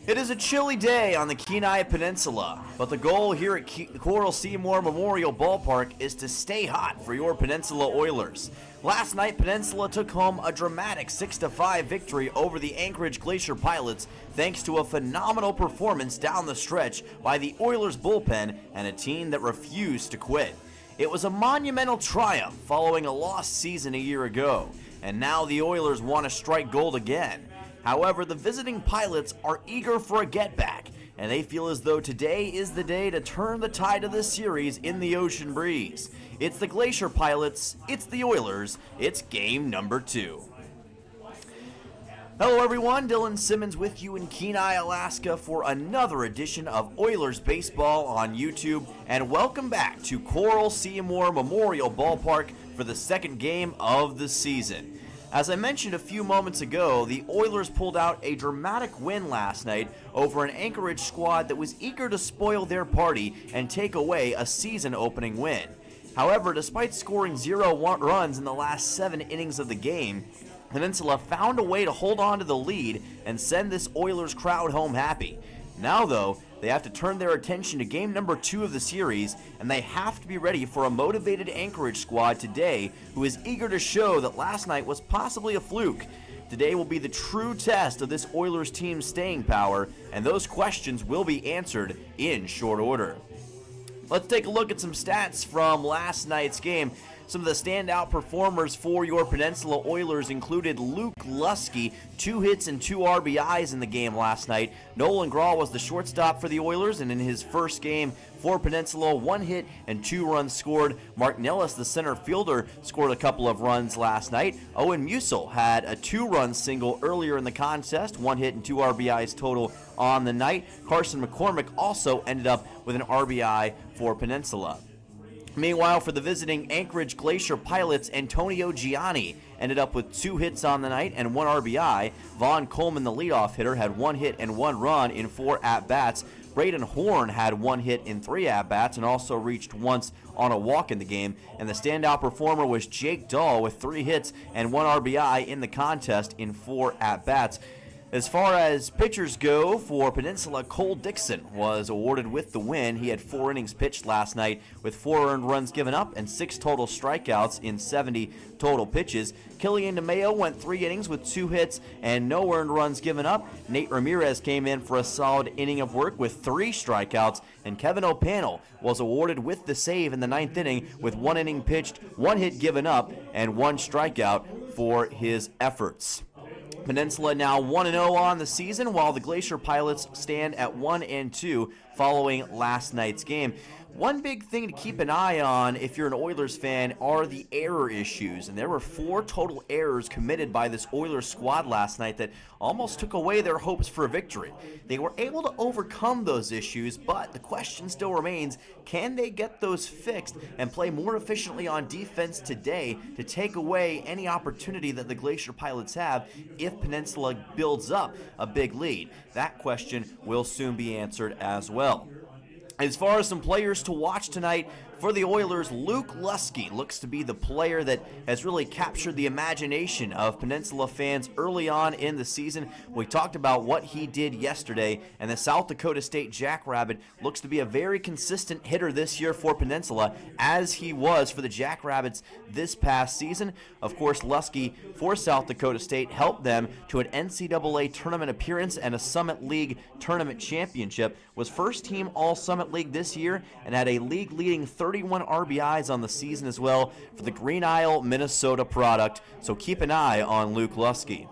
It is a chilly day on the Kenai Peninsula, but the goal here at Coral Seymour Memorial Ballpark is to stay hot for your Peninsula Oilers. Last night, Peninsula took home a dramatic 6-5 victory over the Anchorage Glacier Pilots thanks to a phenomenal performance down the stretch by the Oilers bullpen and a team that refused to quit. It was a monumental triumph following a lost season a year ago, and now the Oilers want to strike gold again. However, the visiting Pilots are eager for a get-back, and they feel as though today is the day to turn the tide of this series in the ocean breeze. It's the Glacier Pilots, it's the Oilers, it's game number 2. Hello everyone, Dylan Simmons with you in Kenai, Alaska for another edition of Oilers Baseball on YouTube, and welcome back to Coral Seymour Memorial Ballpark for the second game of the season. As I mentioned a few moments ago, the Oilers pulled out a dramatic win last night over an Anchorage squad that was eager to spoil their party and take away a season-opening win. However, despite scoring 0 runs in the last 7 innings of the game, Peninsula found a way to hold on to the lead and send this Oilers crowd home happy. Now, though, they have to turn their attention to game number 2 of the series, and they have to be ready for a motivated Anchorage squad today who is eager to show that last night was possibly a fluke. Today will be the true test of this Oilers team's staying power, and those questions will be answered in short order. Let's take a look at some stats from last night's game. Some of the standout performers for your Peninsula Oilers included Luke Lusky, 2 hits and 2 RBIs in the game last night. Nolan Grahl was the shortstop for the Oilers, and in his first game for Peninsula, 1 hit and 2 runs scored. Mark Nellis, the center fielder, scored a couple of runs last night. Owen Musil had a 2-run single earlier in the contest, 1 hit and 2 RBIs total on the night. Carson McCormick also ended up with an RBI for Peninsula. Meanwhile, for the visiting Anchorage Glacier Pilots, Antonio Gianni ended up with 2 hits on the night and 1 RBI. Vaughn Coleman, the leadoff hitter, had 1 hit and 1 run in 4 at-bats. Braden Horn had 1 hit in 3 at-bats and also reached once on a walk in the game. And the standout performer was Jake Dahl with 3 hits and 1 RBI in the contest in 4 at-bats. As far as pitchers go, for Peninsula, Cole Dixon was awarded with the win. He had 4 innings pitched last night with 4 earned runs given up and 6 total strikeouts in 70 total pitches. Killian DeMayo went 3 innings with 2 hits and no earned runs given up. Nate Ramirez came in for a solid inning of work with 3 strikeouts, and Kevin O'Pannell was awarded with the save in the 9th inning with 1 inning pitched, 1 hit given up, and 1 strikeout for his efforts. Peninsula now 1-0 on the season, while the Glacier Pilots stand at 1-2 following last night's game. One big thing to keep an eye on if you're an Oilers fan are the error issues, and there were 4 total errors committed by this Oilers squad last night that almost took away their hopes for a victory. They were able to overcome those issues, but the question still remains, can they get those fixed and play more efficiently on defense today to take away any opportunity that the Glacier Pilots have if Peninsula builds up a big lead? That question will soon be answered as well. As far as some players to watch tonight for the Oilers, Luke Lusky looks to be the player that has really captured the imagination of Peninsula fans early on in the season. We talked about what he did yesterday, and the South Dakota State Jackrabbit looks to be a very consistent hitter this year for Peninsula, as he was for the Jackrabbits this past season. Of course, Lusky for South Dakota State helped them to an NCAA tournament appearance and a Summit League tournament championship, was first team All-Summit League this year, and had a league-leading 31 RBIs on the season as well for the Green Isle, Minnesota product, so keep an eye on Luke Lusky.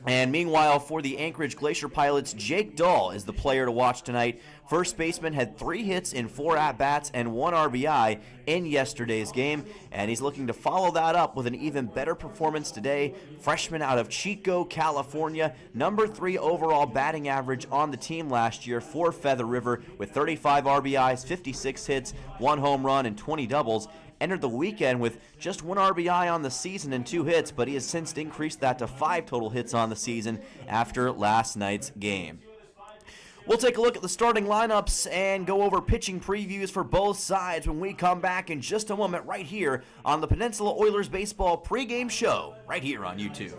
And meanwhile, for the Anchorage Glacier Pilots, Jake Dahl is the player to watch tonight. First baseman had 3 hits in 4 at-bats and 1 RBI in yesterday's game, and he's looking to follow that up with an even better performance today. Freshman out of Chico, California, number 3 overall batting average on the team last year for Feather River with 35 RBIs, 56 hits, 1 home run, and 20 doubles. Entered the weekend with just 1 RBI on the season and 2 hits, but he has since increased that to 5 total hits on the season after last night's game. We'll take a look at the starting lineups and go over pitching previews for both sides when we come back in just a moment right here on the Peninsula Oilers Baseball pregame show right here on YouTube.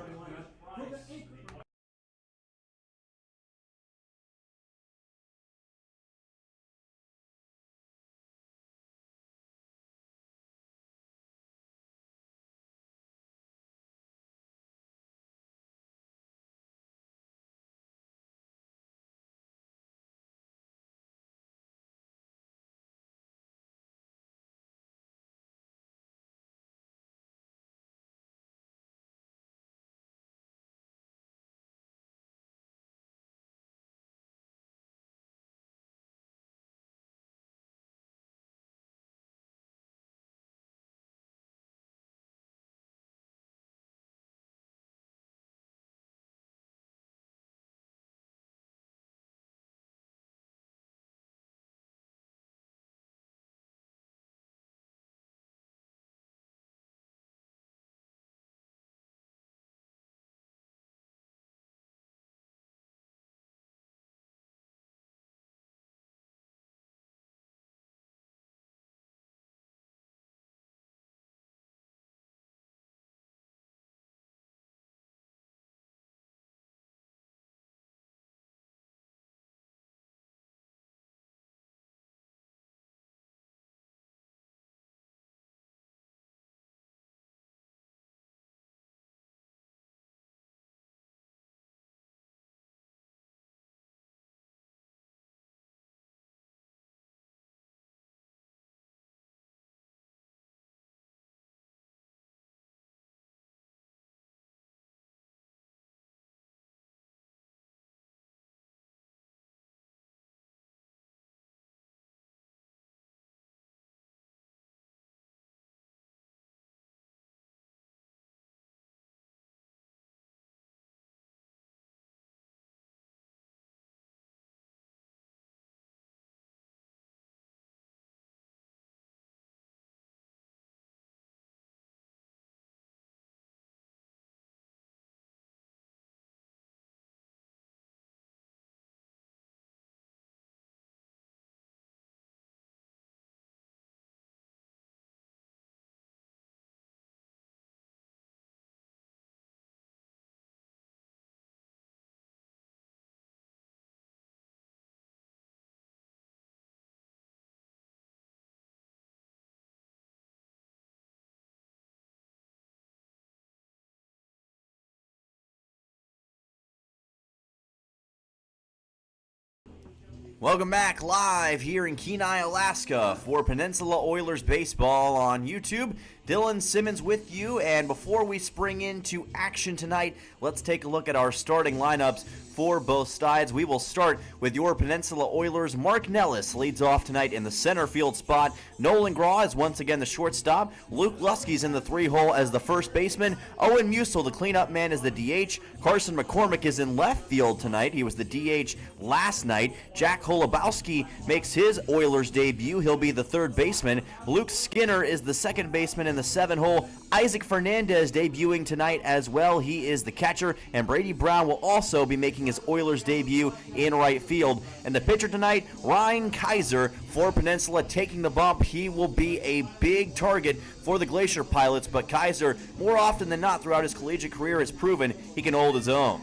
Welcome back live here in Kenai, Alaska for Peninsula Oilers Baseball on YouTube. Dylan Simmons with you, and before we spring into action tonight, let's take a look at our starting lineups for both sides. We will start with your Peninsula Oilers. Mark Nellis leads off tonight in the center field spot. Nolan Graw is once again the shortstop. Luke Lusky's in the 3-hole as the first baseman. Owen Musil, the cleanup man, is the DH. Carson McCormick is in left field tonight. He was the DH last night. Jack Holubowski makes his Oilers debut. He'll be the third baseman. Luke Skinner is the second baseman in the 7-hole. Isaac Fernandez debuting tonight as well. He is the catcher, and Brady Brown will also be making his Oilers debut in right field. And the pitcher tonight, Ryan Kaiser for Peninsula, taking the bump. He will be a big target for the Glacier Pilots, but Kaiser, more often than not throughout his collegiate career, has proven he can hold his own.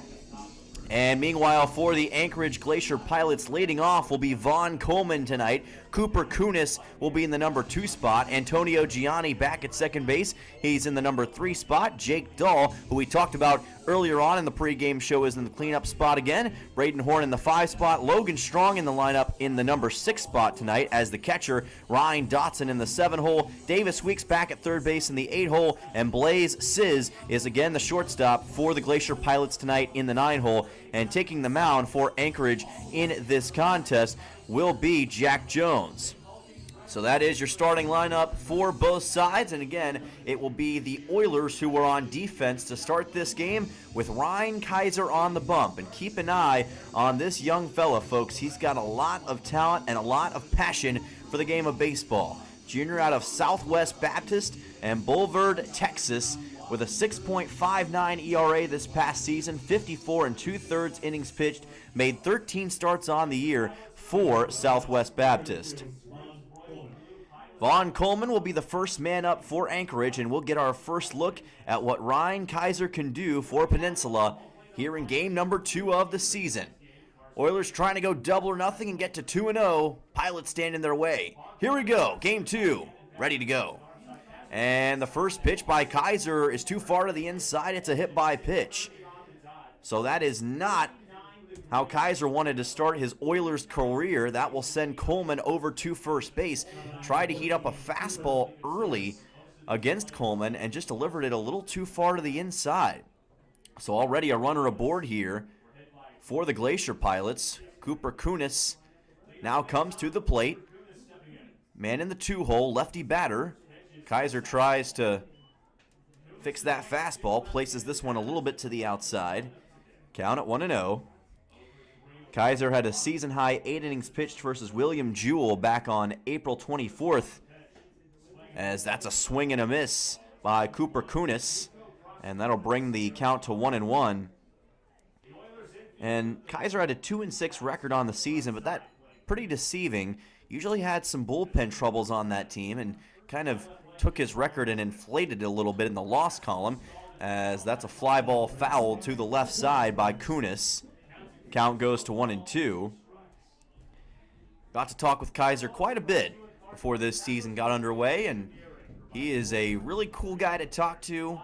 And meanwhile, for the Anchorage Glacier Pilots, leading off will be Vaughn Coleman tonight. Cooper Kunis will be in the number 2 spot. Antonio Gianni back at second base. He's in the number 3 spot. Jake Dahl, who we talked about earlier on in the pregame show, is in the cleanup spot again. Braden Horn in the 5 spot. Logan Strong in the lineup in the number 6 spot tonight as the catcher. Ryan Dotson in the 7-hole. Davis Weeks back at third base in the 8-hole. And Blaze Sizz is again the shortstop for the Glacier Pilots tonight in the 9-hole. And taking the mound for Anchorage in this contest will be Jack Jones. So that is your starting lineup for both sides. And again, it will be the Oilers who are on defense to start this game with Ryan Kaiser on the bump. And keep an eye on this young fella, folks. He's got a lot of talent and a lot of passion for the game of baseball. Junior out of Southwest Baptist and Boulevard, Texas, with a 6.59 ERA this past season, 54 2/3 innings pitched, made 13 starts on the year for Southwest Baptist. Vaughn Coleman will be the first man up for Anchorage, and we'll get our first look at what Ryan Kaiser can do for Peninsula here in game number 2 of the season. Oilers trying to go double or nothing and get to 2-0. Pilots stand in their way. Here we go, game 2, ready to go. And the first pitch by Kaiser is too far to the inside. It's a hit by pitch. So that is not how Kaiser wanted to start his Oilers career. That will send Coleman over to first base. Tried to heat up a fastball early against Coleman and just delivered it a little too far to the inside. So already a runner aboard here for the Glacier Pilots. Cooper Kunis now comes to the plate. Man in the 2-hole, lefty batter. Kaiser tries to fix that fastball, places this one a little bit to the outside. Count at 1-0. Kaiser had a season-high 8 innings pitched versus William Jewell back on April 24th, as that's a swing and a miss by Cooper Kunis, and that'll bring the count to 1-1. And Kaiser had a 2-6 record on the season, but that pretty deceiving. Usually had some bullpen troubles on that team, and kind of took his record and inflated it a little bit in the loss column, as that's a fly ball foul to the left side by Kunis. Count goes to 1-2. Got to talk with Kaiser quite a bit before this season got underway, and he is a really cool guy to talk to,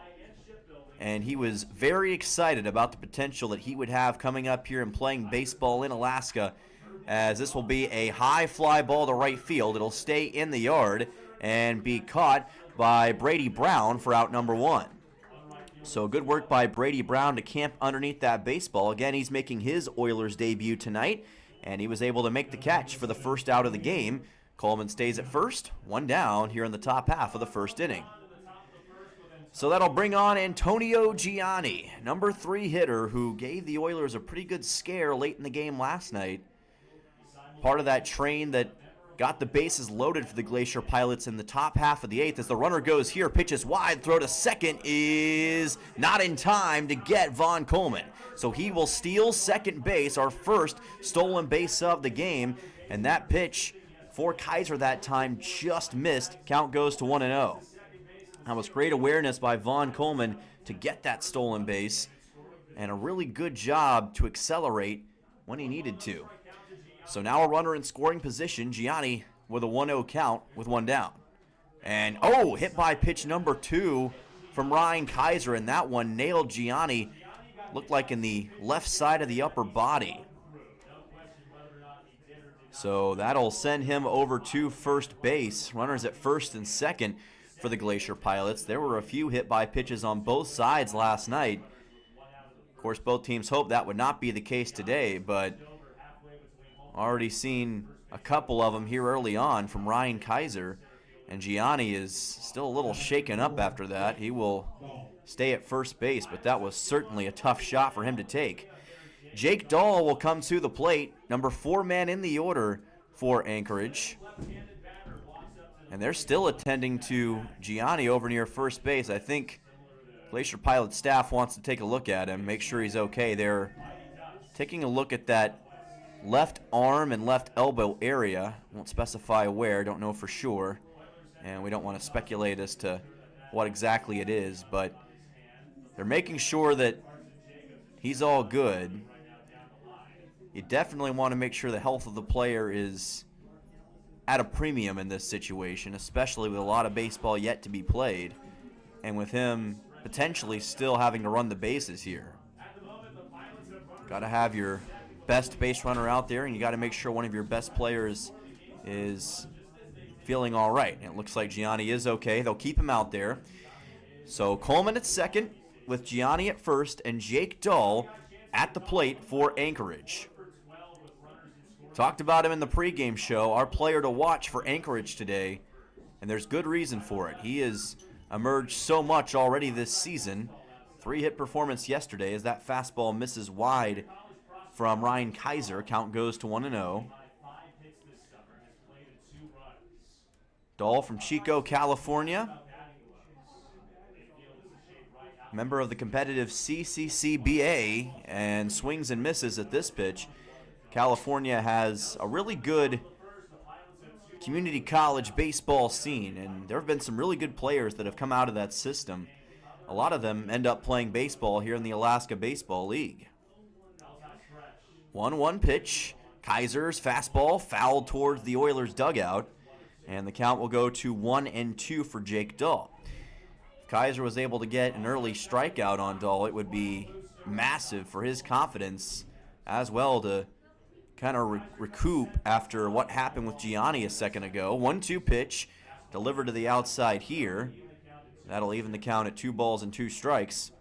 and he was very excited about the potential that he would have coming up here and playing baseball in Alaska, as this will be a high fly ball to right field. It'll stay in the yard and be caught by Brady Brown for out number 1. So good work by Brady Brown to camp underneath that baseball. Again, he's making his Oilers debut tonight, and he was able to make the catch for the first out of the game. Coleman stays at first, 1 down here in the top half of the first inning. So that'll bring on Antonio Gianni, number 3 hitter, who gave the Oilers a pretty good scare late in the game last night. Part of that train that got the bases loaded for the Glacier Pilots in the top half of the 8th. As the runner goes here, pitches wide, throw to second is not in time to get Vaughn Coleman. So he will steal second base, our first stolen base of the game. And that pitch for Kaiser that time just missed. Count goes to 1-0. That was great awareness by Vaughn Coleman to get that stolen base, and a really good job to accelerate when he needed to. So now a runner in scoring position, Gianni with a 1-0 count with 1 down. And, hit by pitch number 2 from Ryan Kaiser, and that one nailed Gianni. Looked like in the left side of the upper body. So that'll send him over to first base. Runners at first and second for the Glacier Pilots. There were a few hit by pitches on both sides last night. Of course, both teams hoped that would not be the case today, but already seen a couple of them here early on from Ryan Kaiser. And Gianni is still a little shaken up after that. He will stay at first base, but that was certainly a tough shot for him to take. Jake Dahl will come to the plate, number 4 man in the order for Anchorage. And they're still attending to Gianni over near first base. I think Glacier Pilot staff wants to take a look at him, make sure he's okay. They're taking a look at that left arm and left elbow area. Won't specify where, don't know for sure. And we don't want to speculate as to what exactly it is, but they're making sure that he's all good. You definitely want to make sure the health of the player is at a premium in this situation, especially with a lot of baseball yet to be played, and with him potentially still having to run the bases here. Got to have your best base runner out there, and you got to make sure one of your best players is feeling all right. And it looks like Gianni is okay. They'll keep him out there. So Coleman at second with Gianni at first and Jake Dahl at the plate for Anchorage. Talked about him in the pregame show, our player to watch for Anchorage today, and there's good reason for it. He has emerged so much already this season. 3-hit performance yesterday as that fastball misses wide from Ryan Kaiser. Count goes to 1-0. Dahl from Chico, California. Member of the competitive CCCBA and swings and misses at this pitch. California has a really good community college baseball scene, and there have been some really good players that have come out of that system. A lot of them end up playing baseball here in the Alaska Baseball League. 1-1 pitch. Kaiser's fastball fouled towards the Oilers dugout, and the count will go to 1-2 for Jake Dahl. If Kaiser was able to get an early strikeout on Dahl, it would be massive for his confidence as well to kind of recoup after what happened with Gianni a second ago. 1-2 pitch delivered to the outside here. That'll even the count at 2 balls and 2 strikes.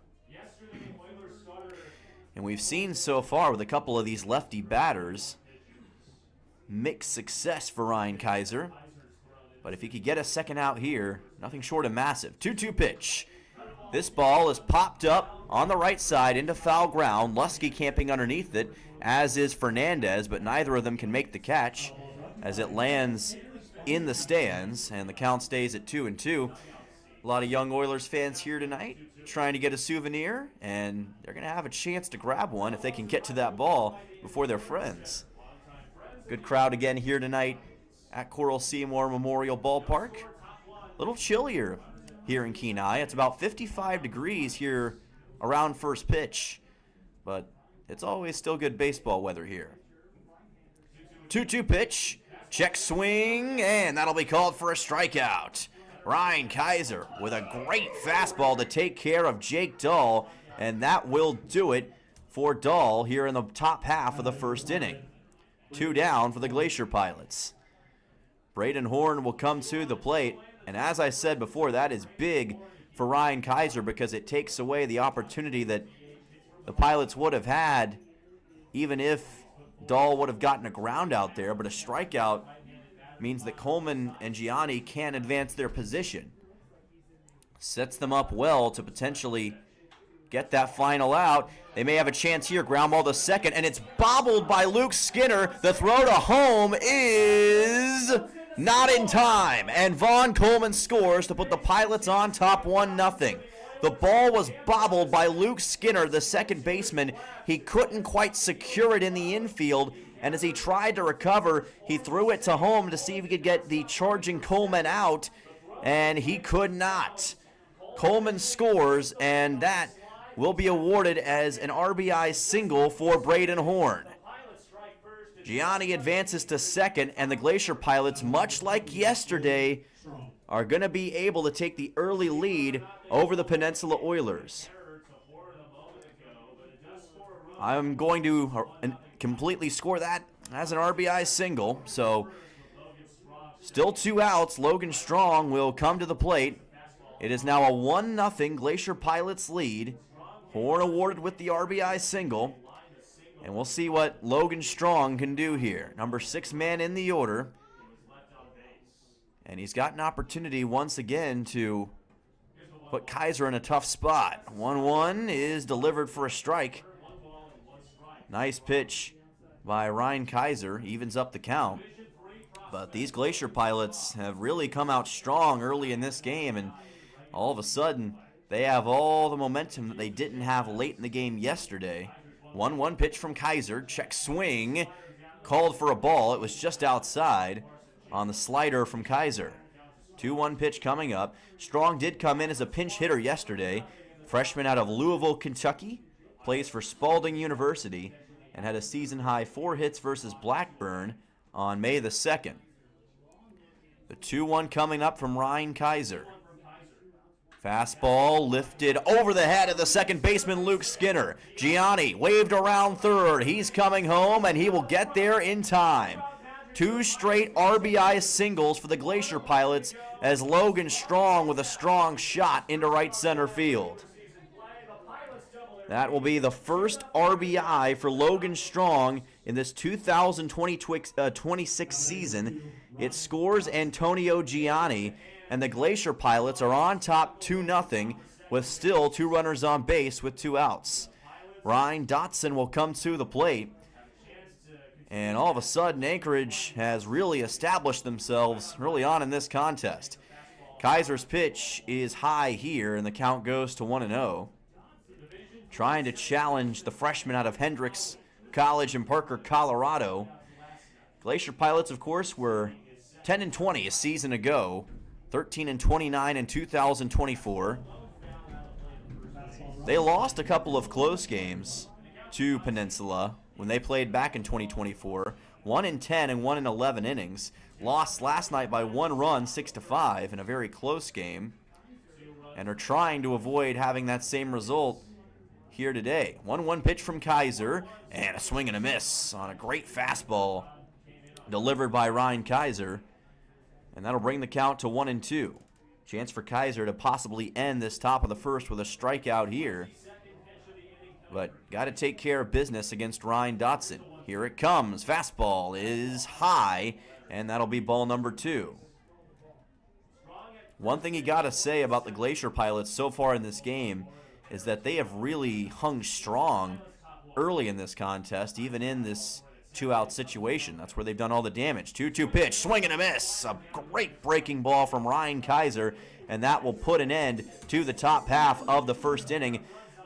And we've seen so far with a couple of these lefty batters, mixed success for Ryan Kaiser. But if he could get a second out here, nothing short of massive. 2-2 pitch. This ball is popped up on the right side into foul ground. Lusky camping underneath it, as is Fernandez, but neither of them can make the catch as it lands in the stands, and the count stays at 2-2. A lot of young Oilers fans here tonight trying to get a souvenir, and they're going to have a chance to grab one if they can get to that ball before their friends. Good crowd again here tonight at Coral Seymour Memorial Ballpark. A little chillier here in Kenai. It's about 55 degrees here around first pitch, but it's always still good baseball weather here. 2-2 pitch, check swing, and that'll be called for a strikeout. Ryan Kaiser with a great fastball to take care of Jake Dahl, and that will do it for Dahl here in the top half of the first inning. 2 down for the Glacier Pilots. Braden Horn will come to the plate, and as I said before, that is big for Ryan Kaiser because it takes away the opportunity that the Pilots would have had even if Dahl would have gotten a ground out there, but a strikeout means that Coleman and Gianni can't advance their position. Sets them up well to potentially get that final out. They may have a chance here. Ground ball to second, and it's bobbled by Luke Skinner. The throw to home is not in time, and Vaughn Coleman scores to put the Pilots on top 1-0. The ball was bobbled by Luke Skinner, the second baseman. He couldn't quite secure it in the infield, and as he tried to recover, he threw it to home to see if he could get the charging Coleman out, and he could not. Coleman scores, and that will be awarded as an RBI single for Braden Horn. Gianni advances to second, and the Glacier Pilots, much like yesterday, are going to be able to take the early lead over the Peninsula Oilers. I'm going to completely score that as an RBI single. So still 2 outs. Logan Strong will come to the plate. It is now a 1-0 Glacier Pilots lead. Horn awarded with the RBI single. And we'll see what Logan Strong can do here. Number 6 man in the order. And he's got an opportunity once again to put Kaiser in a tough spot. 1-1 is delivered for a strike. Nice pitch by Ryan Kaiser. Evens up the count. But these Glacier Pilots have really come out strong early in this game. And all of a sudden, they have all the momentum that they didn't have late in the game yesterday. 1-1 pitch from Kaiser. Check swing. Called for a ball. It was just outside on the slider from Kaiser. 2-1 pitch coming up. Strong did come in as a pinch hitter yesterday. Freshman out of Louisville, Kentucky. Plays for Spalding University and had a season-high 4 hits versus Blackburn on May the 2nd. The 2-1 coming up from Ryan Kaiser. Fastball lifted over the head of the second baseman, Luke Skinner. Gianni waved around third. He's coming home, and he will get there in time. 2 straight RBI singles for the Glacier Pilots as Logan Strong with a strong shot into right center field. That will be the first RBI for Logan Strong in this 2026 season. It scores Antonio Gianni, and the Glacier Pilots are on top 2-0 with still 2 runners on base with 2 outs. Ryan Dotson will come to the plate. And all of a sudden, Anchorage has really established themselves early on in this contest. Kaiser's pitch is high here, and the count goes to 1-0. Trying to challenge the freshman out of Hendrix College in Parker, Colorado. Glacier Pilots, of course, were 10-20 a season ago, 13-29 in 2024. They lost a couple of close games to Peninsula when they played back in 2024. 1-10 and 1-11 innings. Lost last night by 1 run, 6-5, in a very close game. And are trying to avoid having that same result here today. 1-1 pitch from Kaiser, and a swing and a miss on a great fastball delivered by Ryan Kaiser. And that'll bring the count to 1-2. Chance for Kaiser to possibly end this top of the first with a strikeout here. But got to take care of business against Ryan Dotson. Here it comes. Fastball is high, and that'll be ball number 2. One thing you got to say about the Glacier Pilots so far in this game is that they have really hung strong early in this contest, even in this 2-out situation. That's where they've done all the damage. 2-2 pitch, swing and a miss. A great breaking ball from Ryan Kaiser, and that will put an end to the top half of the first inning.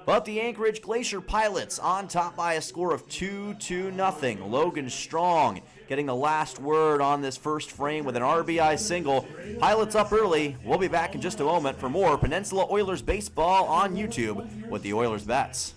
But the Anchorage Glacier Pilots on top by a score of 2-0. Logan Strong getting the last word on this first frame with an RBI single. Pilots up early. We'll be back in just a moment for more Peninsula Oilers baseball on YouTube with the Oilers Bats.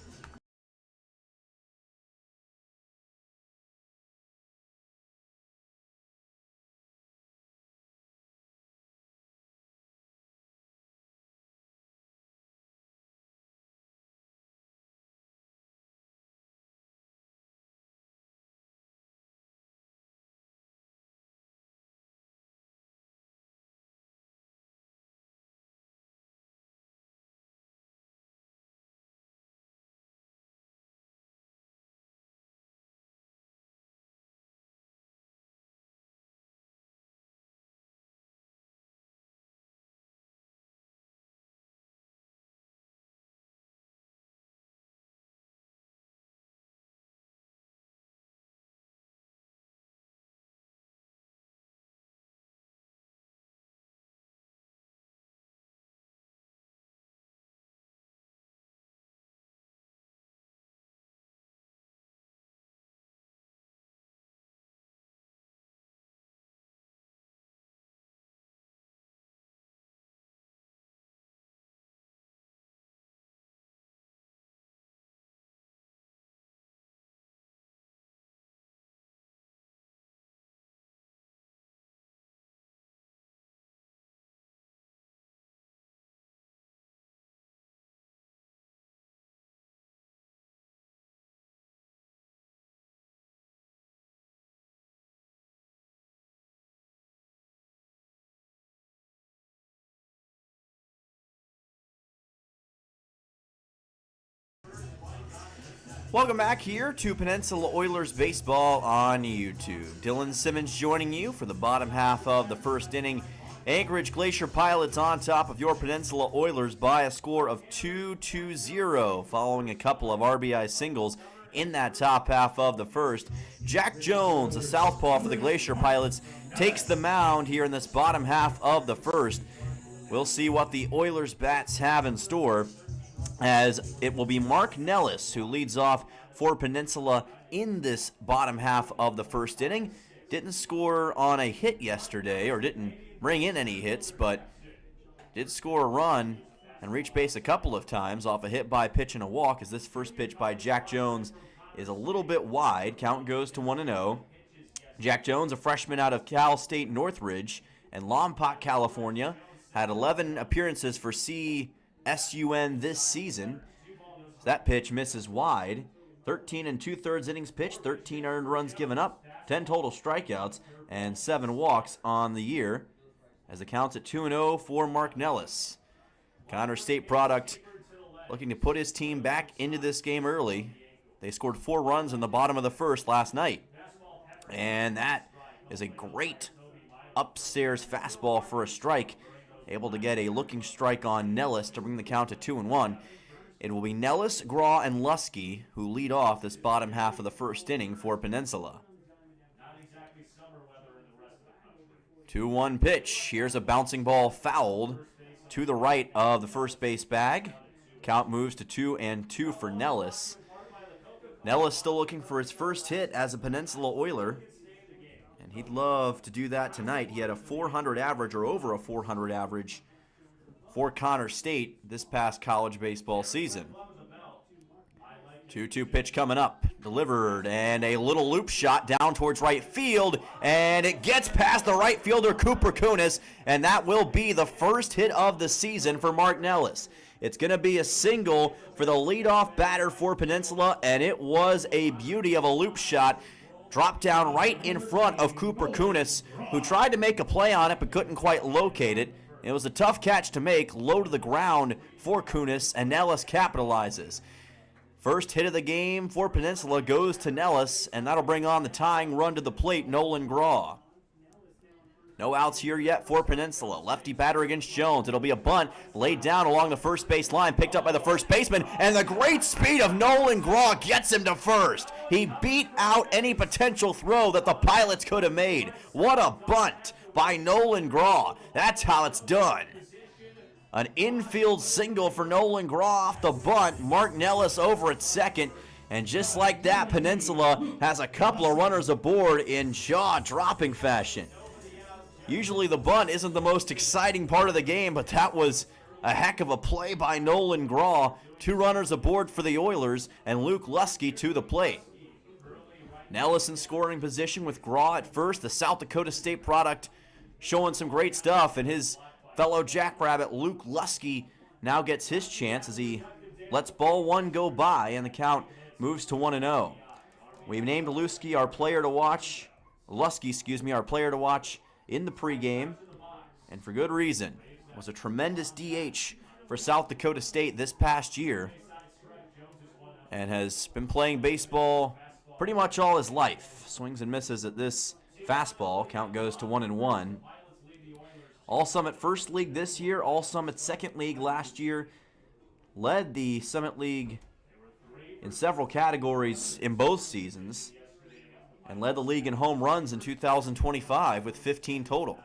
Welcome back here to Peninsula Oilers Baseball on YouTube. Dylan Simmons joining you for the bottom half of the first inning. Anchorage Glacier Pilots on top of your Peninsula Oilers by a score of 2-0 following a couple of RBI singles in that top half of the first. Jack Jones, a southpaw for the Glacier Pilots, takes the mound here in this bottom half of the first. We'll see what the Oilers bats have in store, as it will be Mark Nellis who leads off for Peninsula in this bottom half of the first inning. Didn't score on a hit yesterday, or didn't bring in any hits, but did score a run and reach base a couple of times off a hit by pitch and a walk, as this first pitch by Jack Jones is a little bit wide. Count goes to 1-0. Jack Jones, a freshman out of Cal State Northridge and Lompoc, California, had 11 appearances for CSUN this season. So that pitch misses wide. 13 2/3 innings pitched, 13 earned runs given up, 10 total strikeouts, and 7 walks on the year, as the count's at 2-0 for Mark Nellis. Connor State product looking to put his team back into this game early. They scored 4 runs in the bottom of the first last night. And that is a great upstairs fastball for a strike. Able to get a looking strike on Nellis to bring the count to 2-1. It will be Nellis, Graw, and Lusky who lead off this bottom half of the first inning for Peninsula. 2-1 pitch. Here's a bouncing ball fouled to the right of the first base bag. Count moves to 2-2 for Nellis. Nellis still looking for his first hit as a Peninsula Oiler, and he'd love to do that tonight. He had a 400 average, or over a 400 average, for Connor State this past college baseball season. 2-2 pitch coming up, delivered, and a little loop shot down towards right field, and it gets past the right fielder Cooper Kunis, and that will be the first hit of the season for Mark Nellis. It's going to be a single for the leadoff batter for Peninsula, and it was a beauty of a loop shot. Dropped down right in front of Cooper Kunis, who tried to make a play on it but couldn't quite locate it. It was a tough catch to make, low to the ground for Kunis, and Nellis capitalizes. First hit of the game for Peninsula goes to Nellis, and that'll bring on the tying run to the plate, Nolan Graw. No outs here yet for Peninsula. Lefty batter against Jones. It'll be a bunt laid down along the first base line, picked up by the first baseman, and the great speed of Nolan Graw gets him to first. He beat out any potential throw that the Pilots could have made. What a bunt by Nolan Graw. That's how it's done. An infield single for Nolan Graw off the bunt. Mark Nellis over at second. And just like that, Peninsula has a couple of runners aboard in jaw-dropping fashion. Usually the bunt isn't the most exciting part of the game, but that was a heck of a play by Nolan Graw. 2 runners aboard for the Oilers, and Luke Lusky to the plate. Nellis in scoring position with Graw at first. The South Dakota State product showing some great stuff, and his fellow Jackrabbit Luke Lusky now gets his chance as he lets ball 1 go by, and the count moves to 1-0. We've named Lusky our player to watch. Lusky, our player to watch in the pregame, and for good reason. Was a tremendous DH for South Dakota State this past year, and has been playing baseball pretty much all his life. Swings and misses at this fastball. Count goes to 1-1. All Summit First League this year, All Summit Second League last year. Led the Summit League in several categories in both seasons, and led the league in home runs in 2025 with 15 total.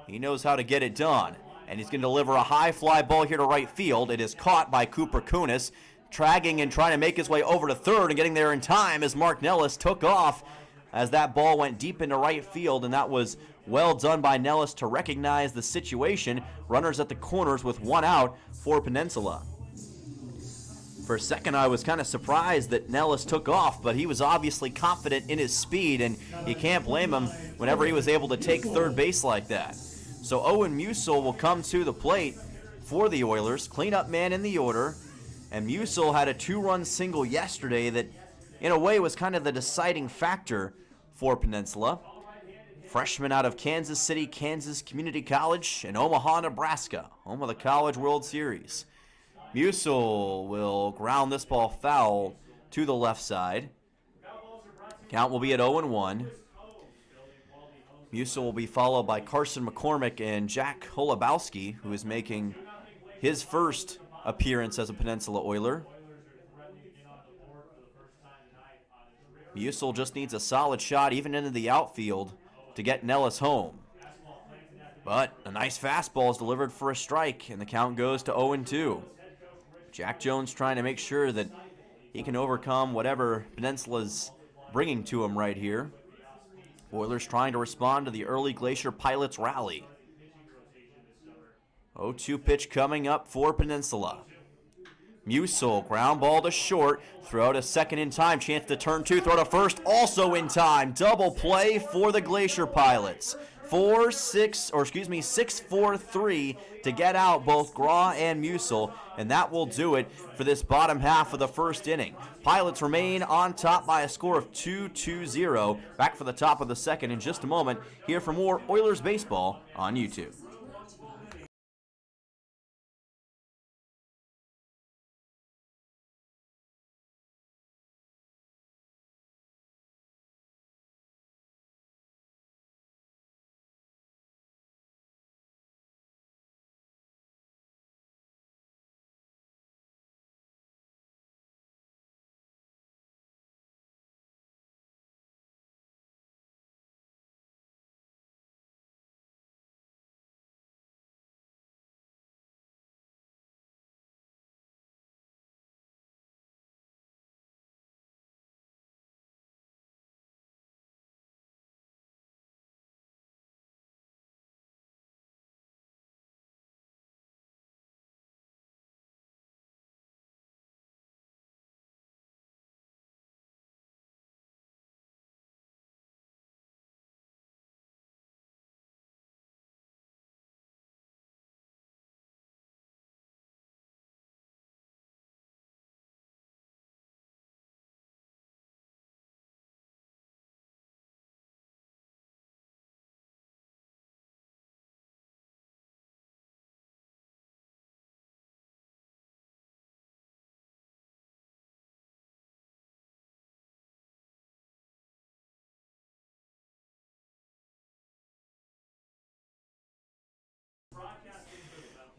He knows how to get it done, and he's going to deliver a high fly ball here to right field. It is caught by Cooper Kunis, dragging and trying to make his way over to third and getting there in time as Mark Nellis took off as that ball went deep into right field, and that was well done by Nellis to recognize the situation. Runners at the corners with 1 out for Peninsula. For a second, I was kind of surprised that Nellis took off, but he was obviously confident in his speed, and you can't blame him whenever he was able to take third base like that. So Owen Musil will come to the plate for the Oilers, cleanup man in the order, and Musil had a 2-run single yesterday that, in a way, was kind of the deciding factor for Peninsula. Freshman out of Kansas City, Kansas Community College, and Omaha, Nebraska, home of the College World Series. Musil will ground this ball foul to the left side. Count will be at 0-1. Musil will be followed by Carson McCormick and Jack Holubowski, who is making his first appearance as a Peninsula Oiler. Musil just needs a solid shot even into the outfield to get Nellis home. But a nice fastball is delivered for a strike, and the count goes to 0-2. Jack Jones trying to make sure that he can overcome whatever Peninsula's bringing to him right here. Oilers trying to respond to the early Glacier Pilots rally. 0-2 pitch coming up for Peninsula. Musil, ground ball to short, throw to second in time, chance to turn two, throw to first, also in time. Double play for the Glacier Pilots. 6-4-3 to get out both Graw and Musil, and that will do it for this bottom half of the first inning. Pilots remain on top by a score of 2-0. Back for the top of the second in just a moment. Here for more Oilers baseball on YouTube.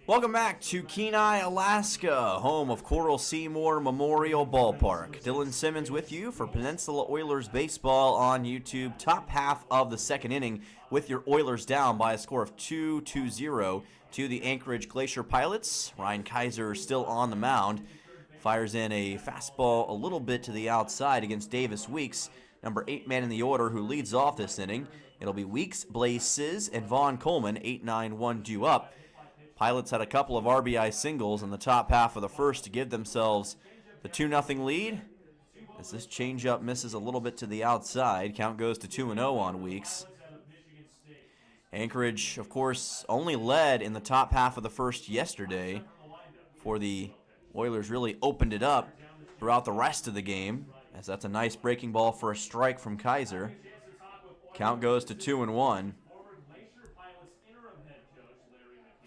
Welcome back to Kenai, Alaska, home of Coral Seymour Memorial Ballpark. Dylan Simmons with you for Peninsula Oilers baseball on YouTube. Top half of the second inning with your Oilers down by a score of 2-0 to the Anchorage Glacier Pilots. Ryan Kaiser still on the mound. Fires in a fastball a little bit to the outside against Davis Weeks, number 8 man in the order, who leads off this inning. It'll be Weeks, Blaze and Vaughn Coleman, 8-9-1 due up. Pilots had a couple of RBI singles in the top half of the first to give themselves the 2-0 lead. As this changeup misses a little bit to the outside, count goes to 2-0 on Weeks. Anchorage, of course, only led in the top half of the first yesterday, for the Oilers really opened it up throughout the rest of the game, as that's a nice breaking ball for a strike from Kaiser. Count goes to 2-1.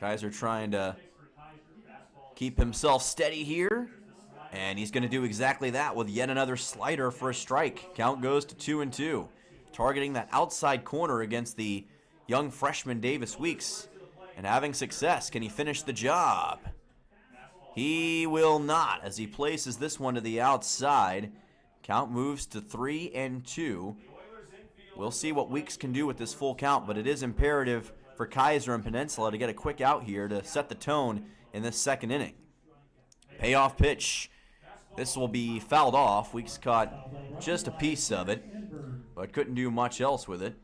Kaiser trying to keep himself steady here, and he's going to do exactly that with yet another slider for a strike. Count goes to 2-2. Targeting that outside corner against the young freshman Davis Weeks and having success. Can he finish the job? He will not, as he places this one to the outside. Count moves to 3-2. We'll see what Weeks can do with this full count, but it is imperative for Kaiser and Peninsula to get a quick out here to set the tone in this second inning. Payoff pitch. This will be fouled off. Weeks caught just a piece of it, but couldn't do much else with it.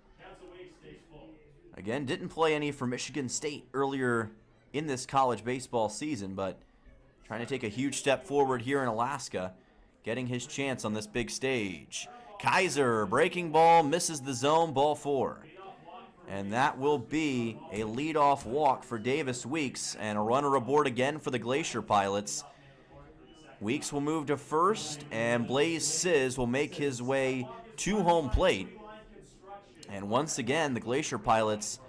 Again, didn't play any for Michigan State earlier in this college baseball season, but trying to take a huge step forward here in Alaska, getting his chance on this big stage. Kaiser, breaking ball, misses the zone, ball 4. And that will be a leadoff walk for Davis Weeks, and a runner aboard again for the Glacier Pilots. Weeks will move to first, and Blaze Sizz will make his way to home plate. And once again, the Glacier Pilots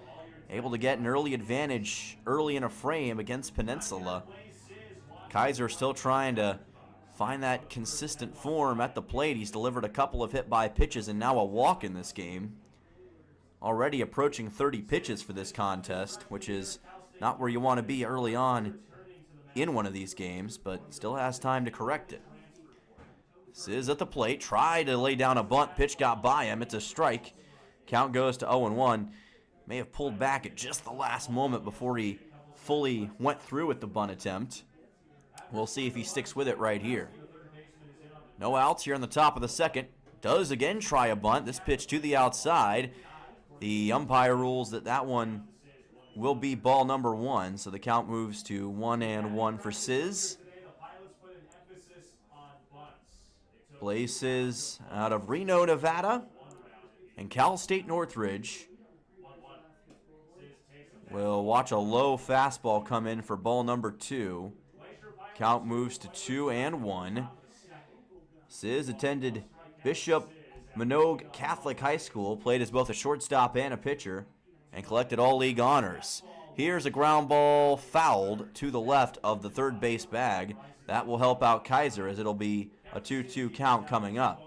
able to get an early advantage early in a frame against Peninsula. Kaiser still trying to find that consistent form at the plate. He's delivered a couple of hit-by pitches and now a walk in this game. Already approaching 30 pitches for this contest, which is not where you want to be early on in one of these games, but still has time to correct it. Siz at the plate, tried to lay down a bunt, pitch got by him, it's a strike. Count goes to 0-1. May have pulled back at just the last moment before he fully went through with the bunt attempt. We'll see if he sticks with it right here. No outs here in the top of the second. Does again try a bunt, this pitch to the outside. The umpire rules that one will be ball number 1, so the count moves to 1-1 for Siz. Places out of Reno, Nevada, and Cal State Northridge. We'll watch a low fastball come in for ball number 2. Count moves to 2-1. Siz attended Bishop Manogue Catholic High School, played as both a shortstop and a pitcher, and collected all league honors. Here's a ground ball fouled to the left of the third base bag. That will help out Kaiser as it'll be a 2-2 count coming up.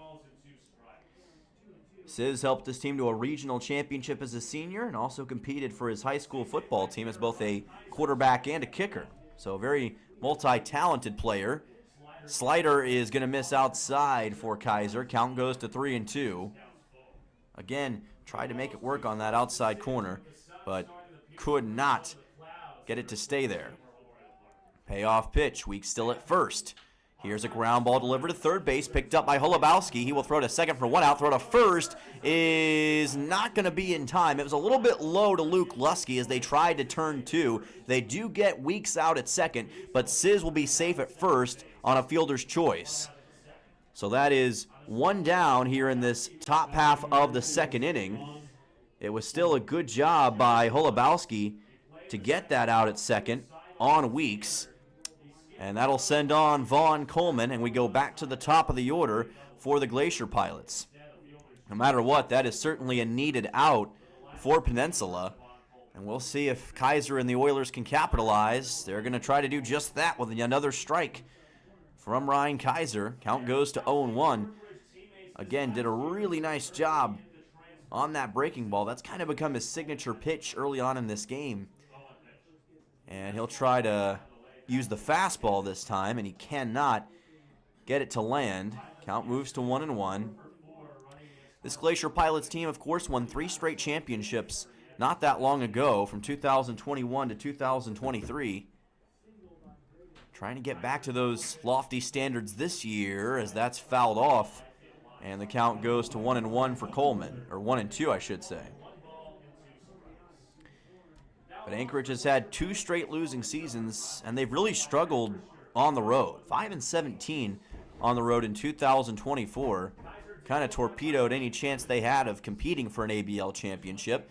Siz helped his team to a regional championship as a senior and also competed for his high school football team as both a quarterback and a kicker. So a very multi-talented player. Slider is going to miss outside for Kaiser. Count goes to 3-2. Again, tried to make it work on that outside corner, but could not get it to stay there. Payoff pitch, Weeks still at first. Here's a ground ball delivered to third base, picked up by Holubowski. He will throw to second for 1 out. Throw to first is not going to be in time. It was a little bit low to Luke Lusky as they tried to turn 2. They do get Weeks out at second, but Siz will be safe at first on a fielder's choice. So that is 1 down here in this top half of the second inning. It was still a good job by Holubowski to get that out at second on Weeks. And that'll send on Vaughn Coleman, and we go back to the top of the order for the Glacier Pilots. No matter what, that is certainly a needed out for Peninsula. And we'll see if Kaiser and the Oilers can capitalize. They're going to try to do just that with another strike from Ryan Kaiser. Count goes to 0-1. Again, did a really nice job on that breaking ball. That's kind of become his signature pitch early on in this game. And he'll try to use the fastball this time, and he cannot get it to land. Count moves to 1-1. This Glacier Pilots team, of course, won 3 straight championships not that long ago, from 2021 to 2023. Trying to get back to those lofty standards this year as that's fouled off, and the count goes to 1-1 for Coleman, or 1-2, I should say. But Anchorage has had 2 straight losing seasons, and they've really struggled on the road. 5-17 on the road in 2024. Kind of torpedoed any chance they had of competing for an ABL championship.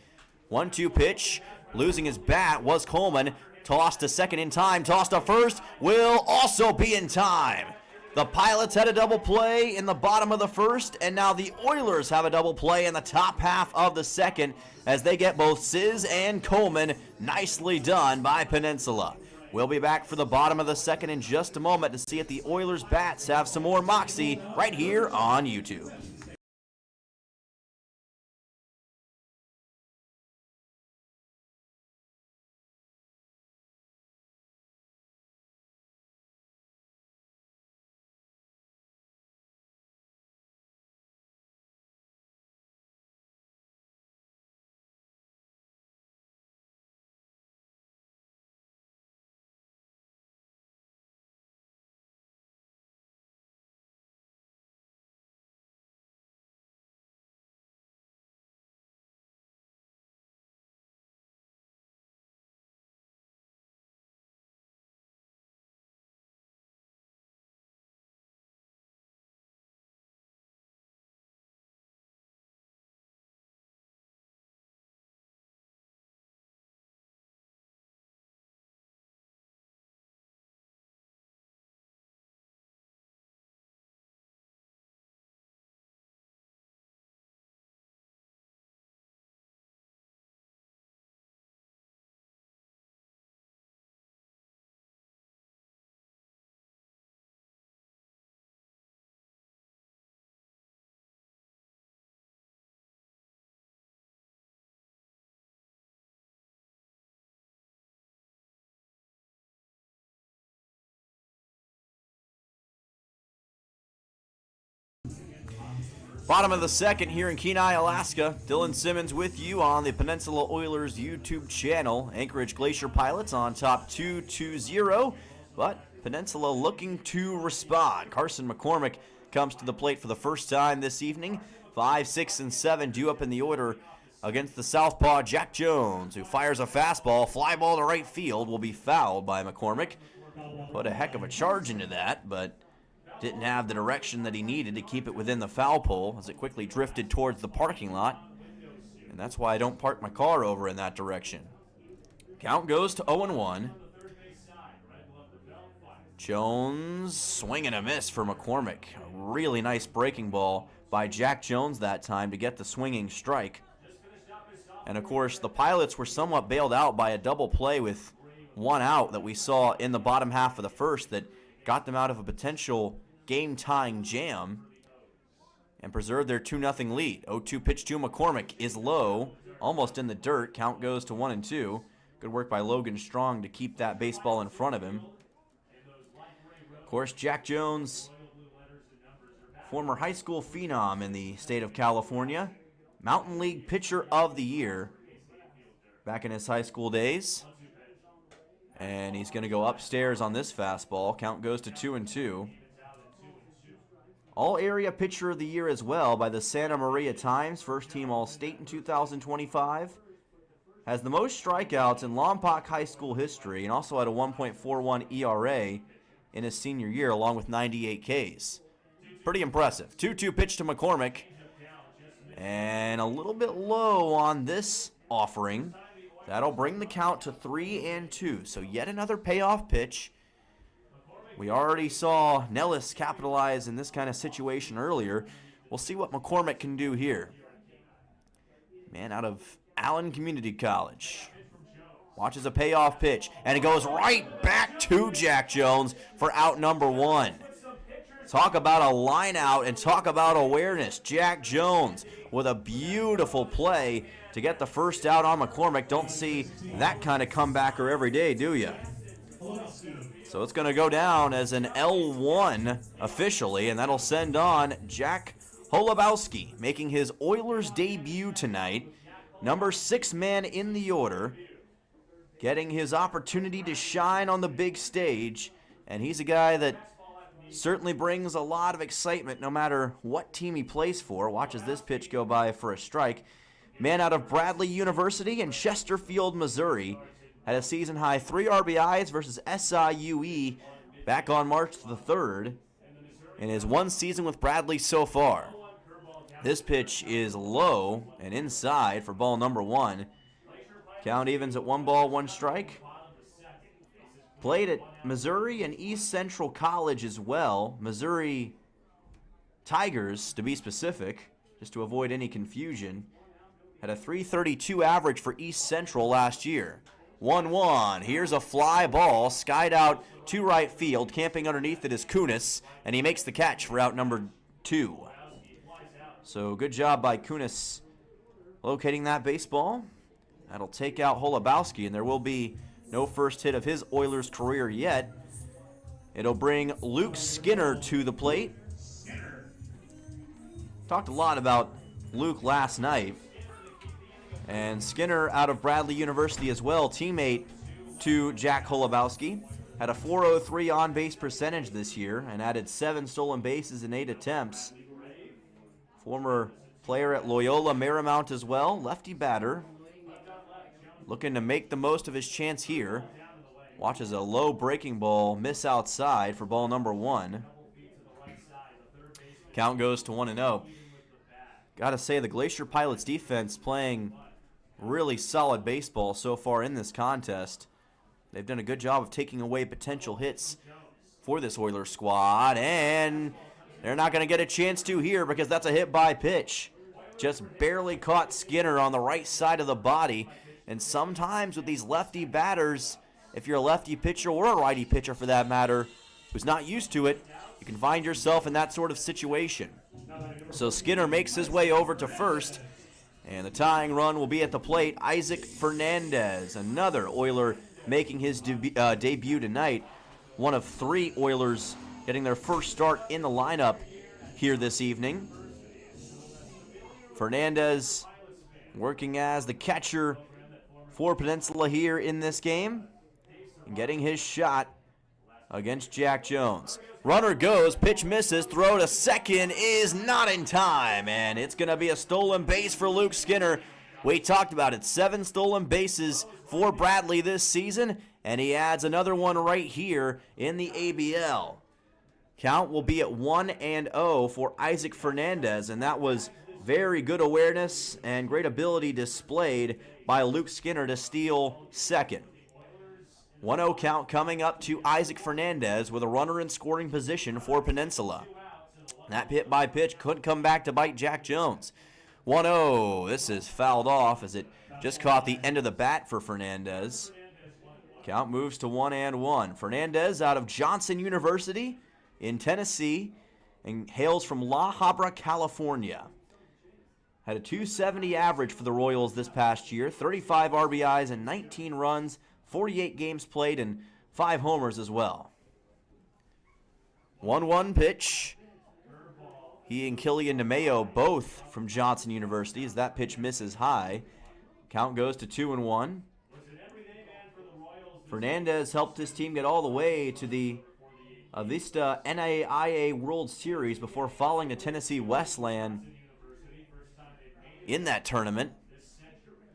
1-2 pitch, losing his bat was Coleman. Tossed to second in time, tossed to first, will also be in time. The Pilots had a double play in the bottom of the first, and now the Oilers have a double play in the top half of the second as they get both Siz and Coleman. Nicely done by Peninsula. We'll be back for the bottom of the second in just a moment to see if the Oilers bats have some more moxie right here on YouTube. Bottom of the second here in Kenai, Alaska. Dylan Simmons with you on the Peninsula Oilers YouTube channel. Anchorage Glacier Pilots on top 2-2-0, but Peninsula looking to respond. Carson McCormick comes to the plate for the first time this evening. 5, 6, and 7 due up in the order against the southpaw Jack Jones, who fires a fastball. Fly ball to right field will be fouled by McCormick. Put a heck of a charge into that, but didn't have the direction that he needed to keep it within the foul pole as it quickly drifted towards the parking lot. And that's why I don't park my car over in that direction. Count goes to 0-1. Jones, swing and a miss for McCormick. A really nice breaking ball by Jack Jones that time to get the swinging strike. And of course, the Pilots were somewhat bailed out by a double play with one out that we saw in the bottom half of the first that got them out of a potential game-tying jam and preserved their 2-0 lead. 0-2 pitch to McCormick is low, almost in the dirt. Count goes to 1-2. Good work by Logan Strong to keep that baseball in front of him. Of course, Jack Jones, former high school phenom in the state of California, Mountain League Pitcher of the Year back in his high school days. And he's going to go upstairs on this fastball. Count goes to 2-2. All-Area Pitcher of the Year as well by the Santa Maria Times, first-team All-State in 2025. Has the most strikeouts in Lompoc High School history and also had a 1.41 ERA in his senior year along with 98 Ks. Pretty impressive. 2-2 pitch to McCormick. And a little bit low on this offering. That'll bring the count to 3-2. So yet another payoff pitch. We already saw Nellis capitalize in this kind of situation earlier. We'll see what McCormick can do here. Man out of Allen Community College. Watches a payoff pitch, and it goes right back to Jack Jones for out number 1. Talk about a line out and talk about awareness. Jack Jones with a beautiful play to get the first out on McCormick. Don't see that kind of comebacker every day, do you? So it's going to go down as an L1 officially, and that'll send on Jack Holubowski, making his Oilers debut tonight. Number 6 man in the order, getting his opportunity to shine on the big stage. And he's a guy that certainly brings a lot of excitement no matter what team he plays for. Watches this pitch go by for a strike. Man out of Bradley University in Chesterfield, Missouri. Had a season-high 3 RBIs versus SIUE back on March the 3rd in his one season with Bradley so far. This pitch is low and inside for ball number 1. Count evens at 1 ball, 1 strike. Played at Missouri and East Central College as well. Missouri Tigers, to be specific, just to avoid any confusion. Had a .332 average for East Central last year. 1-1. Here's a fly ball, skied out to right field. Camping underneath it is Kunis, and he makes the catch for out number 2. So good job by Kunis locating that baseball. That'll take out Holubowski, and there will be no first hit of his Oilers career yet. It'll bring Luke Skinner to the plate. Talked a lot about Luke last night. And Skinner out of Bradley University as well, teammate to Jack Holubowski. Had a .403 on-base percentage this year and added 7 stolen bases in 8 attempts. Former player at Loyola Marymount as well, lefty batter. Looking to make the most of his chance here. Watches a low breaking ball miss outside for ball number 1. Count goes to 1-0. Gotta say, the Glacier Pilots defense playing really solid baseball so far in this contest. They've done a good job of taking away potential hits for this Oilers squad, and they're not going to get a chance to here because that's a hit by pitch. Just barely caught Skinner on the right side of the body, and sometimes with these lefty batters, if you're a lefty pitcher or a righty pitcher for that matter, who's not used to it, you can find yourself in that sort of situation. So Skinner makes his way over to first, and the tying run will be at the plate. Isaac Fernandez, another Oiler making his debut tonight. One of 3 Oilers getting their first start in the lineup here this evening. Fernandez working as the catcher for Peninsula here in this game and getting his shot against Jack Jones. Runner goes, pitch misses, throw to second is not in time, and it's going to be a stolen base for Luke Skinner. We talked about it, 7 stolen bases for Bradley this season, and he adds another one right here in the ABL. Count will be at 1-0 for Isaac Fernandez, and that was very good awareness and great ability displayed by Luke Skinner to steal second. 1-0 count coming up to Isaac Fernandez with a runner in scoring position for Peninsula. That hit by pitch could come back to bite Jack Jones. 1-0. This is fouled off as it just caught the end of the bat for Fernandez. Count moves to 1-1. Fernandez out of Johnson University in Tennessee and hails from La Habra, California. Had a .270 average for the Royals this past year, 35 RBIs and 19 runs, 48 games played, and 5 homers as well. 1-1 pitch. He and Killian DeMayo both from Johnson University as that pitch misses high. Count goes to 2-1. Fernandez helped his team get all the way to the Avista NAIA World Series before falling to Tennessee Westland in that tournament.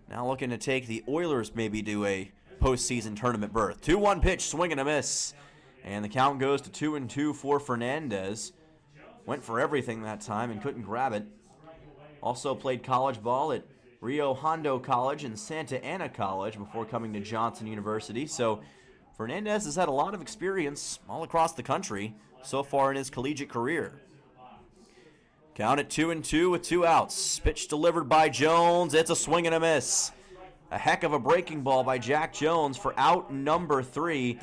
Now looking to take the Oilers maybe to a postseason tournament berth. 2-1 pitch, swing and a miss. And the count goes to 2-2 for Fernandez. Went for everything that time and couldn't grab it. Also played college ball at Rio Hondo College and Santa Ana College before coming to Johnson University. So Fernandez has had a lot of experience all across the country so far in his collegiate career. Count at 2-2 with 2 outs. Pitch delivered by Jones. It's a swing and a miss. A heck of a breaking ball by Jack Jones for out number 3.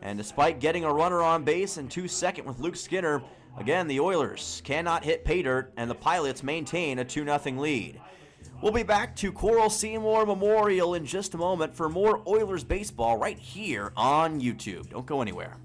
And despite getting a runner on base and 2 second with Luke Skinner, again, the Oilers cannot hit pay dirt, and the Pilots maintain a 2-0 lead. We'll be back to Coral Seymour Memorial in just a moment for more Oilers baseball right here on YouTube. Don't go anywhere.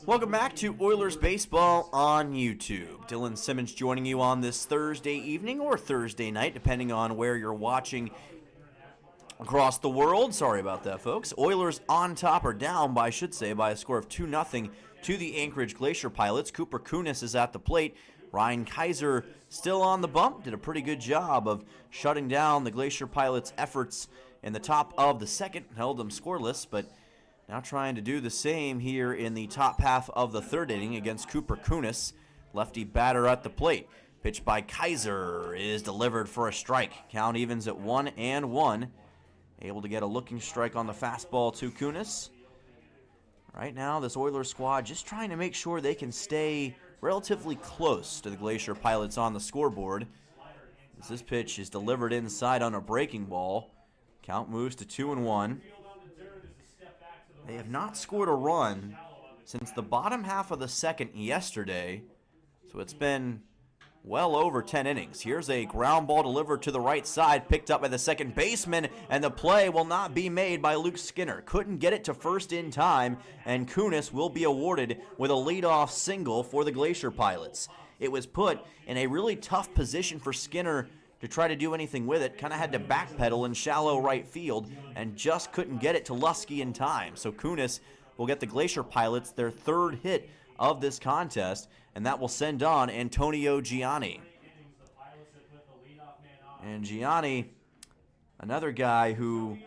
Welcome back to Oilers Baseball on YouTube. Dylan Simmons joining you on this Thursday evening or Thursday night, depending on where you're watching across the world. Sorry about that, folks. Oilers on top, or down by, I should say, by a score of 2-0 to the Anchorage Glacier Pilots. Cooper Kunis is at the plate. Ryan Kaiser still on the bump. Did a pretty good job of shutting down the Glacier Pilots' efforts in the top of the second. Held them scoreless, but now trying to do the same here in the top half of the third inning against Cooper Kunis. Lefty batter at the plate. Pitch by Kaiser is delivered for a strike. Count evens at 1-1. Able to get a looking strike on the fastball to Kunis. Right now, this Oilers squad just trying to make sure they can stay relatively close to the Glacier Pilots on the scoreboard. As this pitch is delivered inside on a breaking ball. Count moves to 2-1. They have not scored a run since the bottom half of the second yesterday, so it's been well over 10 innings. Here's a ground ball delivered to the right side, picked up by the second baseman, and the play will not be made by Luke Skinner. Couldn't get it to first in time, and Kunis will be awarded with a leadoff single for the Glacier Pilots. It was put in a really tough position for Skinner to try to do anything with it. Kind of had to backpedal in shallow right field and just couldn't get it to Lusky in time. So Kunis will get the Glacier Pilots their third hit of this contest, and that will send on Antonio Gianni. And Gianni, another guy who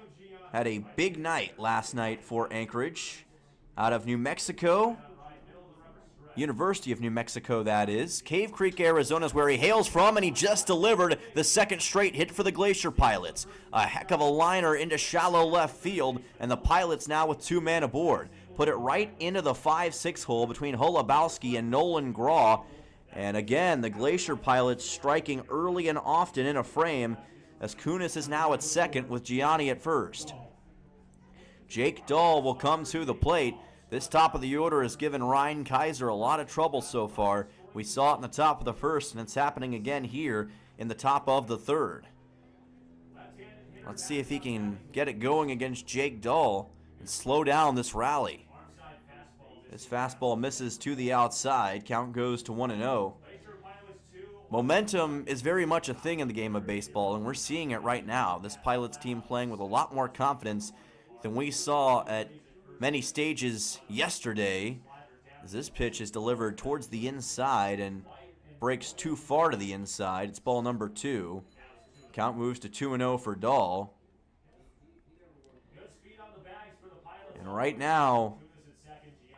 had a big night last night for Anchorage, out of New Mexico, University of New Mexico, that is. Cave Creek, Arizona is where he hails from, and he just delivered the second straight hit for the Glacier Pilots. A heck of a liner into shallow left field, and the Pilots now with 2 men aboard. Put it right into the 5-6 hole between Holubowski and Nolan Graw. And again, the Glacier Pilots striking early and often in a frame, as Kunis is now at second with Gianni at first. Jake Dahl will come to the plate. This top of the order has given Ryan Kaiser a lot of trouble so far. We saw it in the top of the first, and it's happening again here in the top of the third. Let's see if he can get it going against Jake Dahl and slow down this rally. This fastball misses to the outside. Count goes to 1-0. Momentum is very much a thing in the game of baseball, and we're seeing it right now. This Pilots team playing with a lot more confidence than we saw at many stages yesterday, as this pitch is delivered towards the inside and breaks too far to the inside. It's ball number 2. Count moves to 2-0 for Dahl. And right now,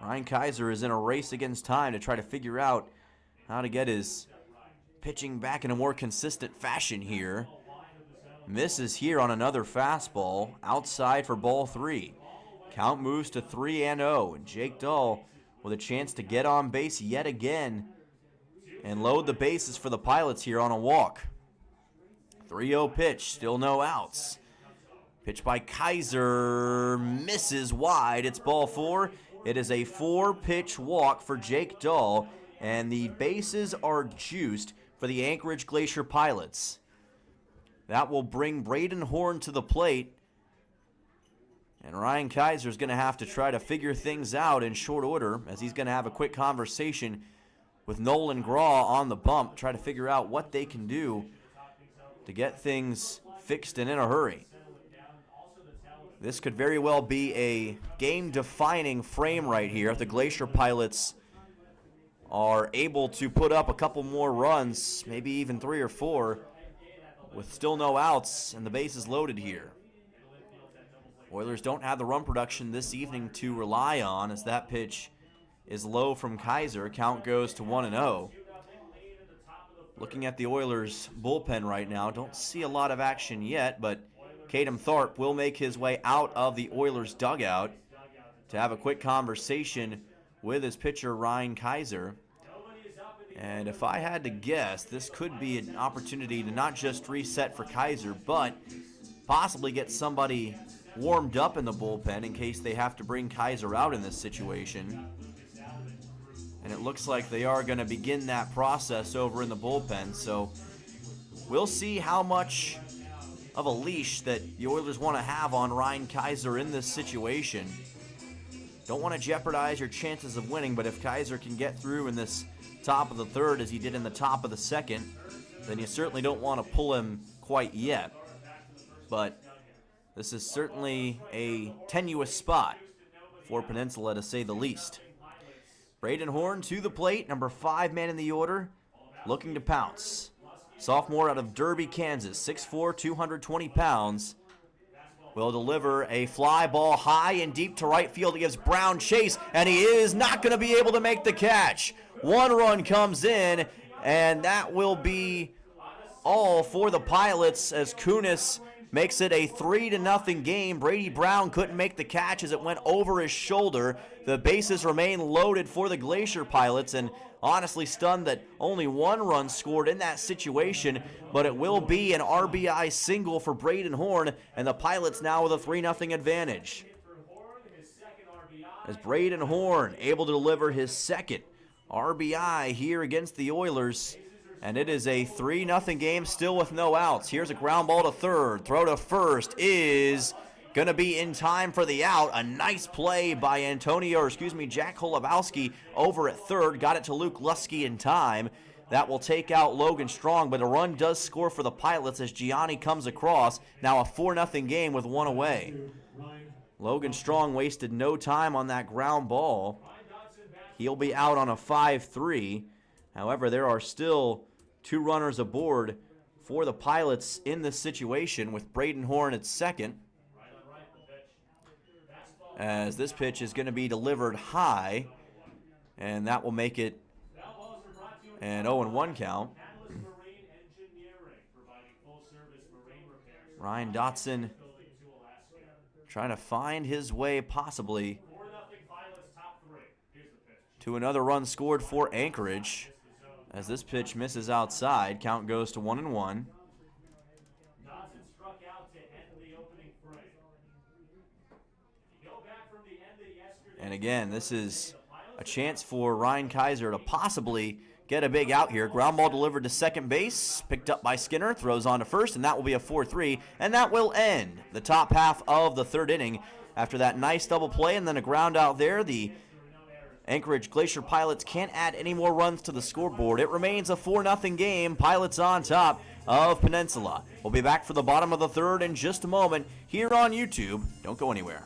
Ryan Kaiser is in a race against time to try to figure out how to get his pitching back in a more consistent fashion here. Misses here on another fastball, outside for ball 3. Count moves to 3-0, and Jake Dahl with a chance to get on base yet again and load the bases for the Pilots here on a walk. 3-0 pitch, still no outs. Pitch by Kaiser, misses wide. It's ball 4. It is a 4-pitch walk for Jake Dahl, and the bases are juiced for the Anchorage Glacier Pilots. That will bring Braden Horn to the plate. And Ryan Kaiser is going to have to try to figure things out in short order, as he's going to have a quick conversation with Nolan Graw on the bump, try to figure out what they can do to get things fixed and in a hurry. This could very well be a game-defining frame right here if the Glacier Pilots are able to put up a couple more runs, maybe even 3 or 4, with still no outs and the bases loaded here. Oilers don't have the run production this evening to rely on, as that pitch is low from Kaiser. Count goes to 1-0. Looking at the Oilers bullpen right now, don't see a lot of action yet, but Kadam Tharp will make his way out of the Oilers dugout to have a quick conversation with his pitcher Ryan Kaiser. And if I had to guess, this could be an opportunity to not just reset for Kaiser, but possibly get somebody warmed up in the bullpen in case they have to bring Kaiser out in this situation. And it looks like they are going to begin that process over in the bullpen, so we'll see how much of a leash that the Oilers want to have on Ryan Kaiser in this situation. Don't want to jeopardize your chances of winning, but if Kaiser can get through in this top of the third as he did in the top of the second, then you certainly don't want to pull him quite yet. But this is certainly a tenuous spot for Peninsula, to say the least. Braden Horn to the plate, number 5 man in the order, looking to pounce. Sophomore out of Derby, Kansas, 6'4", 220 pounds. Will deliver a fly ball high and deep to right field. He gives Brown chase, and he is not going to be able to make the catch. 1 run comes in, and that will be all for the Pilots, as Kunis makes it a 3-0 game. Brady Brown couldn't make the catch as it went over his shoulder. The bases remain loaded for the Glacier Pilots, and honestly stunned that only one run scored in that situation, but it will be an RBI single for Braden Horn, and the Pilots now with a 3-0 advantage. As Braden Horn able to deliver his second RBI here against the Oilers, and it is a 3-0 game still with no outs. Here's a ground ball to third. Throw to first is going to be in time for the out. A nice play by Jack Holubowski over at third. Got it to Luke Lusky in time. That will take out Logan Strong, but a run does score for the Pilots as Gianni comes across. Now a 4-0 game with one away. Logan Strong wasted no time on that ground ball. He'll be out on a 5-3. However, there are still 2 runners aboard for the Pilots in this situation with Braden Horn at second. As this pitch is going to be delivered high, and that will make it an 0-1 count. Ryan Dotson trying to find his way possibly to another run scored for Anchorage. As this pitch misses outside, count goes to 1-1. And again, this is a chance for Ryan Kaiser to possibly get a big out here. Ground ball delivered to second base, picked up by Skinner, throws on to first, and that will be a 4-3. And that will end the top half of the third inning. After that nice double play and then a ground out there, the Anchorage Glacier Pilots can't add any more runs to the scoreboard. It remains a 4-0 game. Pilots on top of Peninsula. We'll be back for the bottom of the third in just a moment here on YouTube. Don't go anywhere.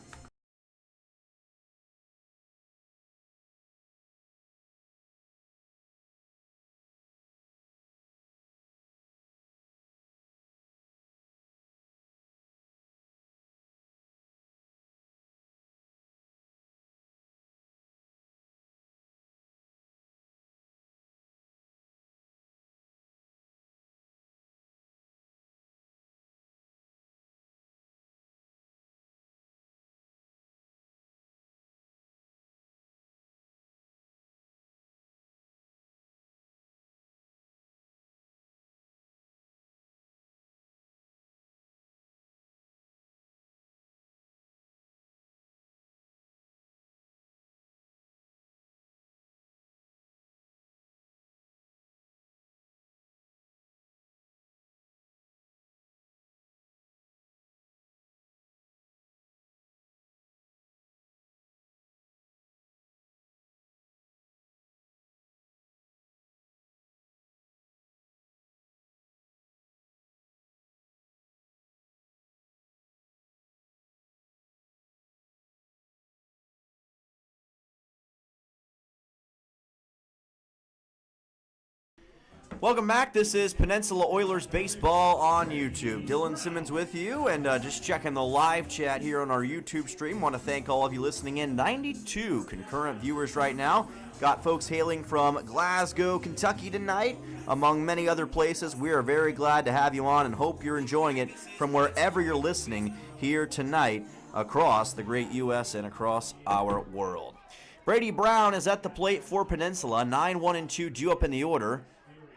Welcome back. This is Peninsula Oilers Baseball on YouTube. Dylan Simmons with you, and just checking the live chat here on our YouTube stream. Want to thank all of you listening in. 92 concurrent viewers right now. Got folks hailing from Glasgow, Kentucky tonight, among many other places. We are very glad to have you on and hope you're enjoying it from wherever you're listening here tonight across the great U.S. and across our world. Brady Brown is at the plate for Peninsula. 9-1-2 due up in the order.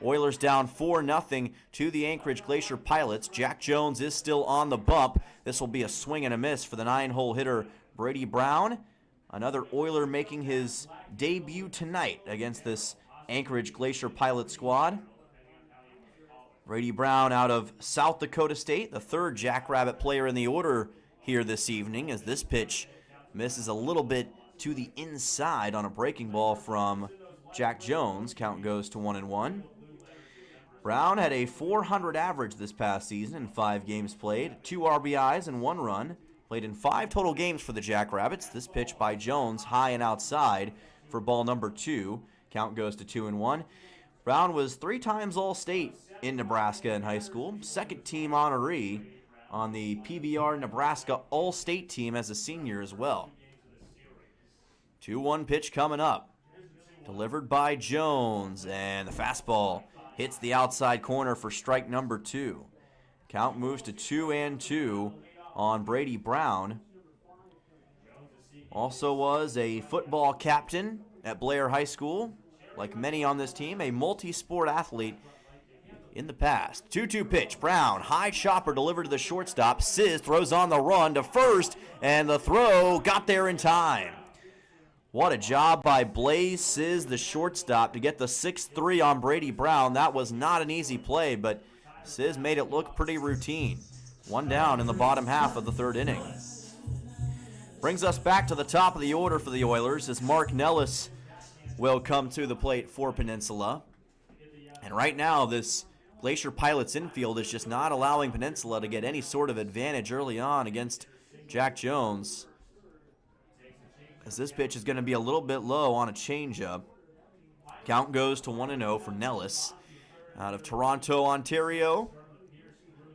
Oilers down 4-0 to the Anchorage Glacier Pilots. Jack Jones is still on the bump. This will be a swing and a miss for the 9-hole hitter Brady Brown. Another Oiler making his debut tonight against this Anchorage Glacier Pilot squad. Brady Brown out of South Dakota State, the third Jackrabbit player in the order here this evening, as this pitch misses a little bit to the inside on a breaking ball from Jack Jones. Count goes to 1-1. Brown had a .400 average this past season in 5 games played, 2 RBIs and 1 run. Played in 5 total games for the Jackrabbits. This pitch by Jones, high and outside for ball number 2. Count goes to 2-1. Brown was 3 times All-State in Nebraska in high school. Second team honoree on the PBR Nebraska All-State team as a senior as well. 2-1 pitch coming up. Delivered by Jones, and the fastball hits the outside corner for strike number 2. Count moves to 2-2 on Brady Brown. Also was a football captain at Blair High School. Like many on this team, a multi-sport athlete in the past. 2-2 pitch. Brown, high chopper delivered to the shortstop. Sizz throws on the run to first, and the throw got there in time. What a job by Blaze Sizz, the shortstop, to get the 6-3 on Brady Brown. That was not an easy play, but Sizz made it look pretty routine. One down in the bottom half of the third inning. Brings us back to the top of the order for the Oilers as Mark Nellis will come to the plate for Peninsula. And right now, this Glacier Pilots infield is just not allowing Peninsula to get any sort of advantage early on against Jack Jones, as this pitch is going to be a little bit low on a changeup. Count goes to 1-0 for Nellis out of Toronto, Ontario.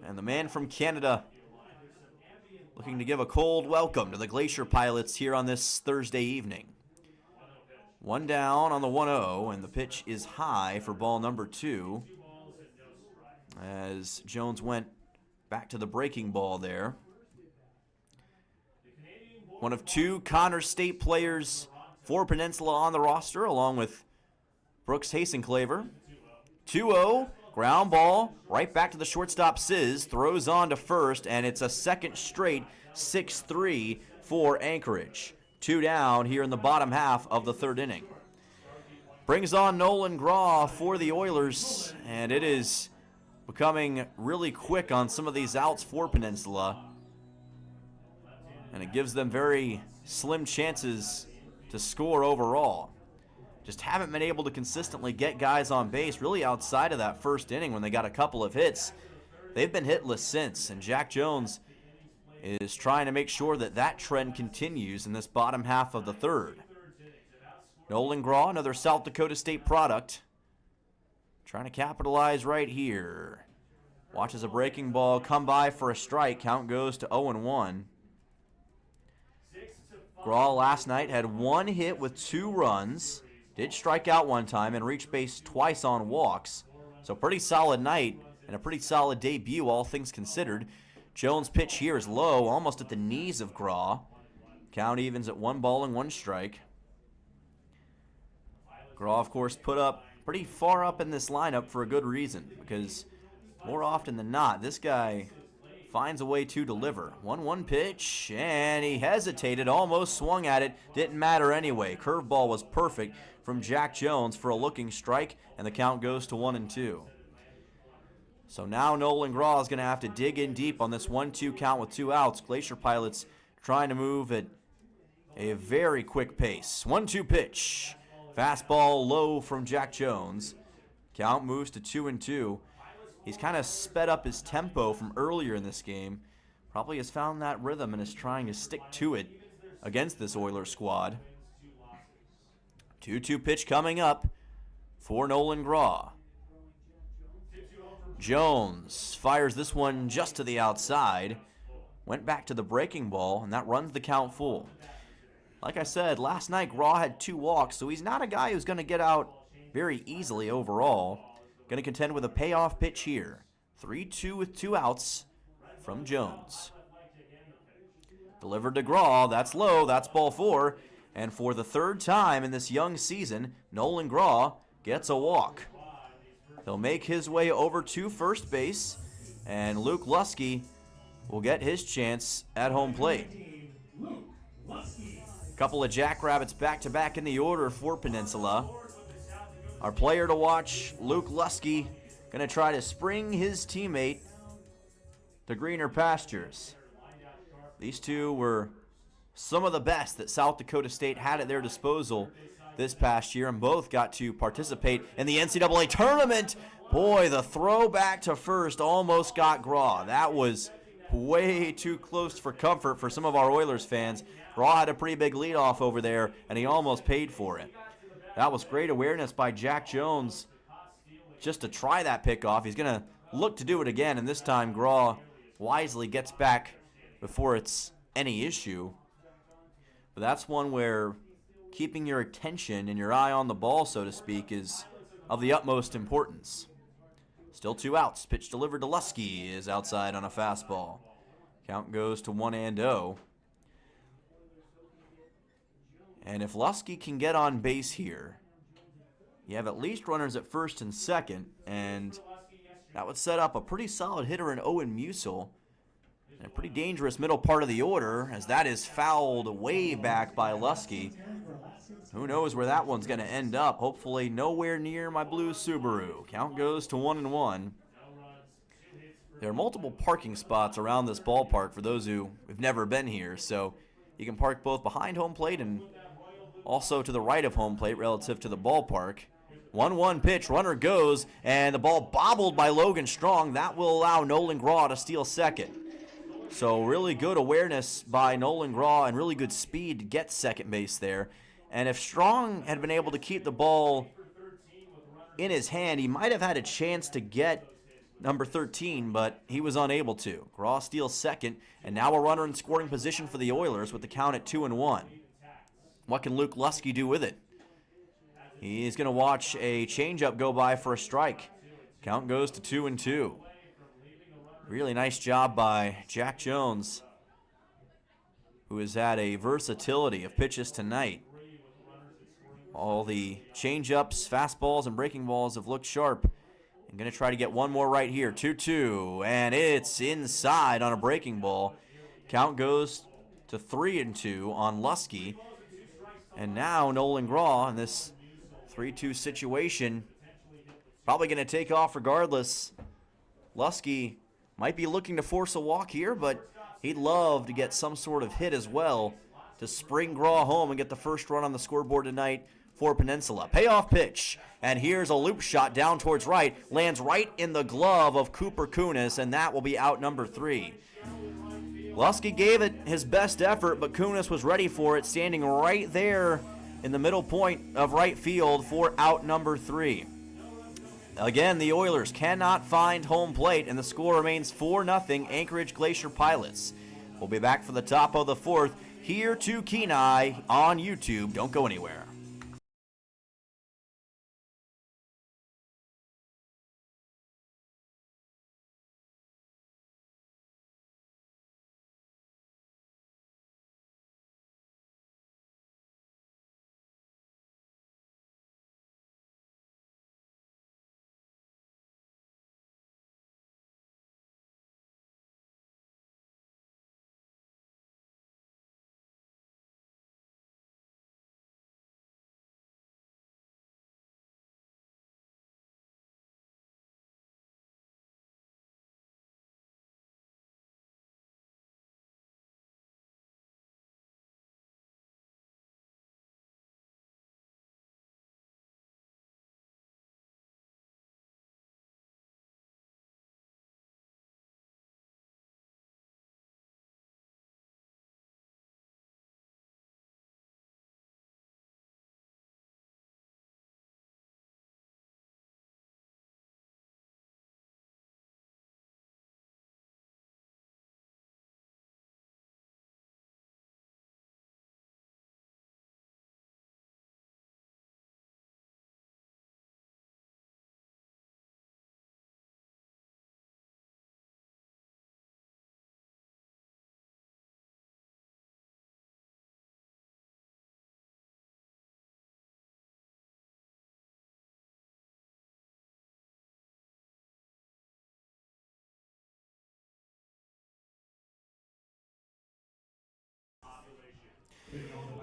And the man from Canada looking to give a cold welcome to the Glacier Pilots here on this Thursday evening. One down on the 1-0, and the pitch is high for ball number 2 as Jones went back to the breaking ball there. One of 2 Connors State players for Peninsula on the roster, along with Brooks Hasenclaver. 2-0, ground ball, right back to the shortstop. Sizz throws on to first, and it's a second straight 6-3 for Anchorage. 2 down here in the bottom half of the third inning. Brings on Nolan Graw for the Oilers, and it is becoming really quick on some of these outs for Peninsula. And it gives them very slim chances to score overall. Just haven't been able to consistently get guys on base really outside of that first inning when they got a couple of hits. They've been hitless since, and Jack Jones is trying to make sure that that trend continues in this bottom half of the third. Nolan Graw, another South Dakota State product, trying to capitalize right here. Watches a breaking ball come by for a strike. Count goes to 0-1. Graw last night had 1 hit with 2 runs. Did strike out 1 time and reach base twice on walks. So pretty solid night and a pretty solid debut, all things considered. Jones' pitch here is low, almost at the knees of Graw. Count evens at 1 ball and 1 strike. Graw, of course, put up pretty far up in this lineup for a good reason, because more often than not, this guy finds a way to deliver. 1-1 pitch, and he hesitated, almost swung at it. Didn't matter anyway. Curveball was perfect from Jack Jones for a looking strike, and the count goes to 1-2. So now Nolan Graw is going to have to dig in deep on this 1-2 count with 2 outs. Glacier Pilots trying to move at a very quick pace. 1-2 pitch. Fastball low from Jack Jones. Count moves to 2-2. He's kind of sped up his tempo from earlier in this game. Probably has found that rhythm and is trying to stick to it against this Oilers squad. 2-2 pitch coming up for Nolan Graw. Jones fires this one just to the outside. Went back to the breaking ball, and that runs the count full. Like I said, last night Graw had 2 walks, so he's not a guy who's going to get out very easily overall. Going to contend with a payoff pitch here. 3-2 with 2 outs from Jones. Delivered to Graw. That's low. That's ball 4. And for the 3rd time in this young season, Nolan Graw gets a walk. He'll make his way over to first base, and Luke Lusky will get his chance at home plate. A couple of Jackrabbits back-to-back in the order for Peninsula. Our player to watch, Luke Lusky, going to try to spring his teammate to greener pastures. These two were some of the best that South Dakota State had at their disposal this past year, and both got to participate in the NCAA tournament. Boy, the throw back to first almost got Graw. That was way too close for comfort for some of our Oilers fans. Graw had a pretty big leadoff over there, and he almost paid for it. That was great awareness by Jack Jones just to try that pickoff. He's going to look to do it again, and this time Graw wisely gets back before it's any issue. But that's one where keeping your attention and your eye on the ball, so to speak, is of the utmost importance. Still 2 outs. Pitch delivered to Lusky is outside on a fastball. Count goes to 1-0. And if Lusky can get on base here, you have at least runners at first and second, and that would set up a pretty solid hitter in Owen Musil. And a pretty dangerous middle part of the order, as that is fouled way back by Lusky. Who knows where that one's going to end up? Hopefully nowhere near my blue Subaru. Count goes to 1-1. There are multiple parking spots around this ballpark for those who have never been here, so you can park both behind home plate and also to the right of home plate relative to the ballpark. 1-1 pitch, runner goes, and the ball bobbled by Logan Strong. That will allow Nolan Graw to steal second. So really good awareness by Nolan Graw and really good speed to get second base there. And if Strong had been able to keep the ball in his hand, he might have had a chance to get number 13, but he was unable to. Graw steals second, and now a runner in scoring position for the Oilers with the count at 2-1. What can Luke Lusky do with it? He's going to watch a changeup go by for a strike. Count goes to 2-2. Really nice job by Jack Jones, who has had a versatility of pitches tonight. All the changeups, fastballs, and breaking balls have looked sharp. I'm going to try to get one more right here. 2-2, and it's inside on a breaking ball. Count goes to 3-2 on Lusky. And now Nolan Graw in this 3-2 situation, probably going to take off regardless. Lusky might be looking to force a walk here, but he'd love to get some sort of hit as well to spring Graw home and get the first run on the scoreboard tonight for Peninsula. Payoff pitch, and here's a loop shot down towards right, lands right in the glove of Cooper Kunis, and that will be out number 3. Lusky gave it his best effort, but Kunis was ready for it, standing right there in the middle point of right field for out number 3. Again, the Oilers cannot find home plate, and the score remains 4-0 Anchorage Glacier Pilots. We'll be back for the top of the 4th here to Kenai on YouTube. Don't go anywhere.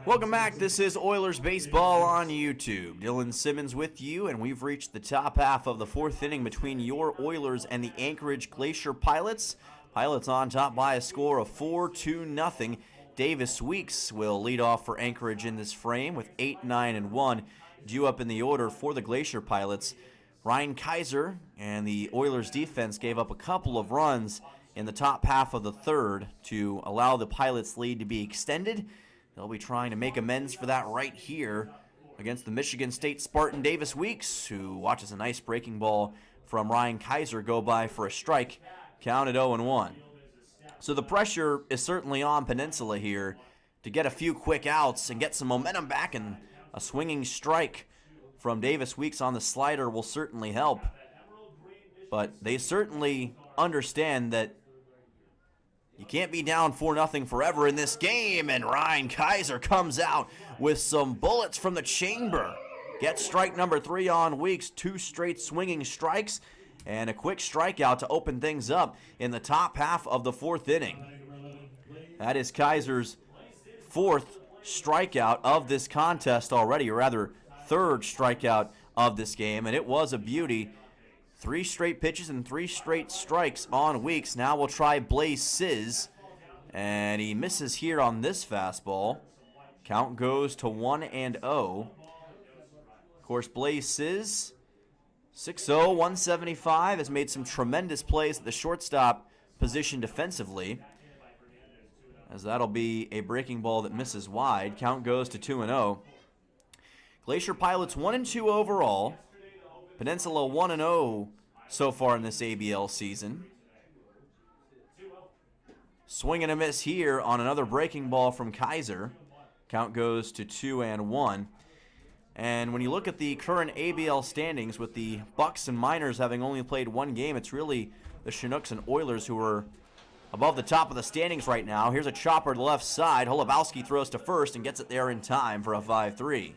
Welcome back. This is Oilers Baseball on YouTube. Dylan Simmons with you, and we've reached the top half of the 4th inning between your Oilers and the Anchorage Glacier Pilots. Pilots on top by a score of 4-0. Davis Weeks will lead off for Anchorage in this frame with 8, 9, and 1 due up in the order for the Glacier Pilots. Ryan Kaiser and the Oilers defense gave up a couple of runs in the top half of the 3rd to allow the Pilots' lead to be extended. They'll be trying to make amends for that right here against the Michigan State Spartan Davis Weeks, who watches a nice breaking ball from Ryan Kaiser go by for a strike, counted 0-1. So the pressure is certainly on Peninsula here to get a few quick outs and get some momentum back, and a swinging strike from Davis Weeks on the slider will certainly help. but they certainly understand that you can't be down 4-0 forever in this game, and Ryan Kaiser comes out with some bullets from the chamber. Gets strike number 3 on Weeks, 2 straight swinging strikes, and a quick strikeout to open things up in the top half of the 4th inning. That is Kaiser's 4th strikeout of this contest already, or rather 3rd strikeout of this game, and it was a beauty. 3 straight pitches and 3 straight strikes on Weeks. Now we'll try Blaze Sizz, and he misses here on this fastball. Count goes to 1-0. Of course, Blaze Sizz, 6'0", 175, has made some tremendous plays at the shortstop position defensively, as that'll be a breaking ball that misses wide. Count goes to 2-0. Glacier Pilots 1-2 overall. Peninsula 1-0 so far in this ABL season. Swing and a miss here on another breaking ball from Kaiser. Count goes to 2-1. And when you look at the current ABL standings, with the Bucks and Miners having only played 1 game, it's really the Chinooks and Oilers who are above the top of the standings right now. Here's a chopper to the left side. Holubowski throws to first and gets it there in time for a 5-3.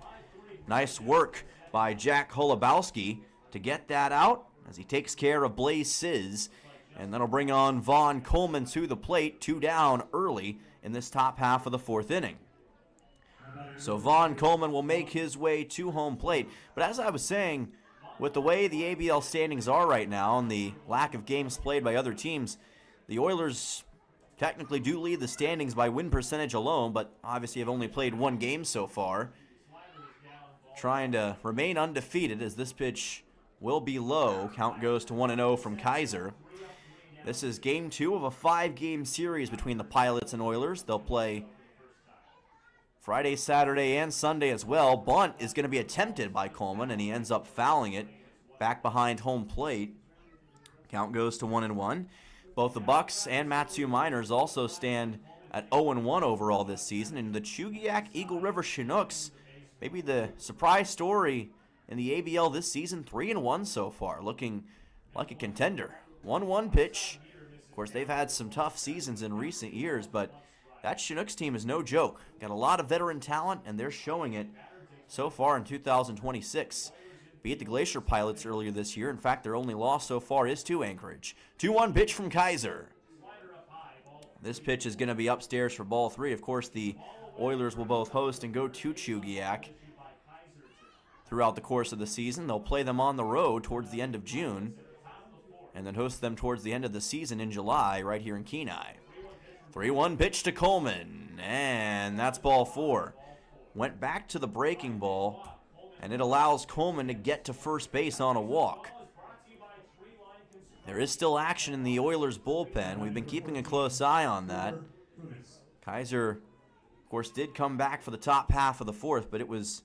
Nice work by Jack Holubowski to get that out as he takes care of Blaze Sizz. And that'll bring on Vaughn Coleman to the plate, 2 down early in this top half of the 4th inning. So Vaughn Coleman will make his way to home plate. But as I was saying, with the way the ABL standings are right now and the lack of games played by other teams, the Oilers technically do lead the standings by win percentage alone, but obviously have only played 1 game so far. Trying to remain undefeated as this pitch will be low. Count goes to 1-0 from Kaiser. This is game 2 of a 5-game series between the Pilots and Oilers. They'll play Friday, Saturday, and Sunday as well. Bunt is going to be attempted by Coleman, and he ends up fouling it back behind home plate. Count goes to 1-1. Both the Bucks and Matsu Miners also stand at 0-1 overall this season, and the Chugiak Eagle River Chinooks, maybe the surprise story in the ABL this season, 3-1 so far, looking like a contender. 1-1 pitch. Of course, they've had some tough seasons in recent years, but that Chinooks team is no joke. Got a lot of veteran talent, and they're showing it so far in 2026. Beat the Glacier Pilots earlier this year. In fact, their only loss so far is to Anchorage. 2-1 pitch from Kaiser. This pitch is going to be upstairs for ball 3. Of course, the Oilers will both host and go to Chugiak throughout the course of the season. They'll play them on the road towards the end of June, and then host them towards the end of the season in July right here in Kenai. 3-1 pitch to Coleman, and that's ball 4. Went back to the breaking ball, and it allows Coleman to get to first base on a walk. There is still action in the Oilers bullpen. We've been keeping a close eye on that. Kaiser, of course, did come back for the top half of the 4th, but it was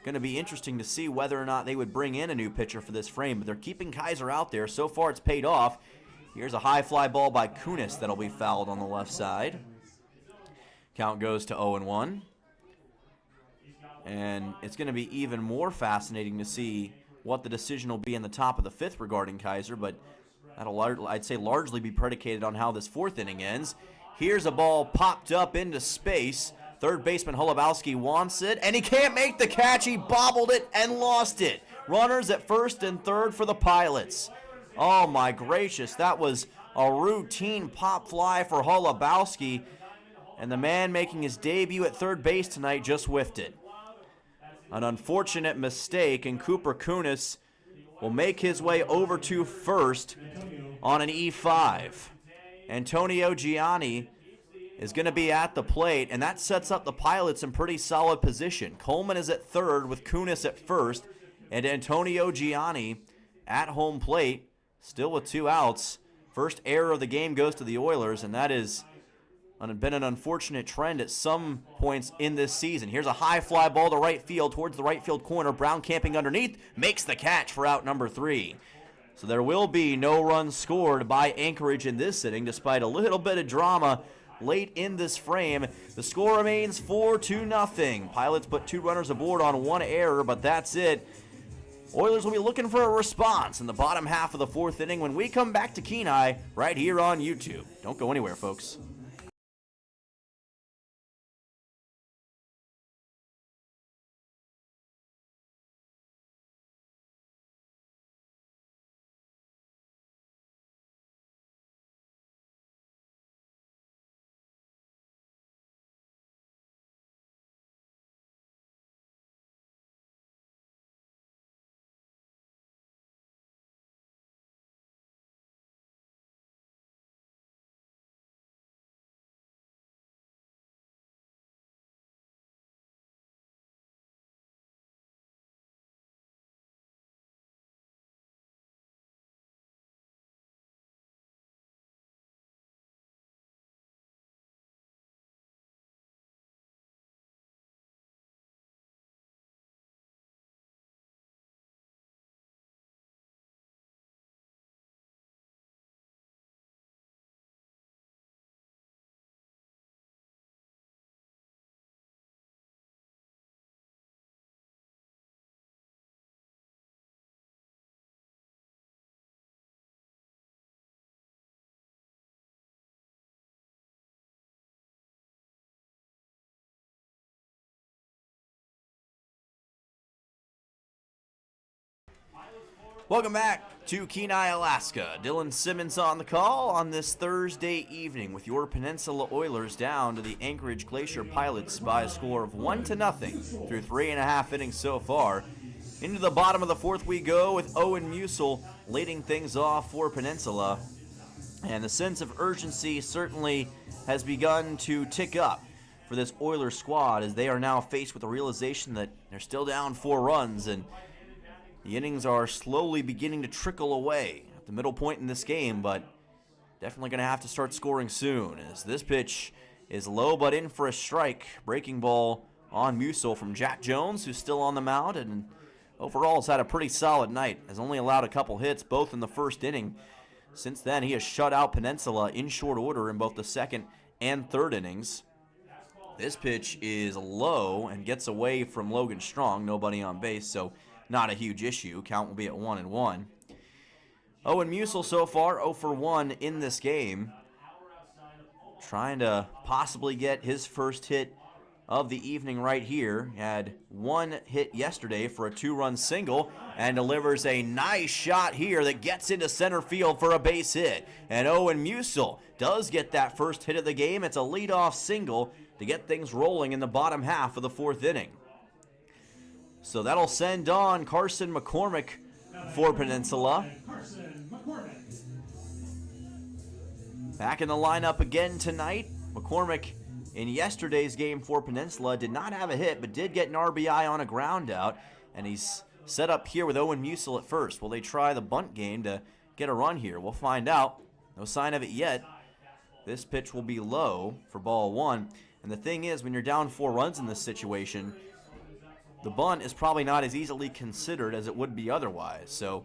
going to be interesting to see whether or not they would bring in a new pitcher for this frame, but they're keeping Kaiser out there. So far, it's paid off. Here's a high fly ball by Kunis that'll be fouled on the left side. Count goes to 0-1. And it's going to be even more fascinating to see what the decision will be in the top of the 5th regarding Kaiser, but that'll, I'd say, largely be predicated on how this 4th inning ends. Here's a ball popped up into space. Third baseman Holubowski wants it, and he can't make the catch. He bobbled it and lost it. Runners at first and third for the Pilots. Oh, my gracious. That was a routine pop fly for Holubowski, and the man making his debut at third base tonight just whiffed it. An unfortunate mistake, and Cooper Kunis will make his way over to first on an E5. Antonio Gianni is going to be at the plate, and that sets up the Pilots in pretty solid position. Coleman is at third with Kunis at first, and Antonio Gianni at home plate, still with 2 outs. First error of the game goes to the Oilers, and that has been an unfortunate trend at some points in this season. Here's a high fly ball to right field towards the right field corner. Brown camping underneath, makes the catch for out number 3. So there will be no runs scored by Anchorage in this inning, despite a little bit of drama late in this frame. The score remains 4-0. Pilots put 2 runners aboard on 1 error, but that's it. Oilers will be looking for a response in the bottom half of the fourth inning when we come back to Kenai right here on YouTube. Don't go anywhere, folks. Welcome back to Kenai, Alaska. Dylan Simmons on the call on this Thursday evening with your Peninsula Oilers down to the Anchorage Glacier Pilots by a score of 1-0 through 3.5 innings so far. Into the bottom of the fourth we go with Owen Musil leading things off for Peninsula. And the sense of urgency certainly has begun to tick up for this Oilers squad as they are now faced with the realization that they're still down 4 runs and the innings are slowly beginning to trickle away at the middle point in this game, but definitely going to have to start scoring soon as this pitch is low but in for a strike. Breaking ball on Musil from Jack Jones, who's still on the mound, and overall has had a pretty solid night. Has only allowed a couple hits, both in the first inning. Since then, he has shut out Peninsula in short order in both the second and third innings. This pitch is low and gets away from Logan Strong, nobody on base, so not a huge issue. Count will be at 1-1. Owen Musil so far 0 for 1 in this game. Trying to possibly get his first hit of the evening right here. Had one hit yesterday for a 2-run single and delivers a nice shot here that gets into center field for a base hit. And Owen Musil does get that first hit of the game. It's a leadoff single to get things rolling in the bottom half of the fourth inning. So that'll send on Carson McCormick for Peninsula. Back in the lineup again tonight. McCormick in yesterday's game for Peninsula did not have a hit, but did get an RBI on a ground out. And he's set up here with Owen Musil at first. Will they try the bunt game to get a run here? We'll find out. No sign of it yet. This pitch will be low for ball 1. And the thing is, when you're down 4 runs in this situation, the bunt is probably not as easily considered as it would be otherwise. So,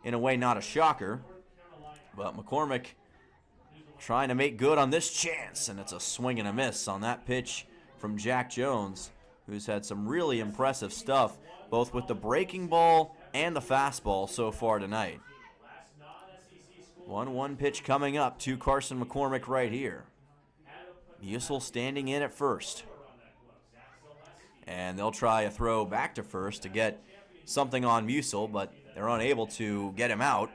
in a way, not a shocker. But McCormick trying to make good on this chance. And it's a swing and a miss on that pitch from Jack Jones, who's had some really impressive stuff, both with the breaking ball and the fastball so far tonight. 1-1 pitch coming up to Carson McCormick right here. Musil standing in at first. And they'll try a throw back to first to get something on Musil, but they're unable to get him out.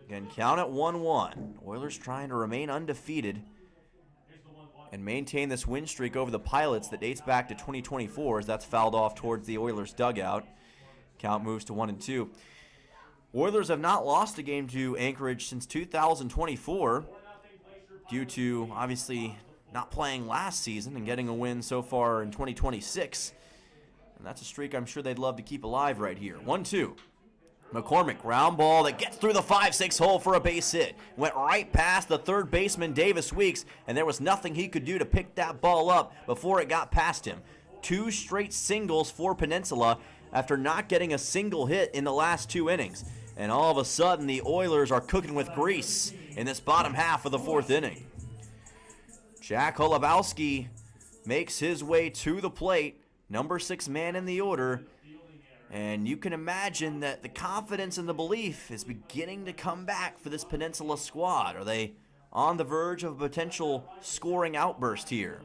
Again, count at 1-1. Oilers trying to remain undefeated and maintain this win streak over the Pilots that dates back to 2024 as that's fouled off towards the Oilers dugout. Count moves to 1-2. Oilers have not lost a game to Anchorage since 2024 due to, obviously, not playing last season and getting a win so far in 2026. And that's a streak I'm sure they'd love to keep alive right here. 1-2. McCormick, ground ball that gets through the 5-6 hole for a base hit. Went right past the third baseman, Davis Weeks, and there was nothing he could do to pick that ball up before it got past him. 2 straight singles for Peninsula after not getting a single hit in the last 2 innings. And all of a sudden, the Oilers are cooking with grease in this bottom half of the fourth inning. Jack Holubowski makes his way to the plate number 6 man in the order. And you can imagine that the confidence and the belief is beginning to come back for this Peninsula squad. Are they on the verge of a potential scoring outburst here?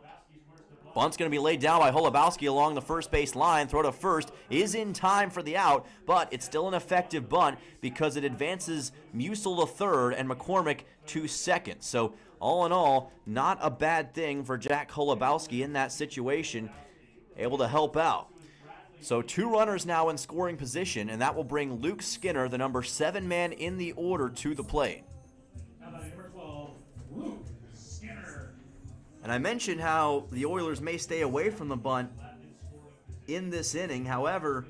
Bunt's going to be laid down by Holubowski along the first base line. Throw to first is in time for the out, but it's still an effective bunt because it advances Musil to third and McCormick to second. So all in all, not a bad thing for Jack Holubowski in that situation, able to help out. So 2 runners now in scoring position, and that will bring Luke Skinner, the number 7 man in the order, to the plate. And I mentioned how the Oilers may stay away from the bunt in this inning. However,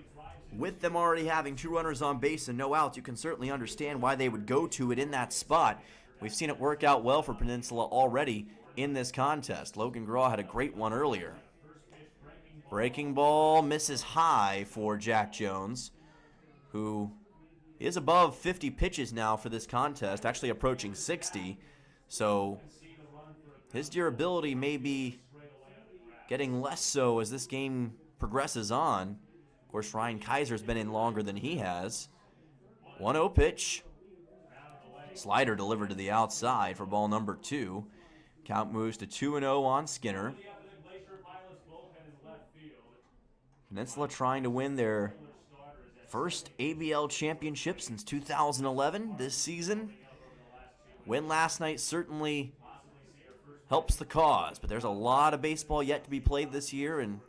with them already having 2 runners on base and no outs, you can certainly understand why they would go to it in that spot. We've seen it work out well for Peninsula already in this contest. Logan Graw had a great one earlier. Breaking ball misses high for Jack Jones, who is above 50 pitches now for this contest, actually approaching 60. So his durability may be getting less so as this game progresses on. Of course, Ryan Kaiser's been in longer than he has. 1-0 pitch. Slider delivered to the outside for ball number 2. Count moves to 2-0 on Skinner. Peninsula trying to win their first ABL championship since 2011 this season. Win last night certainly helps the cause, but there's a lot of baseball yet to be played this year, and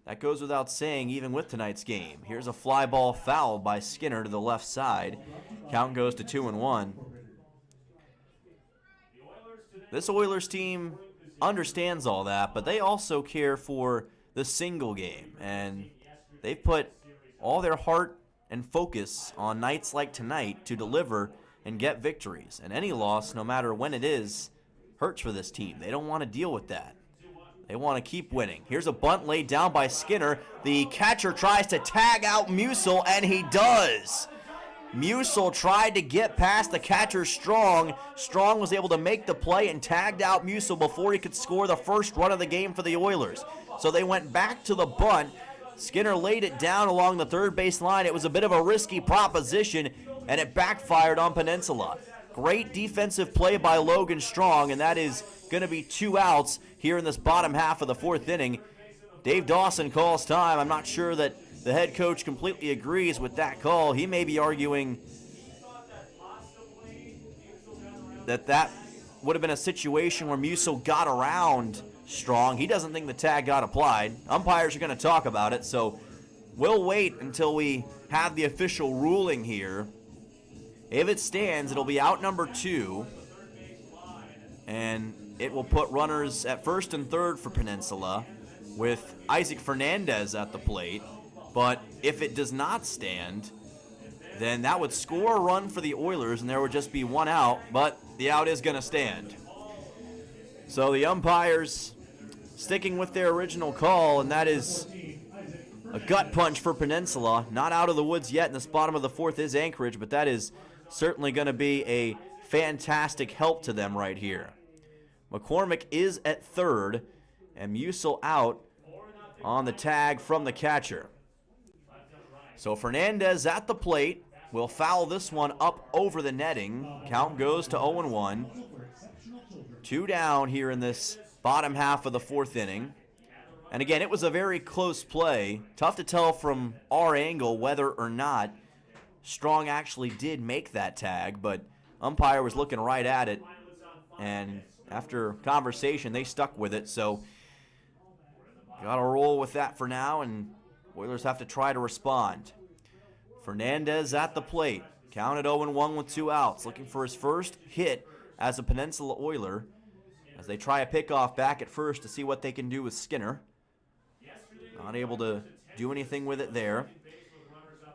that goes without saying even with tonight's game. Here's a fly ball fouled by Skinner to the left side. Count goes to 2-1. This Oilers team understands all that, but they also care for the single game, and they've put all their heart and focus on nights like tonight to deliver and get victories. And any loss, no matter when it is, hurts for this team. They don't want to deal with that. They want to keep winning. Here's a bunt laid down by Skinner. The catcher tries to tag out Musil, and he does. Musil tried to get past the catcher Strong. Strong was able to make the play and tagged out Musil before he could score the first run of the game for the Oilers. So they went back to the bunt. Skinner laid it down along the third base line. It was a bit of a risky proposition, and it backfired on Peninsula. Great defensive play by Logan Strong, and that is going to be 2 outs here in this bottom half of the 4th inning. Dave Dawson calls time. I'm not sure that the head coach completely agrees with that call. He may be arguing that would have been a situation where Musil got around Strong. He doesn't think the tag got applied. Umpires are going to talk about it, so we'll wait until we have the official ruling here. If it stands, it'll be out number 2, and it will put runners at first and third for Peninsula with Isaac Fernandez at the plate. But if it does not stand, then that would score a run for the Oilers, and there would just be 1 out, but the out is going to stand. So the umpires sticking with their original call, and that is a gut punch for Peninsula. Not out of the woods yet, and this bottom of the 4th is Anchorage, but that is certainly going to be a fantastic help to them right here. McCormick is at third, and Musil out on the tag from the catcher. So Fernandez at the plate will foul this one up over the netting. Count goes to 0-1. 2 down here in this bottom half of the 4th inning. And again, it was a very close play. Tough to tell from our angle whether or not Strong actually did make that tag, but umpire was looking right at it. And after conversation, they stuck with it. So got to roll with that for now, and Oilers have to try to respond. Fernandez at the plate. Counted 0-1 with 2 outs. Looking for his first hit as a Peninsula Oiler as they try a pickoff back at first to see what they can do with Skinner. Not able to do anything with it there.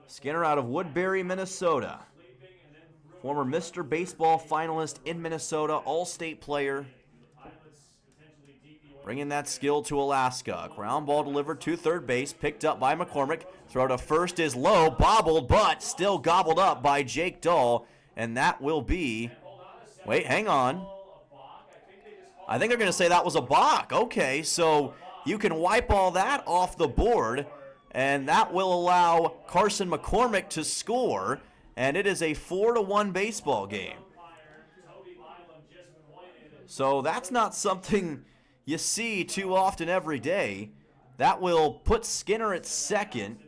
Skinner out of Woodbury, Minnesota. Former Mr. Baseball finalist in Minnesota, all-state player. Bringing that skill to Alaska. Ground ball delivered to third base, picked up by McCormick. Throw to first is low, bobbled, but still gobbled up by Jake Dahl. And that will be, wait, hang on. I think they're going to say that was a balk. Okay, so you can wipe all that off the board, and that will allow Carson McCormick to score, and it is a 4-1 baseball game. So that's not something you see too often every day. That will put Skinner at second,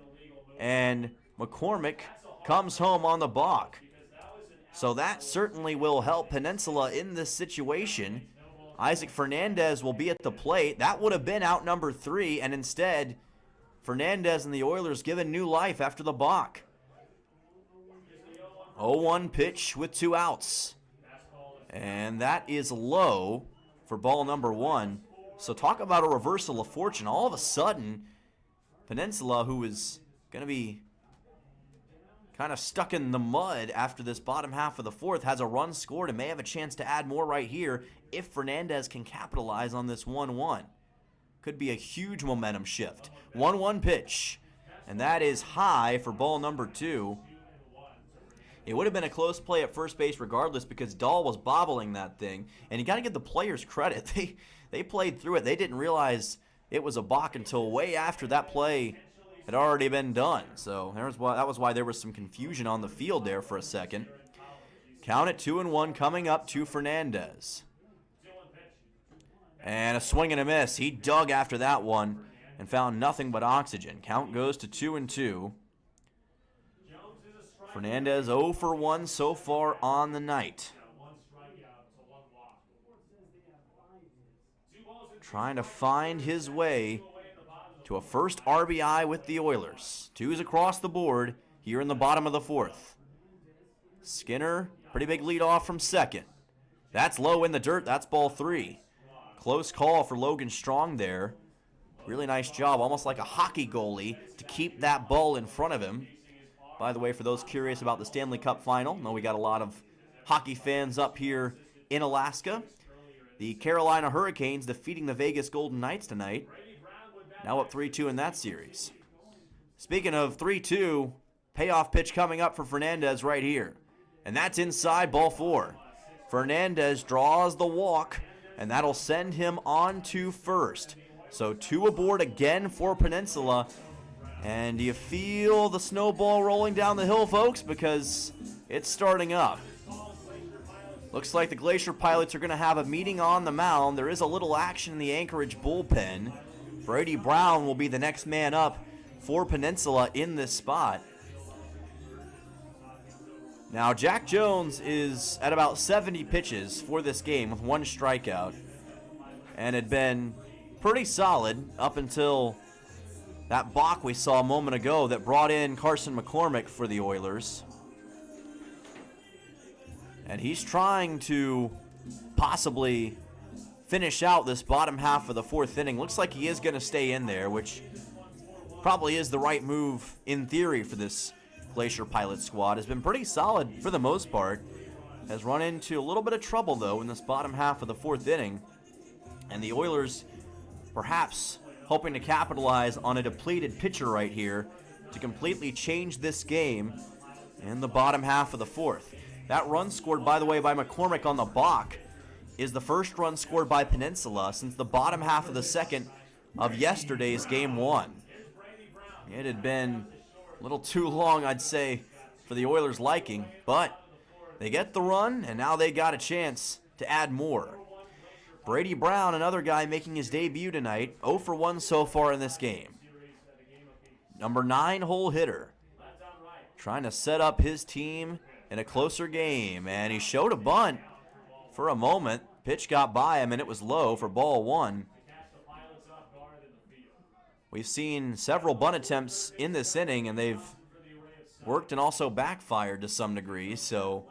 and McCormick comes home on the balk. So that certainly will help Peninsula in this situation. Isaac Fernandez will be at the plate. That would have been out number 3, and instead, Fernandez and the Oilers given new life after the balk. 0-1 pitch with 2 outs. And that is low for ball number 1. So talk about a reversal of fortune. All of a sudden, Peninsula, who is going to be kind of stuck in the mud after this bottom half of the 4th, has a run scored and may have a chance to add more right here if Fernandez can capitalize on this 1-1. Could be a huge momentum shift. 1-1 pitch, and that is high for ball number 2. It would have been a close play at first base regardless because Dahl was bobbling that thing, and you got to give the players credit. They played through it. They didn't realize it was a balk until way after that play had already been done. So that was why there was some confusion on the field there for a second. Count at 2-1 coming up to Fernandez. And a swing and a miss. He dug after that one and found nothing but oxygen. Count goes to 2-2. Fernandez 0 for 1 so far on the night. Trying to find his way to a first RBI with the Oilers. 2s across the board here in the bottom of the 4th. Skinner, pretty big lead off from second. That's low in the dirt. That's ball 3. Close call for Logan Strong there. Really nice job, almost like a hockey goalie, to keep that ball in front of him. By the way, for those curious about the Stanley Cup Final, know we got a lot of hockey fans up here in Alaska. The Carolina Hurricanes defeating the Vegas Golden Knights tonight. Now up 3-2 in that series. Speaking of 3-2, payoff pitch coming up for Fernandez right here. And that's inside ball 4. Fernandez draws the walk, and that'll send him on to first. So 2 aboard again for Peninsula. And do you feel the snowball rolling down the hill, folks? Because it's starting up. Looks like the Glacier Pilots are going to have a meeting on the mound. There is a little action in the Anchorage bullpen. Brady Brown will be the next man up for Peninsula in this spot. Now, Jack Jones is at about 70 pitches for this game with 1 strikeout. And had been pretty solid up until that balk we saw a moment ago that brought in Carson McCormick for the Oilers. And he's trying to possibly finish out this bottom half of the 4th inning. Looks like he is going to stay in there, which probably is the right move in theory for this Glacier Pilot squad. Has been pretty solid for the most part. Has run into a little bit of trouble, though, in this bottom half of the 4th inning. And the Oilers perhaps hoping to capitalize on a depleted pitcher right here to completely change this game in the bottom half of the 4th. That run scored, by the way, by McCormick on the balk is the first run scored by Peninsula since the bottom half of the 2nd of yesterday's Game 1. It had been a little too long, I'd say, for the Oilers' liking, but they get the run, and now they got a chance to add more. Brady Brown, another guy making his debut tonight, 0 for 1 so far in this game. Number 9 hole hitter, trying to set up his team in a closer game, and he showed a bunt for a moment. Pitch got by him, and it was low for ball 1. We've seen several bunt attempts in this inning, and they've worked and also backfired to some degree, so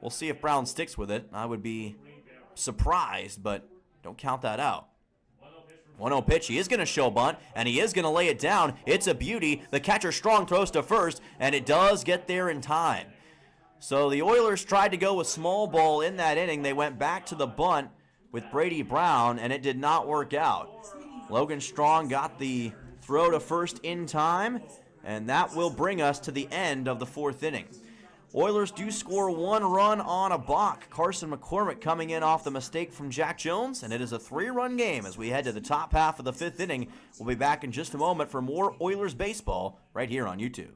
we'll see if Brown sticks with it. I would be surprised, but don't count that out. 1-0 pitch. He is going to show bunt, and he is going to lay it down. It's a beauty. The catcher Strong throws to first, and it does get there in time. So the Oilers tried to go with small ball in that inning. They went back to the bunt with Brady Brown, and it did not work out. Logan Strong got the throw to first in time, and that will bring us to the end of the 4th inning. Oilers do score 1 run on a balk. Carson McCormick coming in off the mistake from Jack Jones, and it is a 3-run game as we head to the top half of the 5th inning. We'll be back in just a moment for more Oilers baseball right here on YouTube.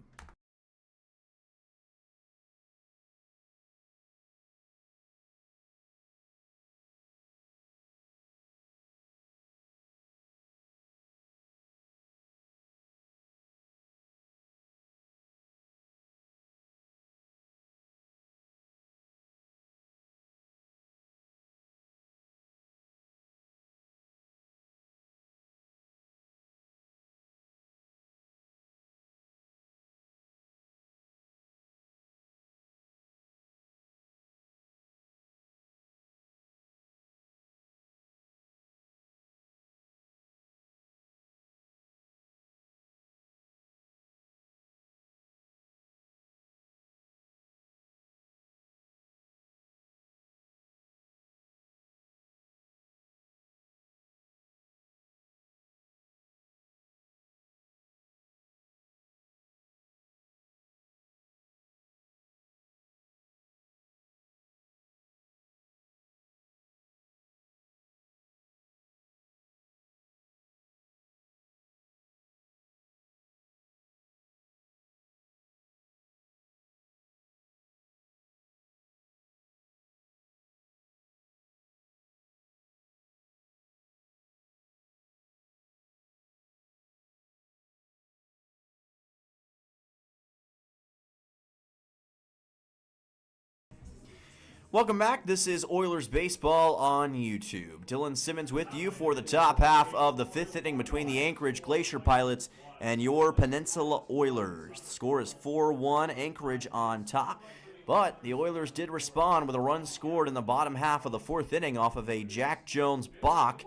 Welcome back. This is Oilers Baseball on YouTube. Dylan Simmons with you for the top half of the 5th inning between the Anchorage Glacier Pilots and your Peninsula Oilers. The score is 4-1, Anchorage on top, but the Oilers did respond with a run scored in the bottom half of the 4th inning off of a Jack Jones balk,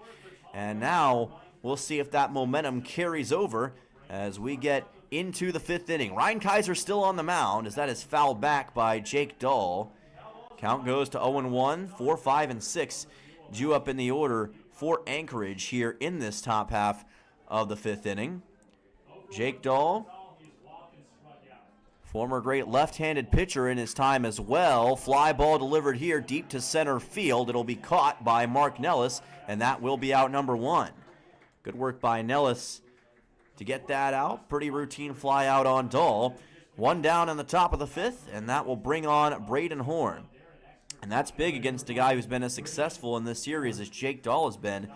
and now we'll see if that momentum carries over as we get into the 5th inning. Ryan Kaiser still on the mound as that is fouled back by Jake Dahl. Count goes to 0-1, 4, 5, and 6 due up in the order for Anchorage here in this top half of the 5th inning. Jake Dahl, former great left-handed pitcher in his time as well. Fly ball delivered here deep to center field. It'll be caught by Mark Nellis, and that will be out number 1. Good work by Nellis to get that out. Pretty routine fly out on Dahl. 1 down in the top of the 5th, and that will bring on Braden Horn. And that's big against a guy who's been as successful in this series as Jake Dahl has been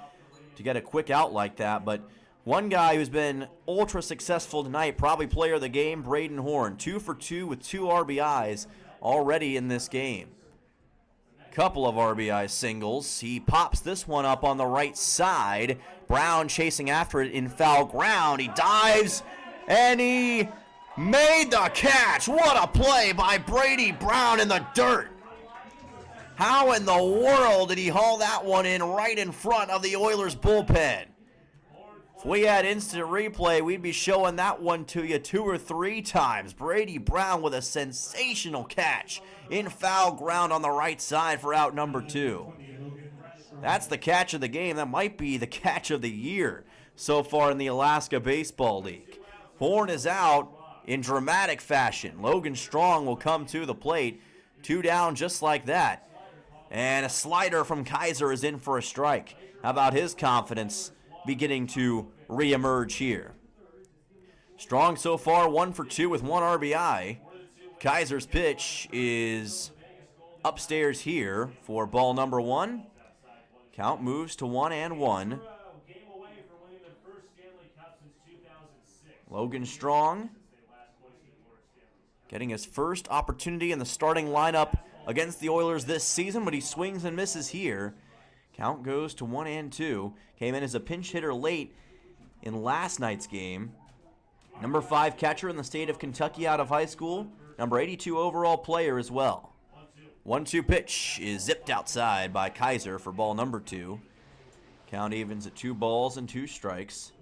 to get a quick out like that. But one guy who's been ultra successful tonight, probably player of the game, Braden Horn. 2 for 2 with 2 RBIs already in this game. Couple of RBI singles. He pops this one up on the right side. Brown chasing after it in foul ground. He dives and he made the catch. What a play by Brady Brown in the dirt. How in the world did he haul that one in right in front of the Oilers bullpen? If we had instant replay, we'd be showing that one to you 2 or 3 times. Brady Brown with a sensational catch in foul ground on the right side for out number 2. That's the catch of the game. That might be the catch of the year so far in the Alaska Baseball League. Horn is out in dramatic fashion. Logan Strong will come to the plate. 2 down just like that. And a slider from Kaiser is in for a strike. How about his confidence beginning to reemerge here? Strong so far 1 for 2 with 1 RBI. Kaiser's pitch is upstairs here for ball number 1. Count moves to 1-1. Logan Strong getting his first opportunity in the starting lineup against the Oilers this season, but he swings and misses here. Count goes to 1-2. Came in as a pinch hitter late in last night's game. Number 5 catcher in the state of Kentucky out of high school. Number 82 overall player as well. 1-2 pitch is zipped outside by Kaiser for ball number 2. Count evens at 2 balls and 2 strikes.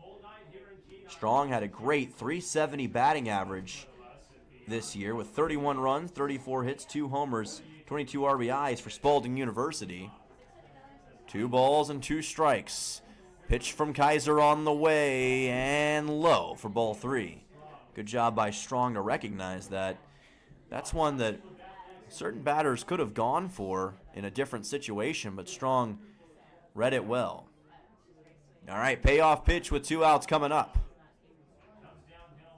Strong had a great .370 batting average this year with 31 runs, 34 hits, 2 homers, 22 RBIs for Spalding University. 2 balls and 2 strikes. Pitch from Kaiser on the way and low for ball 3. Good job by Strong to recognize that. That's one that certain batters could have gone for in a different situation, but Strong read it well. All right, payoff pitch with 2 outs coming up.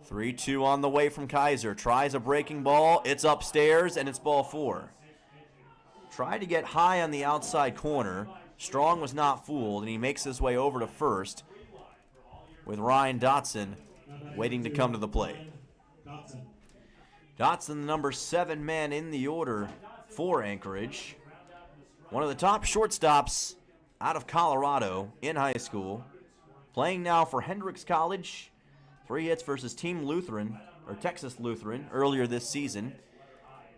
3-2 on the way from Kaiser. Tries a breaking ball. It's upstairs, and it's ball 4. Tried to get high on the outside corner. Strong was not fooled, and he makes his way over to first with Ryan Dotson waiting to come to the plate. Dotson, the number 7 man in the order for Anchorage. One of the top shortstops out of Colorado in high school. Playing now for Hendrix College. 3 hits versus Texas Lutheran earlier this season.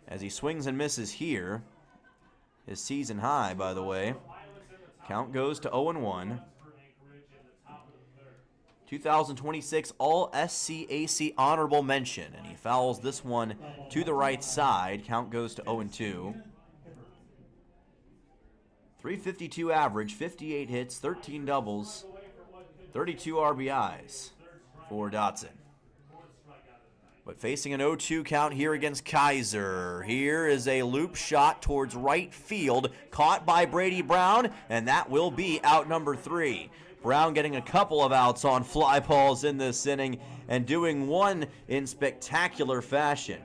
As he swings and misses here. His season high, by the way. Count goes to 0-1. 2026 All-SCAC honorable mention. And he fouls this one to the right side. Count goes to 0-2. 352 average, 58 hits, 13 doubles, 32 RBIs for Dotson. But facing an 0-2 count here against Kaiser. Here is a loop shot towards right field, caught by Brady Brown, and that will be out number 3. Brown getting a couple of outs on fly balls in this inning and doing one in spectacular fashion.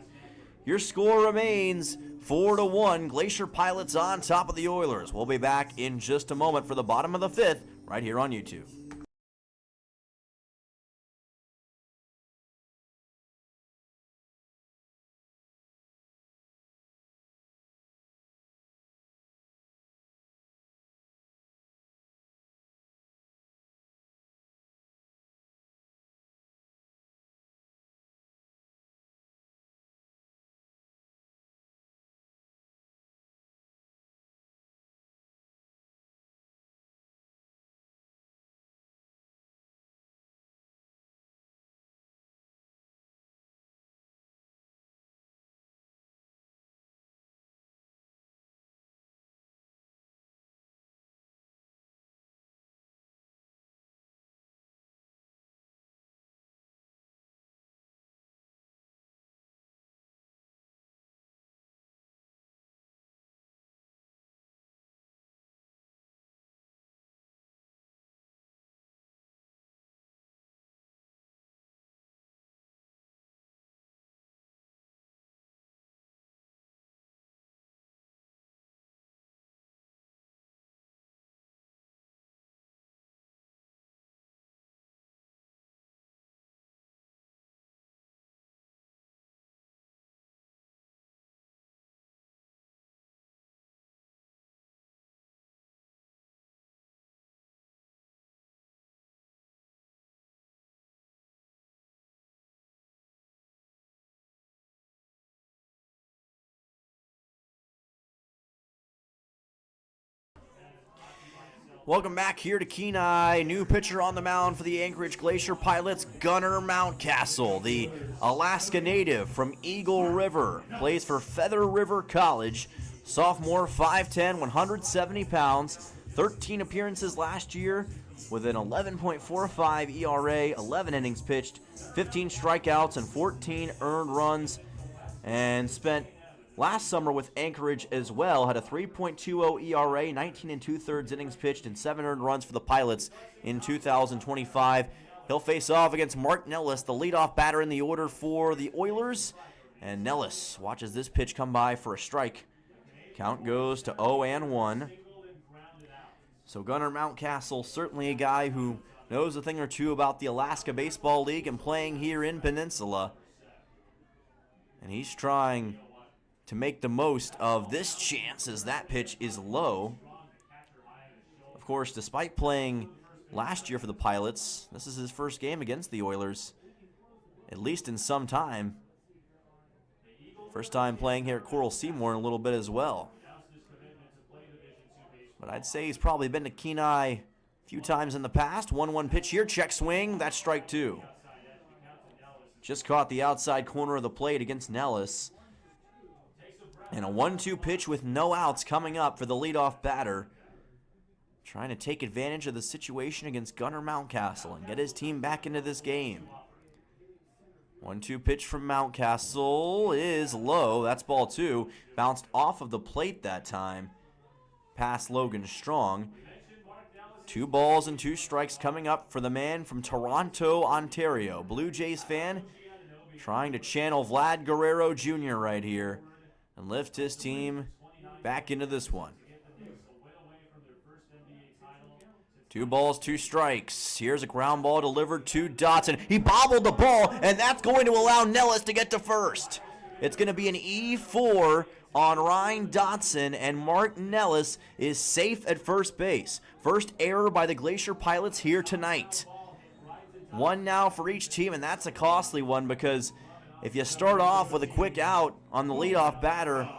Your score remains 4-1. Glacier Pilots on top of the Oilers. We'll be back in just a moment for the bottom of the 5th right here on YouTube. Welcome back here to Kenai. New pitcher on the mound for the Anchorage Glacier Pilots, Gunnar Mountcastle, the Alaska native from Eagle River. Plays for Feather River College. Sophomore, 5'10", 170 pounds. 13 appearances last year with an 11.45 ERA, 11 innings pitched, 15 strikeouts, and 14 earned runs. And spent last summer with Anchorage as well, had a 3.20 ERA, 19 2/3 innings pitched, and 7 earned runs for the Pilots in 2025. He'll face off against Mark Nellis, the leadoff batter in the order for the Oilers. And Nellis watches this pitch come by for a strike. Count goes to 0-1. So Gunnar Mountcastle, certainly a guy who knows a thing or two about the Alaska Baseball League and playing here in Peninsula. And he's trying to make the most of this chance as that pitch is low. Of course, despite playing last year for the Pilots, this is his first game against the Oilers, at least in some time. First time playing here at Coral Seymour in a little bit as well. But I'd say he's probably been to Kenai a few times in the past. 1-1 pitch here, check swing, that's strike 2. Just caught the outside corner of the plate against Nellis. And a 1-2 pitch with no outs coming up for the leadoff batter. Trying to take advantage of the situation against Gunnar Mountcastle and get his team back into this game. 1-2 pitch from Mountcastle is low. That's ball 2. Bounced off of the plate that time. Past Logan Strong. 2 balls and 2 strikes coming up for the man from Toronto, Ontario. Blue Jays fan trying to channel Vlad Guerrero Jr. right here and lift his team back into this one. 2 balls, 2 strikes. Here's a ground ball delivered to Dotson. He bobbled the ball, and that's going to allow Nellis to get to first. It's going to be an E4 on Ryan Dotson, and Mark Nellis is safe at first base. First error by the Glacier Pilots here tonight. 1 now for each team, and that's a costly one because if you start off with a quick out on the leadoff batter,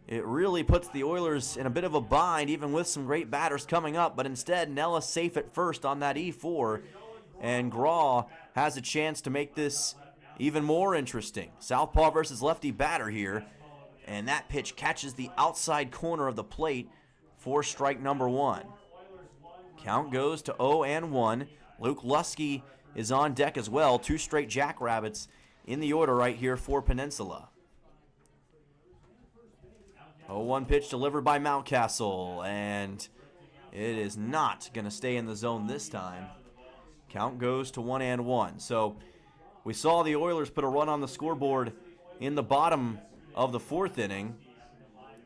it really puts the Oilers in a bit of a bind, even with some great batters coming up. But instead, Nellis safe at first on that E4, and Graw has a chance to make this even more interesting. Southpaw versus lefty batter here, and that pitch catches the outside corner of the plate for strike number 1. Count goes to 0-1. Luke Lusky is on deck as well. 2 straight Jackrabbits in the order right here for Peninsula. 0-1 pitch delivered by Mountcastle, and it is not going to stay in the zone this time. Count goes to 1-1. So we saw the Oilers put a run on the scoreboard in the bottom of the 4th inning,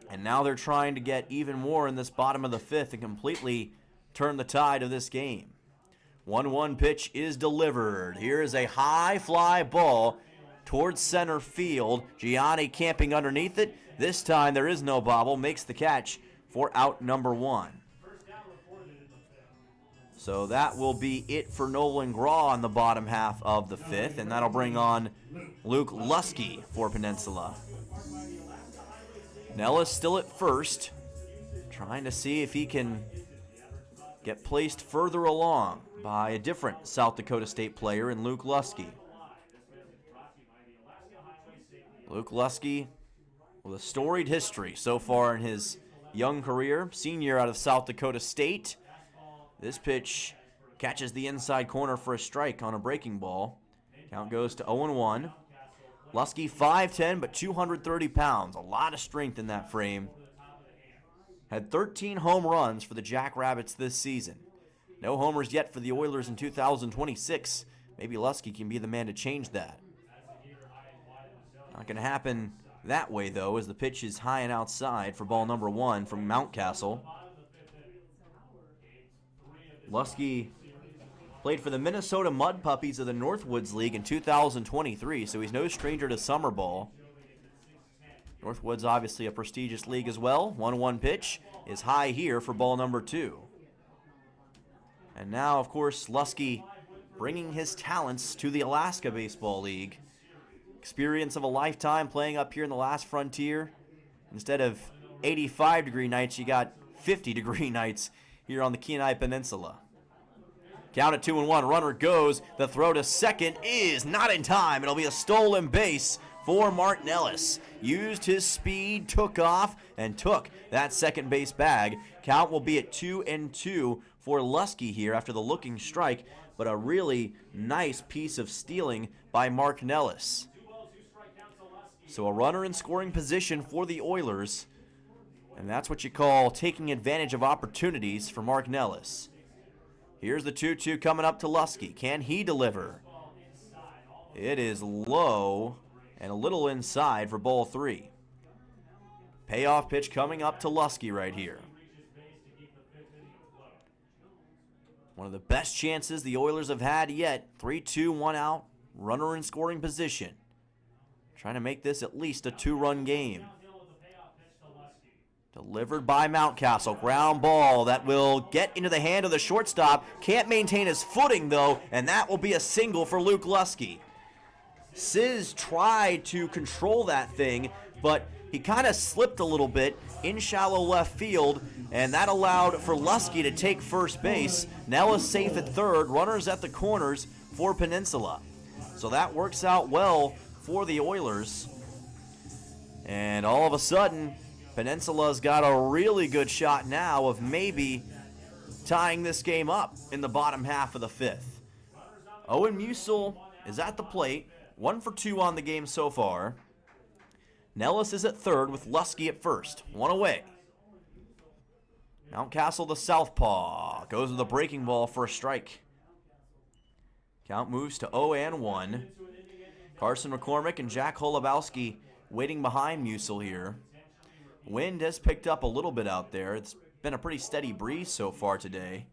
and now they're trying to get even more in this bottom of the 5th and completely turn the tide of this game. 1-1 pitch is delivered. Here is a high fly ball towards center field. Gianni camping underneath it. This time there is no bobble. Makes the catch for out number 1. So that will be it for Nolan Graw in the bottom half of the 5th, and that'll bring on Luke Lusky for Peninsula. Nellis still at first, trying to see if he can get placed further along by a different South Dakota State player in Luke Lusky. Luke Lusky with a storied history so far in his young career. Senior out of South Dakota State. This pitch catches the inside corner for a strike on a breaking ball. Count goes to 0-1. Lusky 5'10", but 230 pounds. A lot of strength in that frame. Had 13 home runs for the Jackrabbits this season. No homers yet for the Oilers in 2026. Maybe Lusky can be the man to change that. Not going to happen that way, though, as the pitch is high and outside for ball number 1 from Mountcastle. Lusky played for the Minnesota Mud Puppies of the Northwoods League in 2023, so he's no stranger to summer ball. Northwoods obviously a prestigious league as well. 1-1 pitch is high here for ball number 2. And now, of course, Lusky bringing his talents to the Alaska Baseball League. Experience of a lifetime playing up here in the last frontier. Instead of 85-degree nights, you got 50-degree nights here on the Kenai Peninsula. Count at 2-1. Runner goes. The throw to second is not in time. It'll be a stolen base for Mark Nellis. Used his speed, took off, and took that second base bag. Count will be at 2-2 for Lusky here after the looking strike, but a really nice piece of stealing by Mark Nellis. So a runner in scoring position for the Oilers, and that's what you call taking advantage of opportunities for Mark Nellis. Here's the 2-2 coming up to Lusky. Can he deliver? It is low and a little inside for ball 3. Payoff pitch coming up to Lusky right here. One of the best chances the Oilers have had yet. 3-2, 1 out, runner in scoring position. Trying to make this at least a 2-run game. Delivered by Mountcastle. Ground ball that will get into the hand of the shortstop. Can't maintain his footing, though, and that will be a single for Luke Lusky. Sizz tried to control that thing, but he kind of slipped a little bit in shallow left field, and that allowed for Lusky to take first base. Nellis safe at third. Runners at the corners for Peninsula. So that works out well for the Oilers. And all of a sudden, Peninsula's got a really good shot now of maybe tying this game up in the bottom half of the 5th. Owen Musil is at the plate. 1 for 2 on the game so far. Nellis is at third with Lusky at first. One away. Mountcastle, the southpaw, goes with a breaking ball for a strike. Count moves to 0-1. Carson McCormick and Jack Holubowski waiting behind Musil here. Wind has picked up a little bit out there. It's been a pretty steady breeze so far today.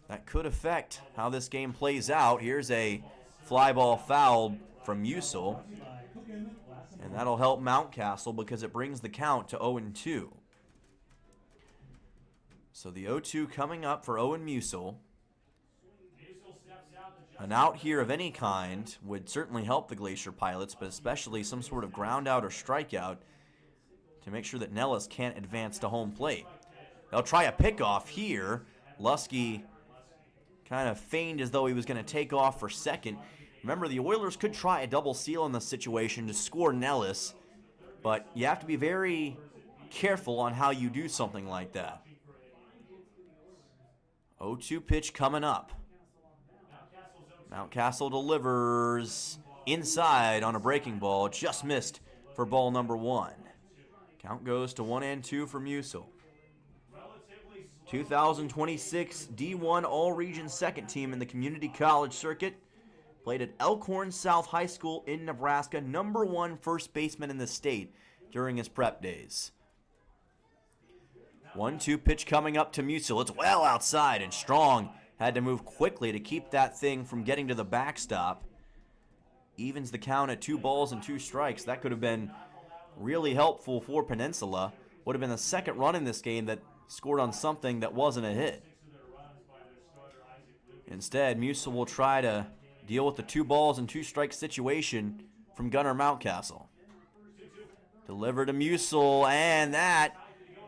That could affect how this game plays out. Here's a fly ball foul from Musil. And that'll help Mountcastle because it brings the count to 0-2. So the 0-2 coming up for Owen Musil. An out here of any kind would certainly help the Glacier Pilots, but especially some sort of ground out or strikeout to make sure that Nellis can't advance to home plate. They'll try a pickoff here. Lusky kind of feigned as though he was going to take off for second. Remember, the Oilers could try a double steal in this situation to score Nellis, but you have to be very careful on how you do something like that. 0-2 pitch coming up. Mountcastle delivers inside on a breaking ball. Just missed for ball number 1. Count goes to 1-2 for Musil. 2026 D1 All-Region second team in the community college circuit. Played at Elkhorn South High School in Nebraska. Number 1 first baseman in the state during his prep days. 1-2 pitch coming up to Musil. It's well outside and strong. Had to move quickly to keep that thing from getting to the backstop. Evens the count at 2 balls and 2 strikes. That could have been really helpful for Peninsula. Would have been the second run in this game that scored on something that wasn't a hit. Instead, Musil will try to deal with the 2 balls and 2 strike situation from Gunnar Mountcastle. Delivered to Musil, and that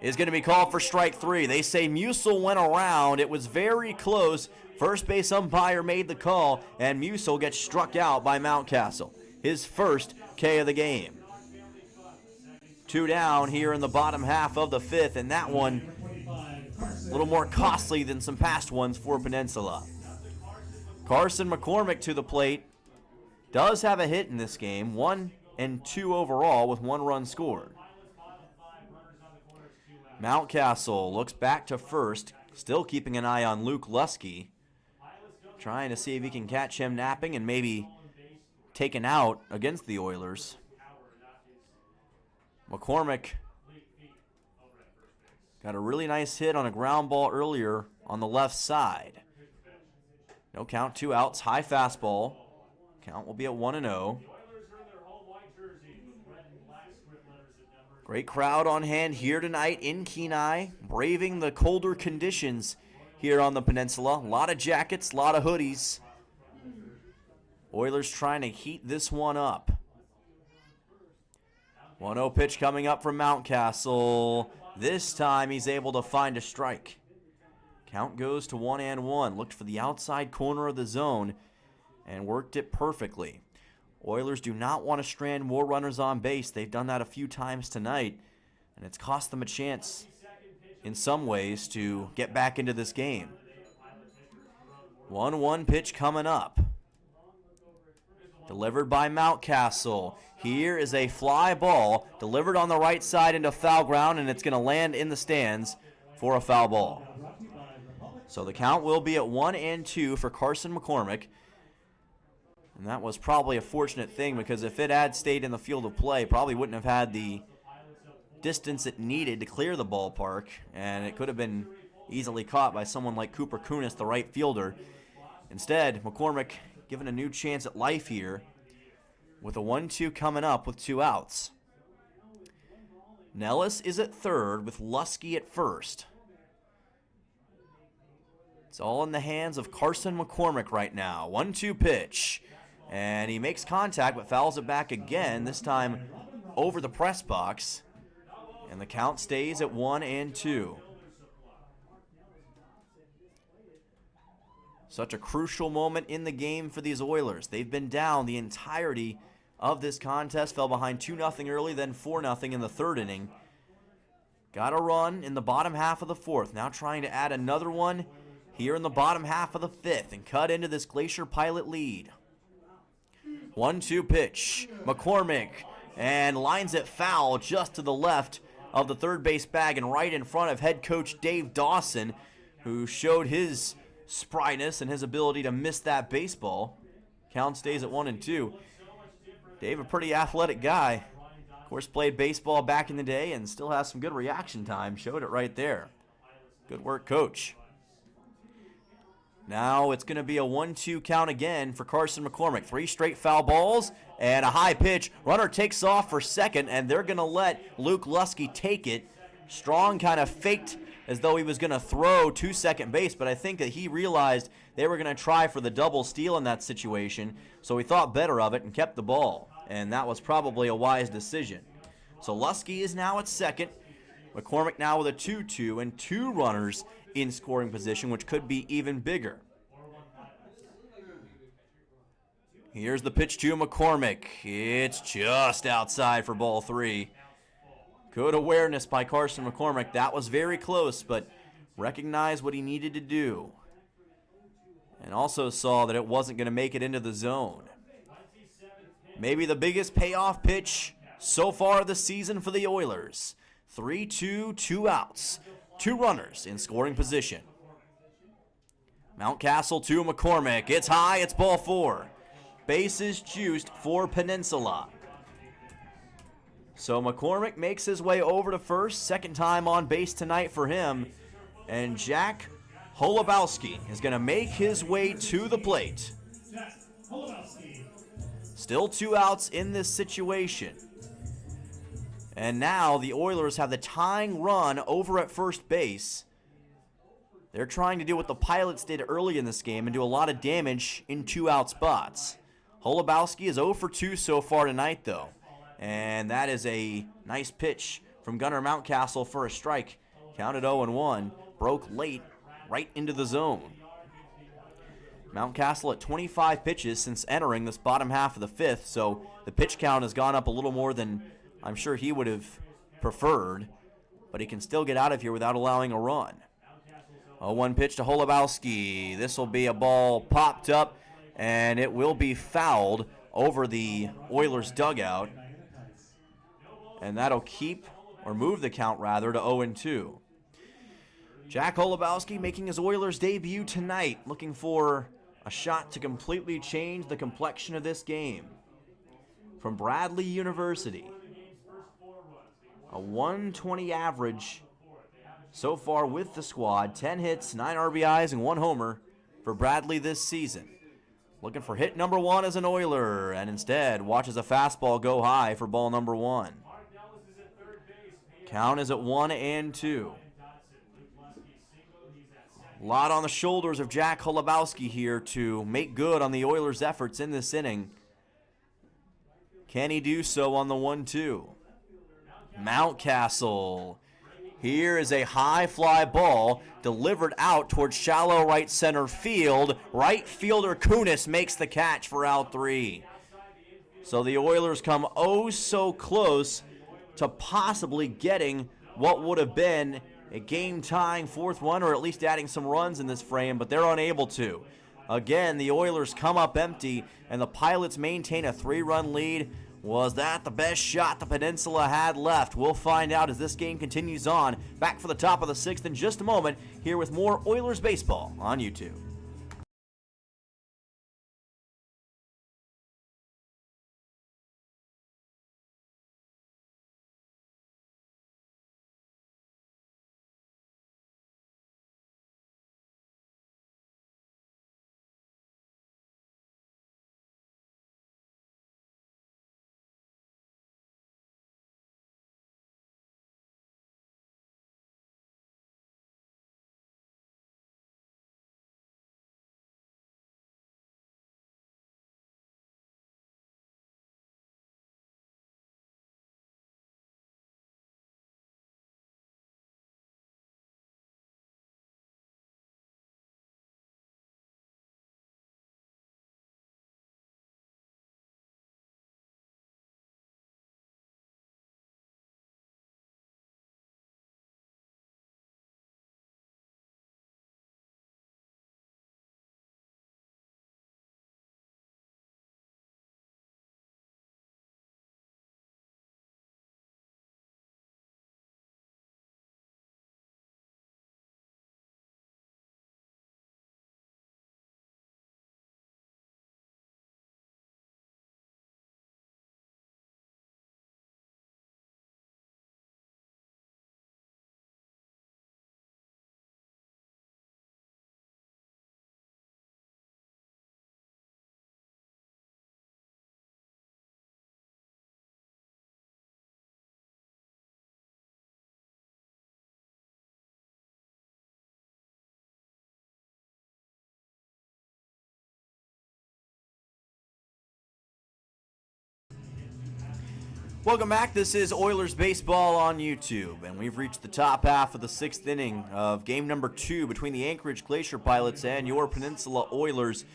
is going to be called for strike 3. They say Musil went around. It was very close. First base umpire made the call, and Musil gets struck out by Mountcastle. His first K of the game. 2 down here in the bottom half of the 5th, and that one a little more costly than some past ones for Peninsula. Carson McCormick to the plate. Does have a hit in this game. 1-2 overall with 1 run scored. Mountcastle looks back to first, still keeping an eye on Luke Lusky, trying to see if he can catch him napping and maybe take an out against the Oilers. McCormick got a really nice hit on a ground ball earlier on the left side. No count, 2 outs, high fastball. Count will be at 1-0. Great crowd on hand here tonight in Kenai, braving the colder conditions here on the peninsula. A lot of jackets, a lot of hoodies. Oilers trying to heat this one up. 1-0 pitch coming up from Mountcastle. This time he's able to find a strike. Count goes to 1-1. Looked for the outside corner of the zone and worked it perfectly. Oilers do not want to strand more runners on base. They've done that a few times tonight, and it's cost them a chance in some ways to get back into this game. 1-1 pitch coming up. Delivered by Mountcastle. Here is a fly ball delivered on the right side into foul ground, and it's going to land in the stands for a foul ball. So the count will be at 1-2 for Carson McCormick. And that was probably a fortunate thing, because if it had stayed in the field of play, probably wouldn't have had the distance it needed to clear the ballpark, and it could have been easily caught by someone like Cooper Kunis, the right fielder. Instead, McCormick given a new chance at life here with a 1-2 coming up with 2 outs. Nellis is at third with Lusky at first. It's all in the hands of Carson McCormick right now. 1-2 pitch. And he makes contact but fouls it back again, this time over the press box. And the count stays at 1-2. Such a crucial moment in the game for these Oilers. They've been down the entirety of this contest. Fell behind 2-0 early, then 4-0 in the 3rd inning. Got a run in the bottom half of the 4th. Now trying to add another one here in the bottom half of the 5th and cut into this Glacier Pilot lead. 1-2 pitch. McCormick, and lines it foul just to the left of the third base bag and right in front of head coach Dave Dawson, who showed his spryness and his ability to miss that baseball. Count stays at 1-2. Dave, a pretty athletic guy. Of course, played baseball back in the day and still has some good reaction time. Showed it right there. Good work, coach. Now it's going to be a 1-2 count again for Carson McCormick. 3 straight foul balls and a high pitch. Runner takes off for second, and they're going to let Luke Lusky take it. Strong kind of faked as though he was going to throw to second base, but I think that he realized they were going to try for the double steal in that situation, so he thought better of it and kept the ball, and that was probably a wise decision. So Lusky is now at second. McCormick now with a 2-2 and 2 runners in scoring position, which could be even bigger. Here's the pitch to McCormick. It's just outside for ball 3. Good awareness by Carson McCormick. That was very close, but recognized what he needed to do. And also saw that it wasn't going to make it into the zone. Maybe the biggest payoff pitch so far this season for the Oilers. 3-2, 2 outs. 2 runners in scoring position. Mountcastle to McCormick. It's high, it's ball 4. Bases juiced for Peninsula. So McCormick makes his way over to first. Second time on base tonight for him. And Jack Holubowski is going to make his way to the plate. Still 2 outs in this situation. And now the Oilers have the tying run over at first base. They're trying to do what the Pilots did early in this game and do a lot of damage in 2-out spots. Holubowski is 0 for 2 so far tonight, though. And that is a nice pitch from Gunnar Mountcastle for a strike. Counted 0-1. Broke late, right into the zone. Mountcastle at 25 pitches since entering this bottom half of the 5th, so the pitch count has gone up a little more than I'm sure he would have preferred, but he can still get out of here without allowing a run. 0-1 pitch to Holubowski. This will be a ball popped up, and it will be fouled over the Oilers dugout. And that'll keep, or move the count rather, to 0-2. Jack Holubowski making his Oilers debut tonight, looking for a shot to completely change the complexion of this game. From Bradley University. A 120 average so far with the squad. 10 hits, 9 RBIs, and 1 homer for Bradley this season. Looking for hit number 1 as an Oiler, and instead watches a fastball go high for ball number 1. Count is at 1-2. A lot on the shoulders of Jack Holubowski here to make good on the Oilers' efforts in this inning. Can he do so on the 1-2? Mountcastle. Here is a high fly ball delivered out towards shallow right center field. Right fielder Kunis makes the catch for out 3. So the Oilers come oh so close to possibly getting what would have been a game-tying 4th run, or at least adding some runs in this frame, but they're unable to. Again, the Oilers come up empty, and the Pilots maintain a 3-run lead. Was that the best shot the Peninsula had left? We'll find out as this game continues on. Back for the top of the 6th in just a moment, here with more Oilers baseball on YouTube. Welcome back. This is Oilers Baseball on YouTube, and we've reached the top half of the 6th inning of game number 2 between the Anchorage Glacier Pilots and your Peninsula Oilers.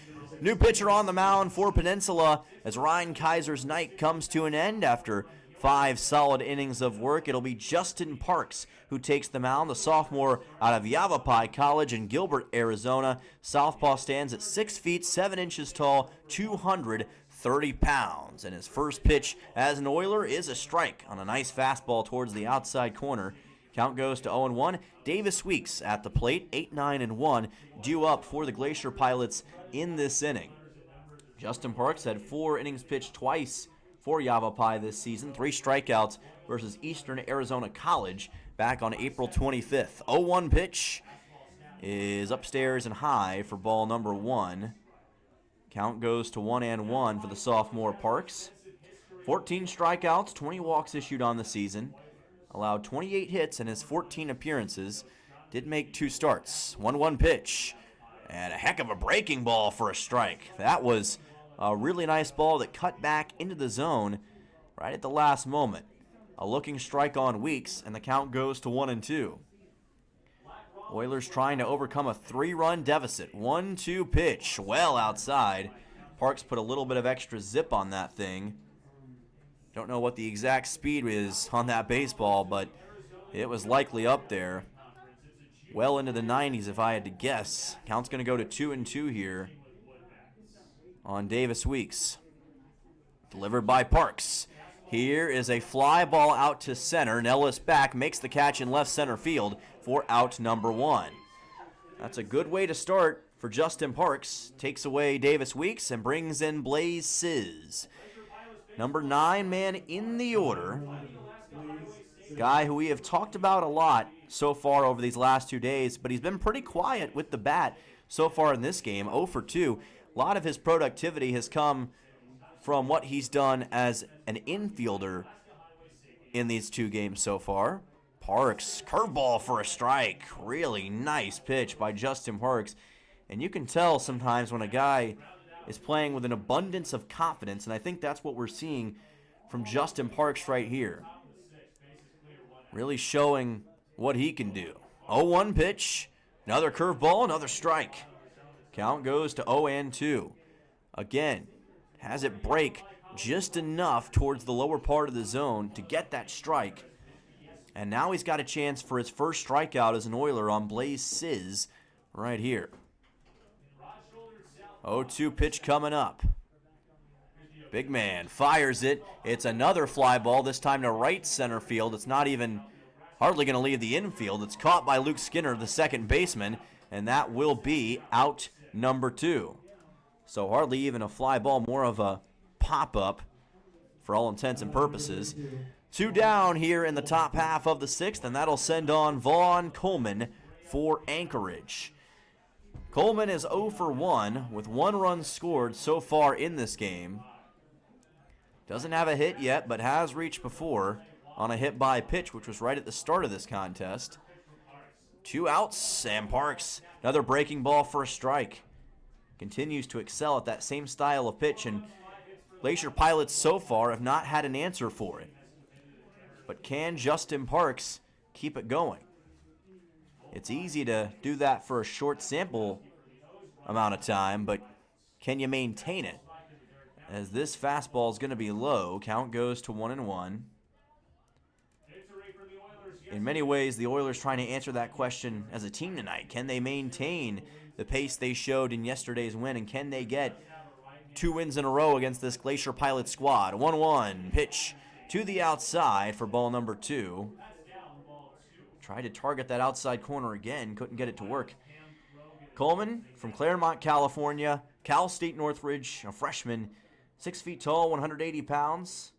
New pitcher on the mound for Peninsula as Ryan Kaiser's night comes to an end after 5 solid innings of work. It'll be Justin Parks who takes the mound, the sophomore out of Yavapai College in Gilbert, Arizona. Southpaw stands at 6 feet 7 inches tall, 230 pounds. And his first pitch as an Oiler is a strike on a nice fastball towards the outside corner. Count goes to 0-1. Davis Weeks at the plate, 8-9-1, due up for the Glacier Pilots in this inning. Justin Parks had 4 innings pitched twice for Yavapai this season, 3 strikeouts versus Eastern Arizona College back on April 25th. 0-1 pitch is upstairs and high for ball number 1. Count goes to 1-1 for the sophomore Parks. 14 strikeouts, 20 walks issued on the season. Allowed 28 hits in his 14 appearances. Did make 2 starts. 1-1 pitch. And a heck of a breaking ball for a strike. That was a really nice ball that cut back into the zone right at the last moment. A looking strike on Weeks, and the count goes to 1-2. Oilers trying to overcome a 3-run deficit. 1-2 pitch, well outside. Parks put a little bit of extra zip on that thing. Don't know what the exact speed is on that baseball, but it was likely up there. Well into the 90s if I had to guess. Count's going to go to 2-2 here on Davis Weeks. Delivered by Parks. Here is a fly ball out to center. Nellis back, makes the catch in left center field for out number 1. That's a good way to start for Justin Parks. Takes away Davis Weeks and brings in Blaze Sizz. Number 9 man in the order. Guy who we have talked about a lot so far over these last 2 days, but he's been pretty quiet with the bat so far in this game. 0 for 2. A lot of his productivity has come from what he's done as an infielder in these 2 games so far. Parks, curveball for a strike. Really nice pitch by Justin Parks. And you can tell sometimes when a guy is playing with an abundance of confidence, and I think that's what we're seeing from Justin Parks right here. Really showing what he can do. 0-1 pitch, another curveball, another strike. Count goes to 0-2. Again, has it break just enough towards the lower part of the zone to get that strike. And now he's got a chance for his first strikeout as an Oiler on Blaze Sizz right here. 0-2 pitch coming up. Big man fires it. It's another fly ball, this time to right center field. It's not even hardly going to leave the infield. It's caught by Luke Skinner, the second baseman, and that will be out number 2. So hardly even a fly ball, more of a pop-up for all intents and purposes. 2 down here in the top half of the 6th, and that'll send on Vaughn Coleman for Anchorage. Coleman is 0 for 1 with 1 run scored so far in this game. Doesn't have a hit yet, but has reached before on a hit by pitch, which was right at the start of this contest. 2 outs, and Parks, another breaking ball for a strike. Continues to excel at that same style of pitch, and Glacier Pilots so far have not had an answer for it. But can Justin Parks keep it going? It's easy to do that for a short sample amount of time, but can you maintain it? As this fastball is going to be low, count goes to 1-1. In many ways, the Oilers trying to answer that question as a team tonight. Can they maintain the pace they showed in yesterday's win, and can they get 2 wins in a row against this Glacier Pilot squad? 1-1 pitch to the outside for ball number 2. Tried to target that outside corner again, couldn't get it to work. Coleman from Claremont, California, Cal State Northridge, a freshman, 6 feet tall, 180 pounds.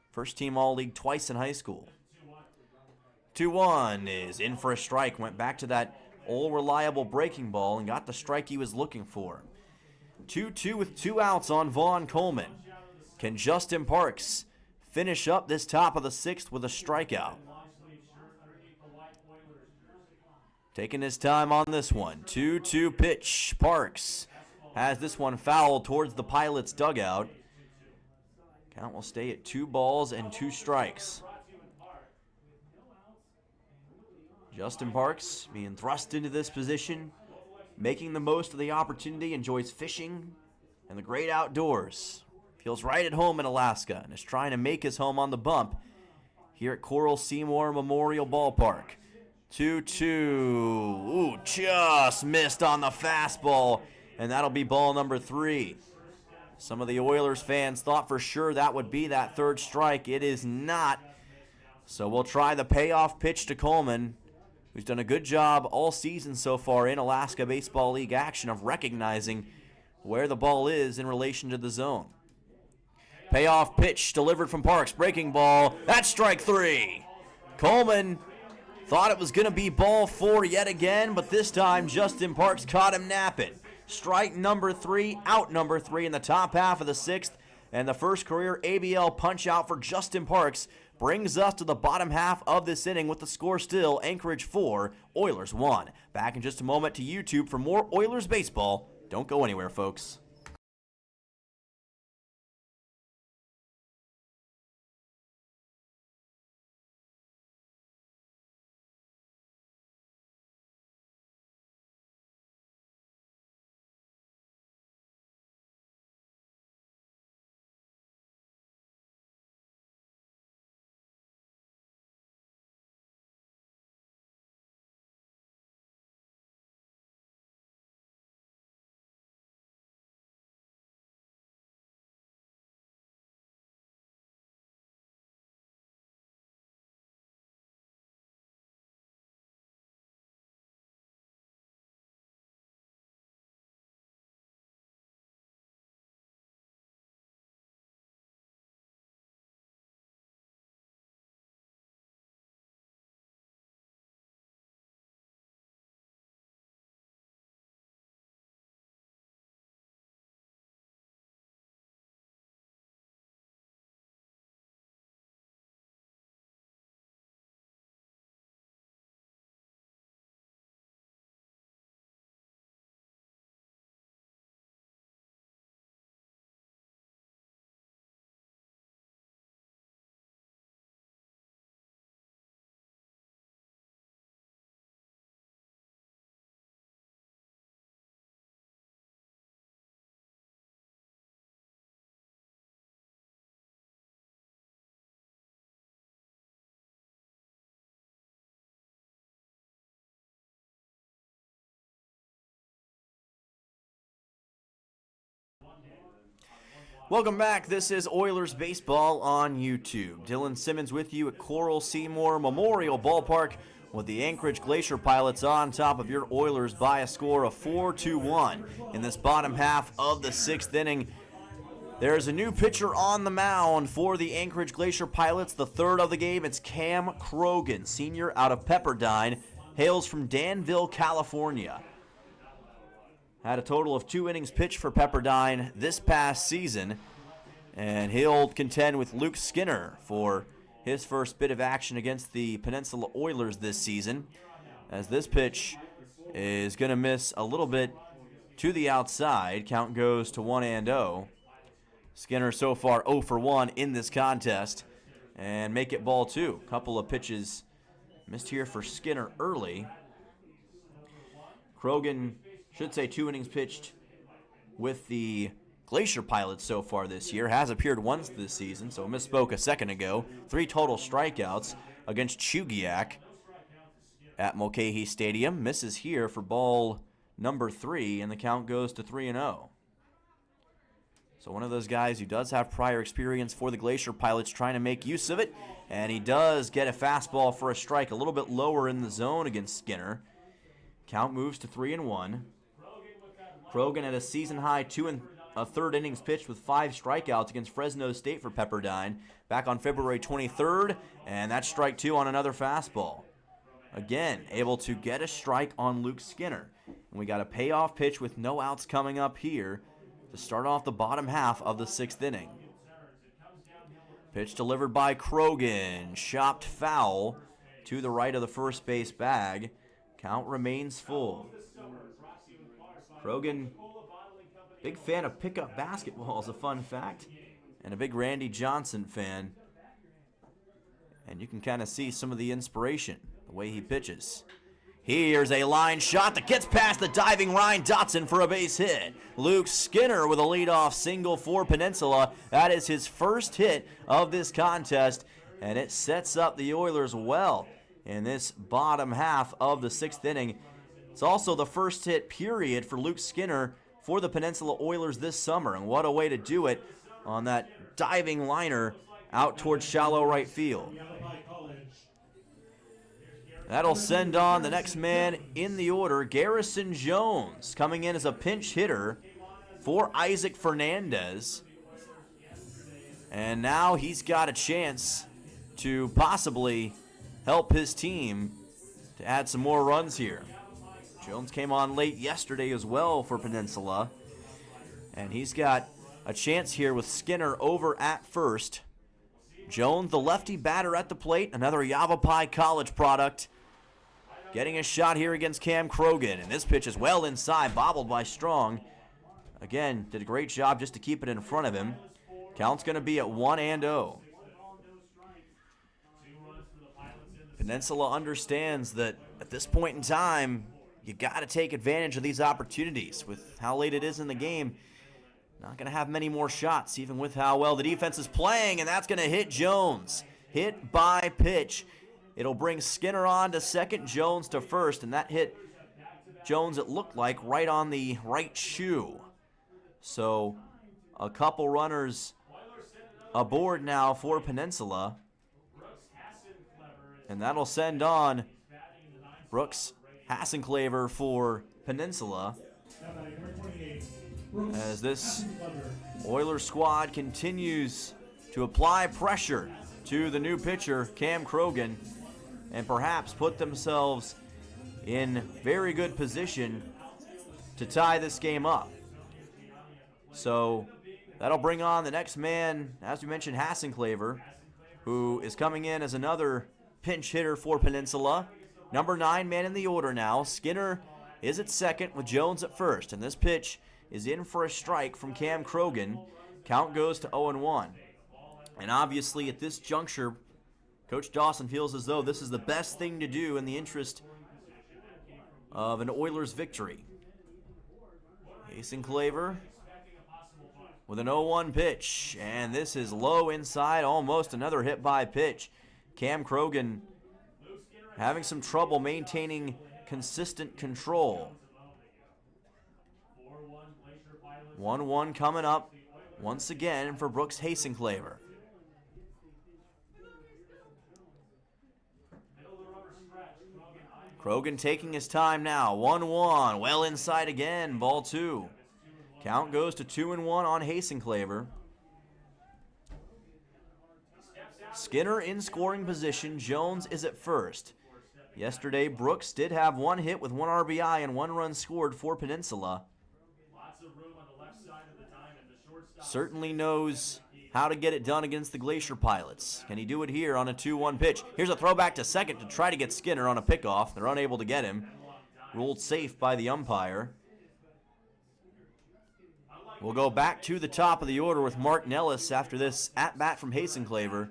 First team All-League twice in high school. 2-1 is in for a strike. Went back to that old reliable breaking ball and got the strike he was looking for. 2-2 with 2 outs on Vaughn Coleman. Can Justin Parks finish up this top of the 6th with a strikeout? Taking his time on this one. 2-2 pitch. Parks has this one fouled towards the Pilots' dugout. Count will stay at 2 balls and 2 strikes. Justin Parks being thrust into this position, making the most of the opportunity, enjoys fishing and the great outdoors. Feels right at home in Alaska and is trying to make his home on the bump here at Coral Seymour Memorial Ballpark. 2-2. Ooh, just missed on the fastball, and that'll be ball number 3. Some of the Oilers fans thought for sure that would be that 3rd strike. It is not. So we'll try the payoff pitch to Coleman, who's done a good job all season so far in Alaska Baseball League action of recognizing where the ball is in relation to the zone. Payoff pitch delivered from Parks. Breaking ball. That's strike 3. Coleman thought it was going to be ball 4 yet again, but this time Justin Parks caught him napping. Strike number 3, out number 3 in the top half of the 6th, and the first career ABL punch out for Justin Parks brings us to the bottom half of this inning with the score still Anchorage 4, Oilers 1. Back in just a moment to YouTube for more Oilers baseball. Don't go anywhere, folks. Welcome back. This is Oilers Baseball on YouTube. Dylan Simmons with you at Coral Seymour Memorial Ballpark with the Anchorage Glacier Pilots on top of your Oilers by a score of 4-1 in this bottom half of the 6th inning. There's a new pitcher on the mound for the Anchorage Glacier Pilots, the 3rd of the game. It's Cam Krogan, senior out of Pepperdine, hails from Danville, California. Had a total of 2 innings pitched for Pepperdine this past season, and he'll contend with Luke Skinner for his first bit of action against the Peninsula Oilers this season, as this pitch is going to miss a little bit to the outside. Count goes to 1-0. Skinner so far 0 for 1 in this contest, and make it ball 2. Couple of pitches missed here for Skinner early. Krogan should say 2 innings pitched with the Glacier Pilots so far this year. Has appeared once this season, so misspoke a second ago. 3 total strikeouts against Chugiak at Mulcahy Stadium. Misses here for ball number 3, and the count goes to 3-0. So one of those guys who does have prior experience for the Glacier Pilots trying to make use of it, and he does get a fastball for a strike a little bit lower in the zone against Skinner. Count moves to 3-1. Krogan at a season-high 2 1/3 innings pitched with 5 strikeouts against Fresno State for Pepperdine back on February 23rd, and that's strike 2 on another fastball. Again, able to get a strike on Luke Skinner. And we got a payoff pitch with no outs coming up here to start off the bottom half of the 6th inning. Pitch delivered by Krogan, chopped foul to the right of the first base bag. Count remains full. Krogan, big fan of pickup basketball, is a fun fact. and a big Randy Johnson fan. And you can kind of see some of the inspiration, the way he pitches. Here's a line shot that gets past the diving Ryan Dotson for a base hit. Luke Skinner with a leadoff single for Peninsula. That is his first hit of this contest, and it sets up the Oilers well in this bottom half of the 6th inning. It's also the first hit, period, for Luke Skinner for the Peninsula Oilers this summer, and what a way to do it on that diving liner out towards shallow right field. That'll send on the next man in the order, Garrison Jones, coming in as a pinch hitter for Isaac Fernandez. And now he's got a chance to possibly help his team to add some more runs here. Jones came on late yesterday as well for Peninsula. And he's got a chance here with Skinner over at first. Jones, the lefty batter at the plate, another Yavapai College product, getting a shot here against Cam Krogan. And this pitch is well inside, bobbled by Strong. Again, did a great job just to keep it in front of him. Count's going to be at 1-0. Peninsula understands that at this point in time, you got to take advantage of these opportunities. With how late it is in the game, not going to have many more shots, even with how well the defense is playing, and that's going to hit Jones. Hit by pitch. It'll bring Skinner on to second, Jones to first, and that hit Jones, it looked like, right on the right shoe. So a couple runners aboard now for Peninsula, and that'll send on Brooks Hassenclaver for Peninsula, as this Oilers squad continues to apply pressure to the new pitcher, Cam Krogan, and perhaps put themselves in very good position to tie this game up. So that'll bring on the next man, as we mentioned, Hassenclaver, who is coming in as another pinch hitter for Peninsula. Number 9 man in the order now. Skinner is at second with Jones at first, and this pitch is in for a strike from Cam Krogan. Count goes to 0-1. And obviously at this juncture, Coach Dawson feels as though this is the best thing to do in the interest of an Oilers victory. Hassenclaver with an 0-1 pitch, and this is low inside, almost another hit by pitch. Cam Krogan having some trouble maintaining consistent control. 1-1 coming up once again for Brooks Hassenclaver. Krogan taking his time now. 1-1. Well inside again. Ball 2. Count goes to 2-1 on Hassenclaver. Skinner in scoring position. Jones is at first. Yesterday, Brooks did have one hit with 1 RBI and 1 run scored for Peninsula. Certainly knows how to get it done against the Glacier Pilots. Can he do it here on a 2-1 pitch? Here's a throwback to second to try to get Skinner on a pickoff. They're unable to get him. Ruled safe by the umpire. We'll go back to the top of the order with Mark Nellis after this at-bat from Hassenclaver.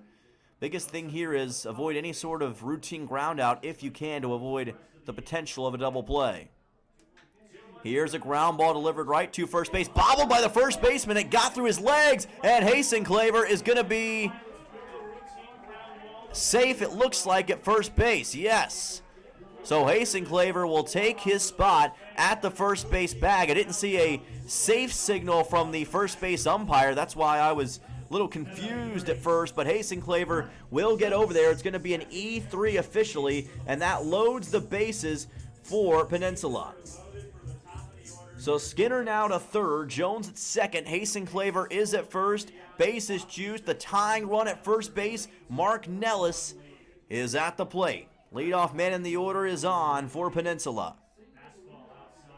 Biggest thing here is avoid any sort of routine ground out if you can to avoid the potential of a double play. Here's a ground ball delivered right to first base. Bobbled by the first baseman. It got through his legs, and Hassenclaver is going to be safe, it looks like, at first base. Yes. So Hassenclaver will take his spot at the first base bag. I didn't see a safe signal from the first base umpire. That's why I was a little confused at first, but Hassenclaver will get over there. It's going to be an E3 officially, and that loads the bases for Peninsula. So Skinner now to third, Jones at second, Hassenclaver is at first, bases juiced, the tying run at first base, Mark Nellis is at the plate. Leadoff man in the order is on for Peninsula.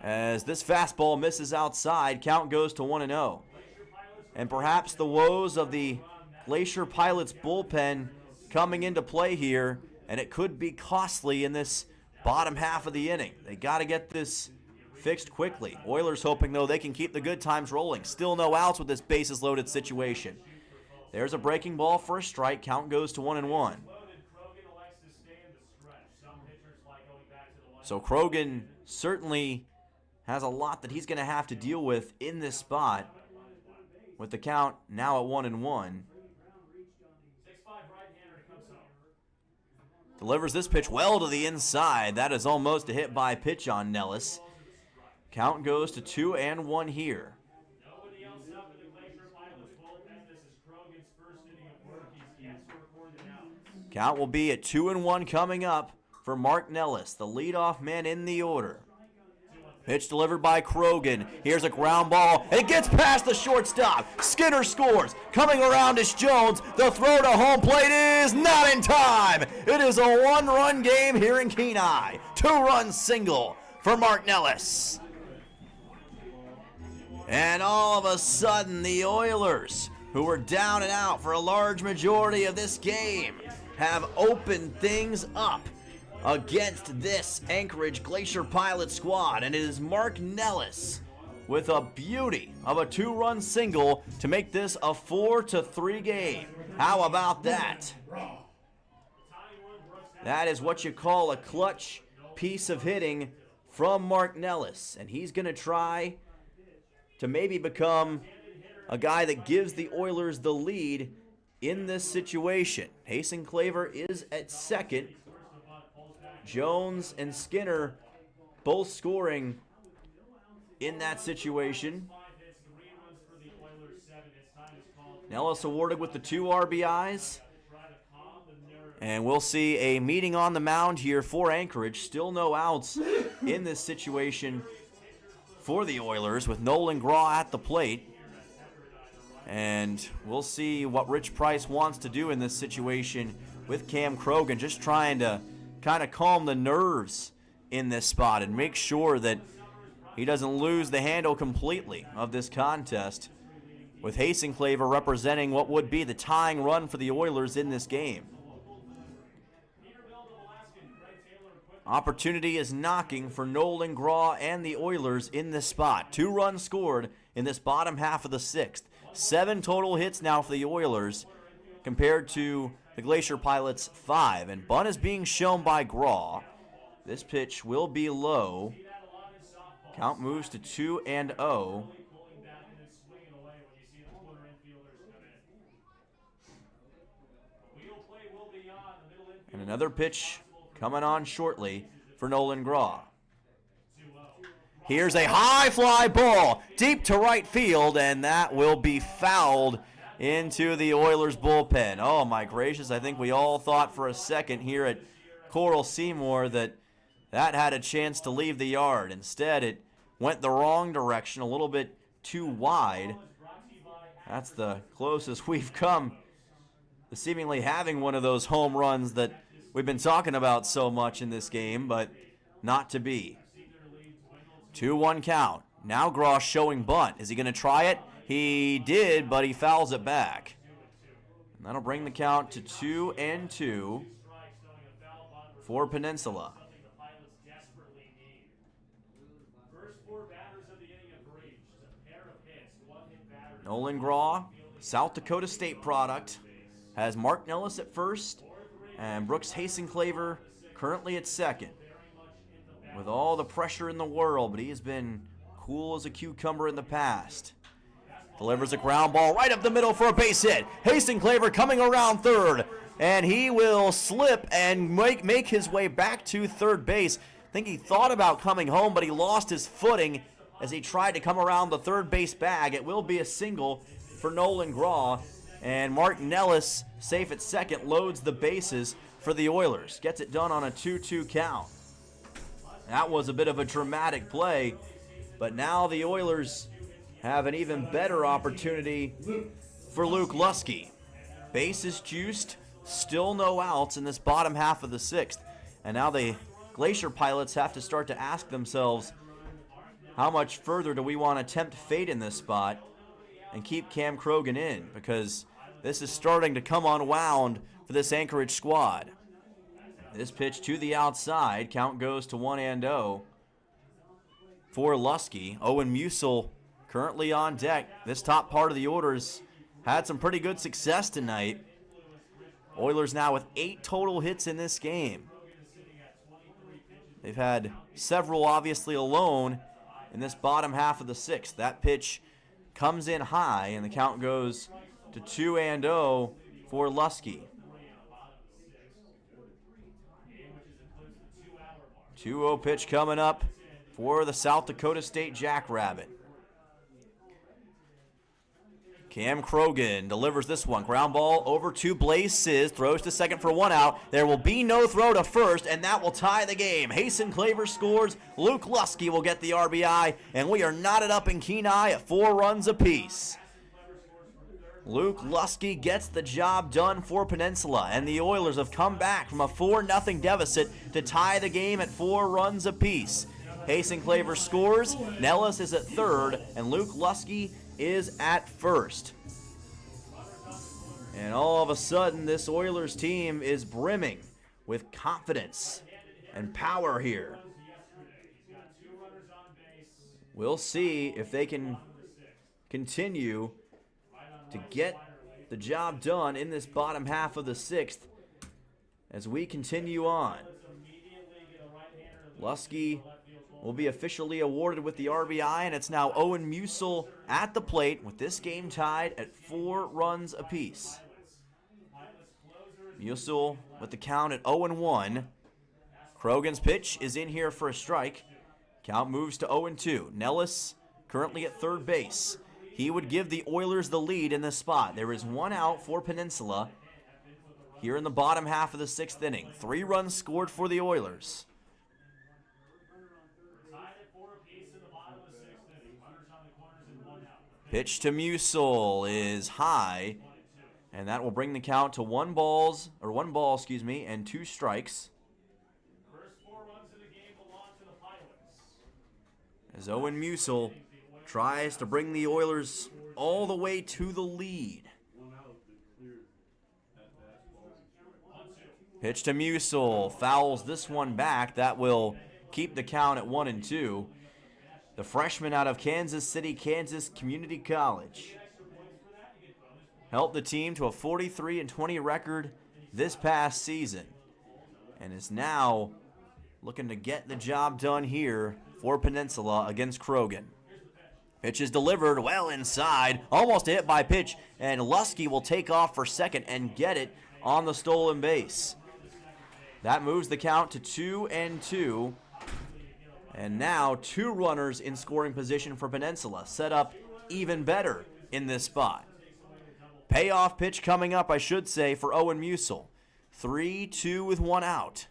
As this fastball misses outside, count goes to 1-0. And perhaps the woes of the Glacier Pilots bullpen coming into play here, and it could be costly in this bottom half of the inning. They got to get this fixed quickly. Oilers hoping, though, they can keep the good times rolling. Still no outs with this bases loaded situation. There's a breaking ball for a strike. Count goes to 1-1. So Krogan certainly has a lot that he's going to have to deal with in this spot, with the count now at 1-1. Delivers this pitch well to the inside. That is almost a hit by pitch on Nellis. Count goes to 2-1 here. Nobody else up in the Glacier Pilots bullpen. This is Krogan's first inning of work. He's yet to record an out. Count will be at 2-1 coming up for Mark Nellis, the leadoff man in the order. Pitch delivered by Krogan. Here's a ground ball. It gets past the shortstop. Skinner scores. Coming around is Jones. The throw to home plate is not in time. It is a one-run game here in Kenai. Two-run single for Mark Nellis. And all of a sudden, the Oilers, who were down and out for a large majority of this game, have opened things up against this Anchorage Glacier Pilot squad. And it is Mark Nellis with a beauty of a two-run single to make this a 4-3 game. How about that? That is what you call a clutch piece of hitting from Mark Nellis. And he's going to try to maybe become a guy that gives the Oilers the lead in this situation. Hasten Claver is at second. Jones and Skinner both scoring in that situation. Nellis awarded with the 2 RBIs. And we'll see a meeting on the mound here for Anchorage. Still no outs in this situation for the Oilers with Nolan Graw at the plate. And we'll see what Rich Price wants to do in this situation with Cam Krogan, just trying to kind of calm the nerves in this spot and make sure that he doesn't lose the handle completely of this contest, with Hasten Claver representing what would be the tying run for the Oilers in this game. Opportunity is knocking for Nolan Graw and the Oilers in this spot. 2 runs scored in this bottom half of the 6th. 7 total hits now for the Oilers compared to the Glacier Pilots 5. And bunt is being shown by Graw. This pitch will be low. Count moves to 2-0. And another pitch coming on shortly for Nolan Graw. Here's a high fly ball deep to right field, and that will be fouled into the Oilers bullpen. Oh my gracious, I think we all thought for a second here at Coral Seymour that had a chance to leave the yard. Instead, it went the wrong direction, a little bit too wide. That's the closest we've come to seemingly having one of those home runs that we've been talking about so much in this game, but not to be. 2-1 count. Now Graw showing bunt. Is he going to try it? He did, but he fouls it back. And that'll bring the count to 2-2 for Peninsula. Nolan Graw, South Dakota State product, has Mark Nellis at first and Brooks Hasenclaver currently at second. With all the pressure in the world, but he has been cool as a cucumber in the past. Delivers a ground ball right up the middle for a base hit. Hasenclaver coming around third, and he will slip and make his way back to third base. I think he thought about coming home, but he lost his footing as he tried to come around the third base bag. It will be a single for Nolan Graw, and Mark Nellis, safe at second, loads the bases for the Oilers. Gets it done on a 2-2 count. That was a bit of a dramatic play, but now the Oilers have an even better opportunity for Luke Lusky. Bases juiced, still no outs in this bottom half of the 6th. And now the Glacier Pilots have to start to ask themselves, how much further do we want to tempt fate in this spot and keep Cam Krogan in? Because this is starting to come unwound for this Anchorage squad. This pitch to the outside. Count goes to 1-0 for Lusky. Owen Musil currently on deck. This top part of the order is had some pretty good success tonight. Oilers now with 8 total hits in this game. They've had several obviously alone in this bottom half of the 6th. That pitch comes in high, and the count goes to 2-0 for Lusky. 2-0 pitch coming up for the South Dakota State Jackrabbit. Cam Krogan delivers this one. Ground ball over to Blaze Sizz. Throws to second for 1 out. There will be no throw to first, and that will tie the game. Hasten Claver scores. Luke Lusky will get the RBI, and we are knotted up in Kenai at 4 runs apiece. Luke Lusky gets the job done for Peninsula, and the Oilers have come back from a 4-0 deficit to tie the game at 4 runs apiece. Hasten Claver scores. Nellis is at third, and Luke Lusky is at first. And all of a sudden, this Oilers team is brimming with confidence and power here. We'll see if they can continue to get the job done in this bottom half of the 6th as we continue on. Lusky will be officially awarded with the RBI, and it's now Owen Musil at the plate with this game tied at 4 runs apiece. Musil with the count at 0-1. Krogan's pitch is in here for a strike. Count moves to 0-2. Nellis currently at third base. He would give the Oilers the lead in this spot. There is 1 out for Peninsula here in the bottom half of the 6th inning. 3 runs scored for the Oilers. Pitch to Musil is high, and that will bring the count to 1 ball, and 2 strikes. As Owen Musil tries to bring the Oilers all the way to the lead. Pitch to Musil, fouls this one back. That will keep the count at 1-2. The freshman out of Kansas City, Kansas Community College, helped the team to a 43-20 record this past season, and is now looking to get the job done here for Peninsula against Krogan. Pitch is delivered well inside, almost a hit by pitch, and Lusky will take off for second and get it on the stolen base. That moves the count to 2-2. And now 2 runners in scoring position for Peninsula, set up even better in this spot. Payoff pitch coming up, I should say, for Owen Musil. 3-2 with 1 out.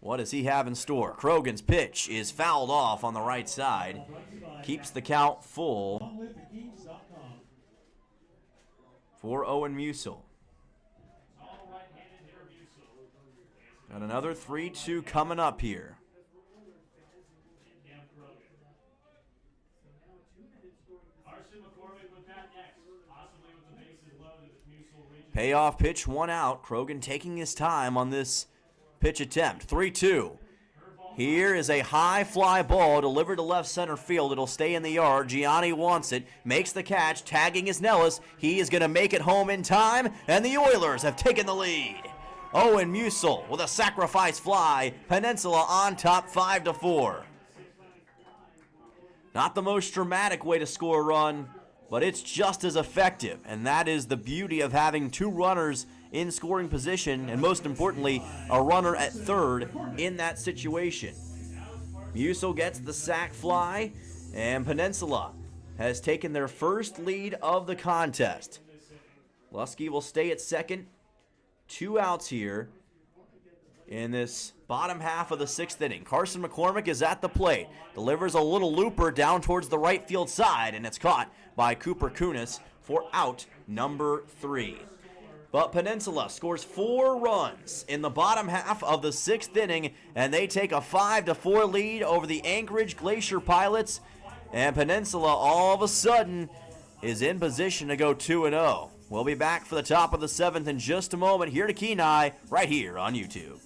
What does he have in store? Krogan's pitch is fouled off on the right side. Keeps the count full for Owen Musil. Got another 3-2 coming up here. Payoff pitch, 1 out. Krogan taking his time on this pitch attempt. 3-2. Here is a high fly ball delivered to left center field. It'll stay in the yard. Gianni wants it. Makes the catch. Tagging is Nellis. He is going to make it home in time. And the Oilers have taken the lead. Owen Musil with a sacrifice fly. Peninsula on top 5-4. Not the most dramatic way to score a run, but it's just as effective. And that is the beauty of having 2 runners in scoring position, and most importantly, a runner at third in that situation. Musil gets the sac fly, and Peninsula has taken their first lead of the contest. Lusky will stay at second. 2 outs here in this bottom half of the 6th inning. Carson McCormick is at the plate. Delivers a little looper down towards the right field side, and it's caught by Cooper Kunis for out number 3. But Peninsula scores 4 runs in the bottom half of the 6th inning, and they take a 5-4 lead over the Anchorage Glacier Pilots. And Peninsula all of a sudden is in position to go 2-0. We'll be back for the top of the 7th in just a moment here to Kenai, right here on YouTube.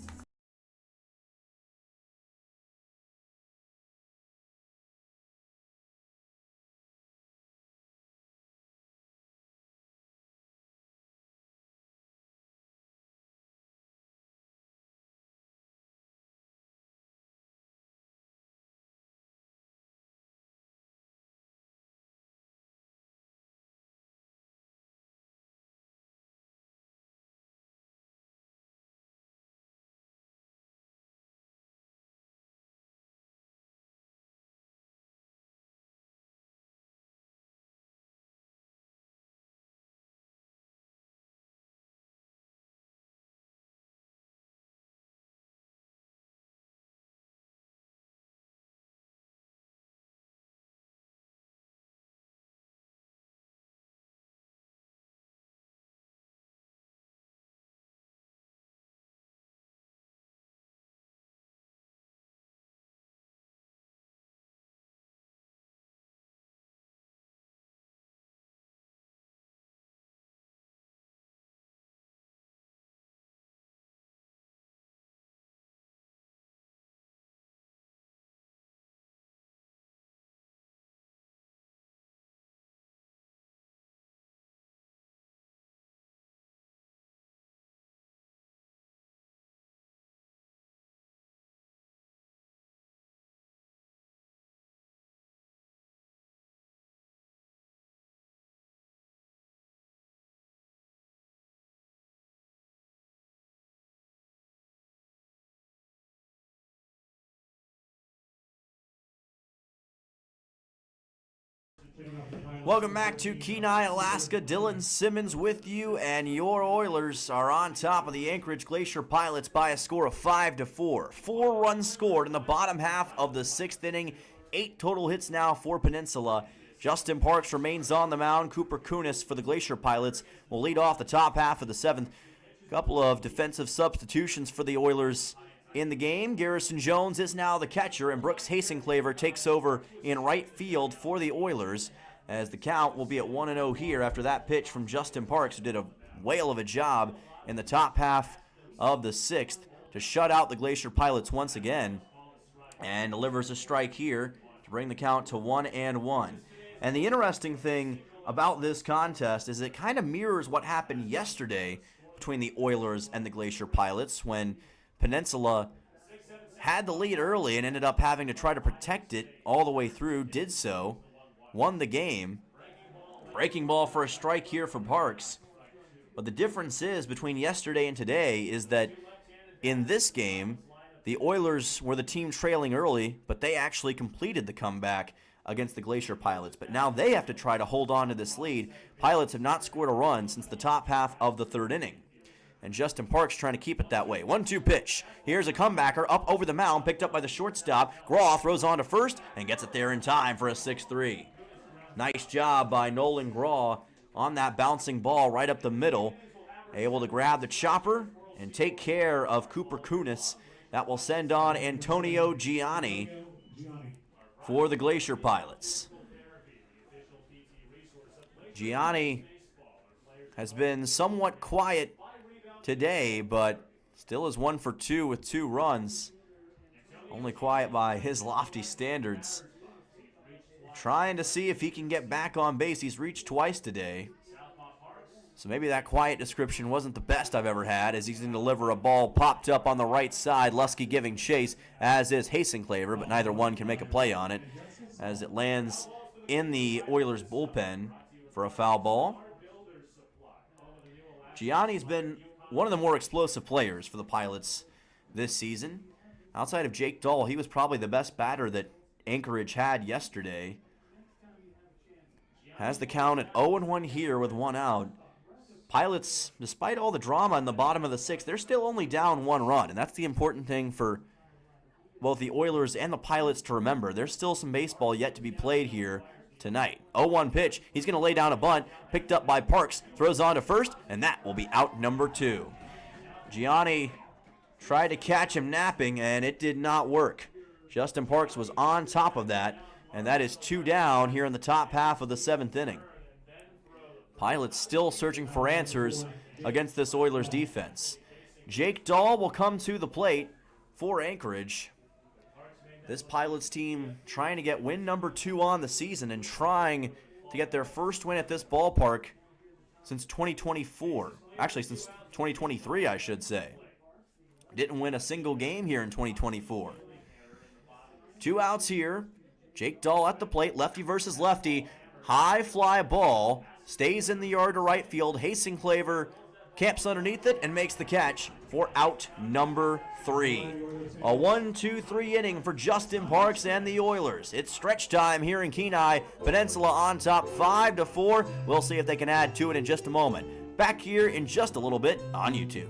Welcome back to Kenai, Alaska. Dylan Simmons with you, and your Oilers are on top of the Anchorage Glacier Pilots by a score of 5-4. 4 runs scored in the bottom half of the 6th inning. 8 total hits now for Peninsula. Justin Parks remains on the mound. Cooper Kunis for the Glacier Pilots will lead off the top half of the 7th. A couple of defensive substitutions for the Oilers in the game. Garrison Jones is now the catcher, and Brooks Hasenclaver takes over in right field for the Oilers, as the count will be at 1-0 here after that pitch from Justin Parks, who did a whale of a job in the top half of the 6th to shut out the Glacier Pilots once again, and delivers a strike here to bring the count to 1-1. And the interesting thing about this contest is it kind of mirrors what happened yesterday between the Oilers and the Glacier Pilots, when Peninsula had the lead early and ended up having to try to protect it all the way through, did so, won the game. Breaking ball for a strike here for Parks. But the difference is between yesterday and today is that in this game, the Oilers were the team trailing early, but they actually completed the comeback against the Glacier Pilots. But now they have to try to hold on to this lead. Pilots have not scored a run since the top half of the 3rd inning. And Justin Parks trying to keep it that way. 1-2 pitch. Here's a comebacker up over the mound, picked up by the shortstop. Graw throws on to first and gets it there in time for a 6-3. Nice job by Nolan Graw on that bouncing ball right up the middle. Able to grab the chopper and take care of Cooper Kunis. That will send on Antonio Gianni for the Glacier Pilots. Gianni has been somewhat quiet today, but still is 1 for 2 with 2 runs. Only quiet by his lofty standards. Trying to see if he can get back on base. He's reached twice today, so maybe that quiet description wasn't the best I've ever had, as he's going to deliver a ball popped up on the right side. Lusky giving chase, as is Hasenclaver, but neither one can make a play on it, as it lands in the Oilers bullpen for a foul ball. Gianni's been one of the more explosive players for the Pilots this season. Outside of Jake Dahl, he was probably the best batter that Anchorage had yesterday. Has the count at 0-1 here with 1 out. Pilots, despite all the drama in the bottom of the 6th, they're still only down 1 run, and that's the important thing for both the Oilers and the Pilots to remember. There's still some baseball yet to be played here tonight. 0-1 pitch. He's going to lay down a bunt, picked up by Parks, throws on to first, and that will be out number 2. Gianni tried to catch him napping, and it did not work. Justin Parks was on top of that, and that is 2 down here in the top half of the 7th inning. Pilots still searching for answers against this Oilers defense. Jake Dahl will come to the plate for Anchorage. This Pilots team trying to get win number 2 on the season and trying to get their first win at this ballpark since 2024. Actually, since 2023, I should say. Didn't win a single game here in 2024. 2 outs here. Jake Dahl at the plate, lefty versus lefty. High fly ball, stays in the yard to right field. Hasenclaver camps underneath it and makes the catch for out number 3. A 1-2-3 inning for Justin Parks and the Oilers. It's stretch time here in Kenai. Peninsula on top 5-4. We'll see if they can add to it in just a moment. Back here in just a little bit on YouTube.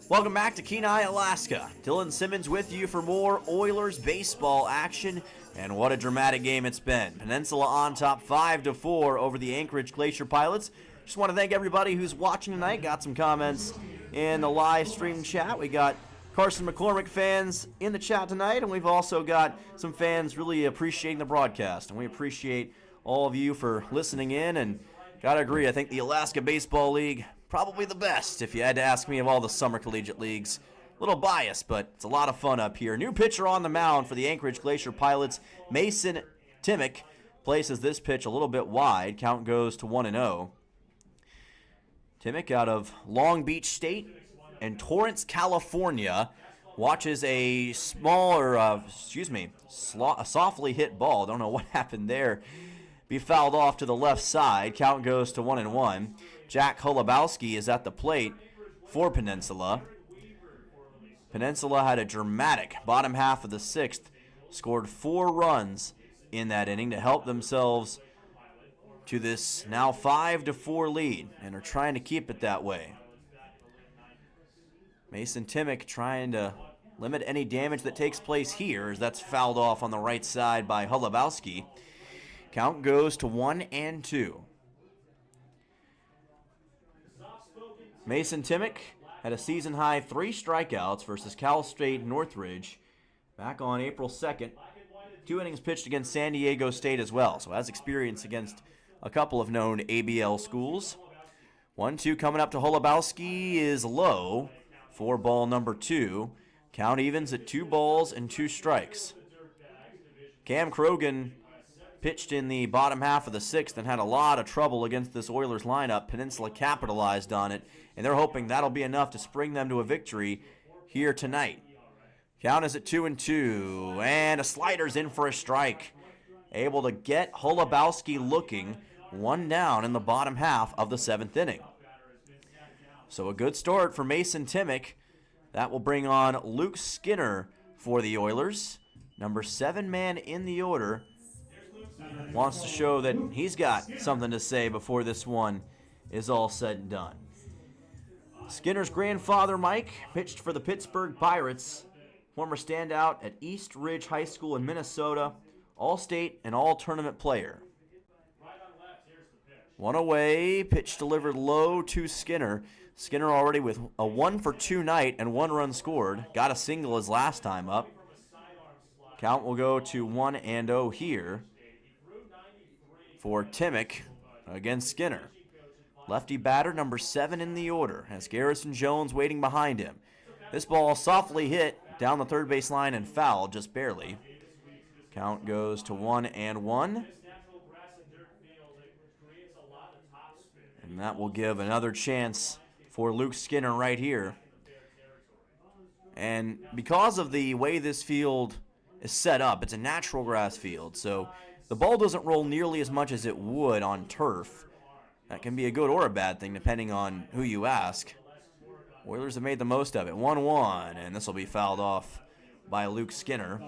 Welcome back to Kenai, Alaska. Dylan Simmons with you for more Oilers baseball action, and what a dramatic game it's been. Peninsula on top 5-4 over the Anchorage Glacier Pilots. Just want to thank everybody who's watching tonight. Got some comments in the live stream chat. We got Carson McCormick fans in the chat tonight, and we've also got some fans really appreciating the broadcast, and we appreciate all of you for listening in. And gotta agree, I think the Alaska Baseball League, probably the best, if you had to ask me, of all the summer collegiate leagues. A little biased, but it's a lot of fun up here. New pitcher on the mound for the Anchorage Glacier Pilots. Mason Timmick places this pitch a little bit wide. Count goes to 1-0. Timmick out of Long Beach State and Torrance, California, watches a softly hit ball. Don't know what happened there. Be fouled off to the left side. Count goes to 1-1. Jack Holubowski is at the plate for Peninsula. Peninsula had a dramatic bottom half of the sixth, scored 4 runs in that inning to help themselves to this now 5-4 lead, and are trying to keep it that way. Mason Timmick trying to limit any damage that takes place here, as that's fouled off on the right side by Holubowski. Count goes to 1-2. Mason Timmick had a season-high 3 strikeouts versus Cal State Northridge back on April 2nd. 2 innings pitched against San Diego State as well, so has experience against a couple of known ABL schools. 1-2 coming up to Holubowski is low for ball number 2. Count evens at 2 balls and 2 strikes. Cam Krogan pitched in the bottom half of the 6th and had a lot of trouble against this Oilers lineup. Peninsula capitalized on it, and they're hoping that'll be enough to spring them to a victory here tonight. Count is at 2-2, and a slider's in for a strike. Able to get Holubowski looking, 1 down in the bottom half of the 7th inning. So a good start for Mason Timmick. That will bring on Luke Skinner for the Oilers. Number 7 man in the order. Wants to show that he's got something to say before this one is all said and done. Skinner's grandfather, Mike, pitched for the Pittsburgh Pirates. Former standout at East Ridge High School in Minnesota. All-state and all-tournament player. 1 away, pitch delivered low to Skinner. Skinner already with a 1-for-2 night and 1 run scored. Got a single his last time up. Count will go to 1-0 here for Timmick against Skinner. Lefty batter, number 7 in the order, has Garrison Jones waiting behind him. This ball softly hit down the third base line and fouled just barely. Count goes to 1-1. And that will give another chance for Luke Skinner right here. And because of the way this field is set up, it's a natural grass field, so the ball doesn't roll nearly as much as it would on turf. That can be a good or a bad thing depending on who you ask. Oilers have made the most of it. 1-1, and this will be fouled off by Luke Skinner.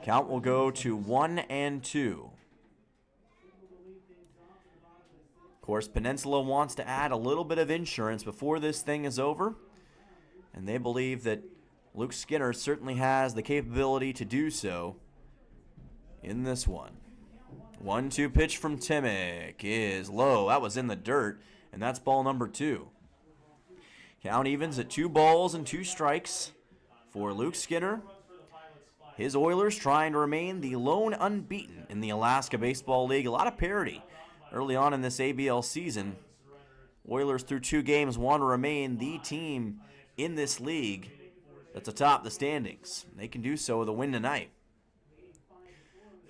Count will go to 1-2. Of course, Peninsula wants to add a little bit of insurance before this thing is over, and they believe that Luke Skinner certainly has the capability to do so in this one. 1-2 pitch from Timmick is low. That was in the dirt, and that's ball number 2. Count evens at 2 balls and 2 strikes for Luke Skinner. His Oilers trying to remain the lone unbeaten in the Alaska Baseball League. A lot of parity early on in this ABL season. Oilers through 2 games want to remain the team in this league that's atop the standings. They can do so with a win tonight.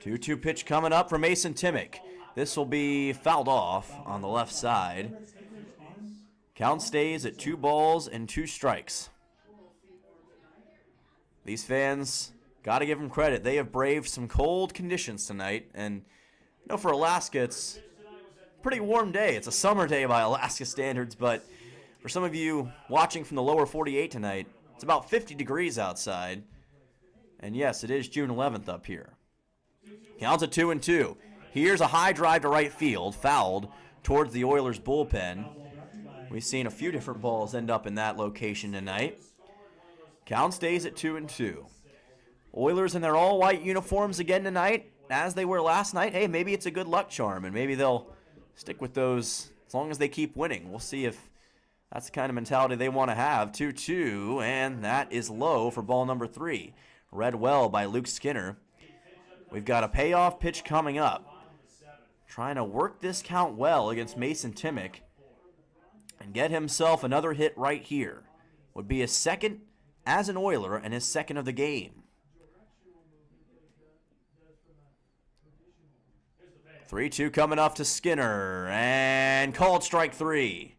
2-2 pitch coming up for Mason Timmick. This will be fouled off on the left side. Count stays at 2 balls and 2 strikes. These fans, got to give them credit. They have braved some cold conditions tonight. And you know, for Alaska, it's a pretty warm day. It's a summer day by Alaska standards, but for some of you watching from the lower 48 tonight, it's about 50 degrees outside. And yes, it is June 11th up here. Counts at 2-2. Here's a high drive to right field, fouled towards the Oilers bullpen. We've seen a few different balls end up in that location tonight. Count stays at 2-2. Oilers in their all-white uniforms again tonight, as they were last night. Hey, maybe it's a good luck charm, and maybe they'll stick with those as long as they keep winning. We'll see if that's the kind of mentality they want to have. 2-2, and that is low for ball number 3. Read well by Luke Skinner. We've got a payoff pitch coming up. Trying to work this count well against Mason Timmick and get himself another hit right here. Would be his second as an Oiler and his second of the game. 3-2 coming up to Skinner, and called strike 3.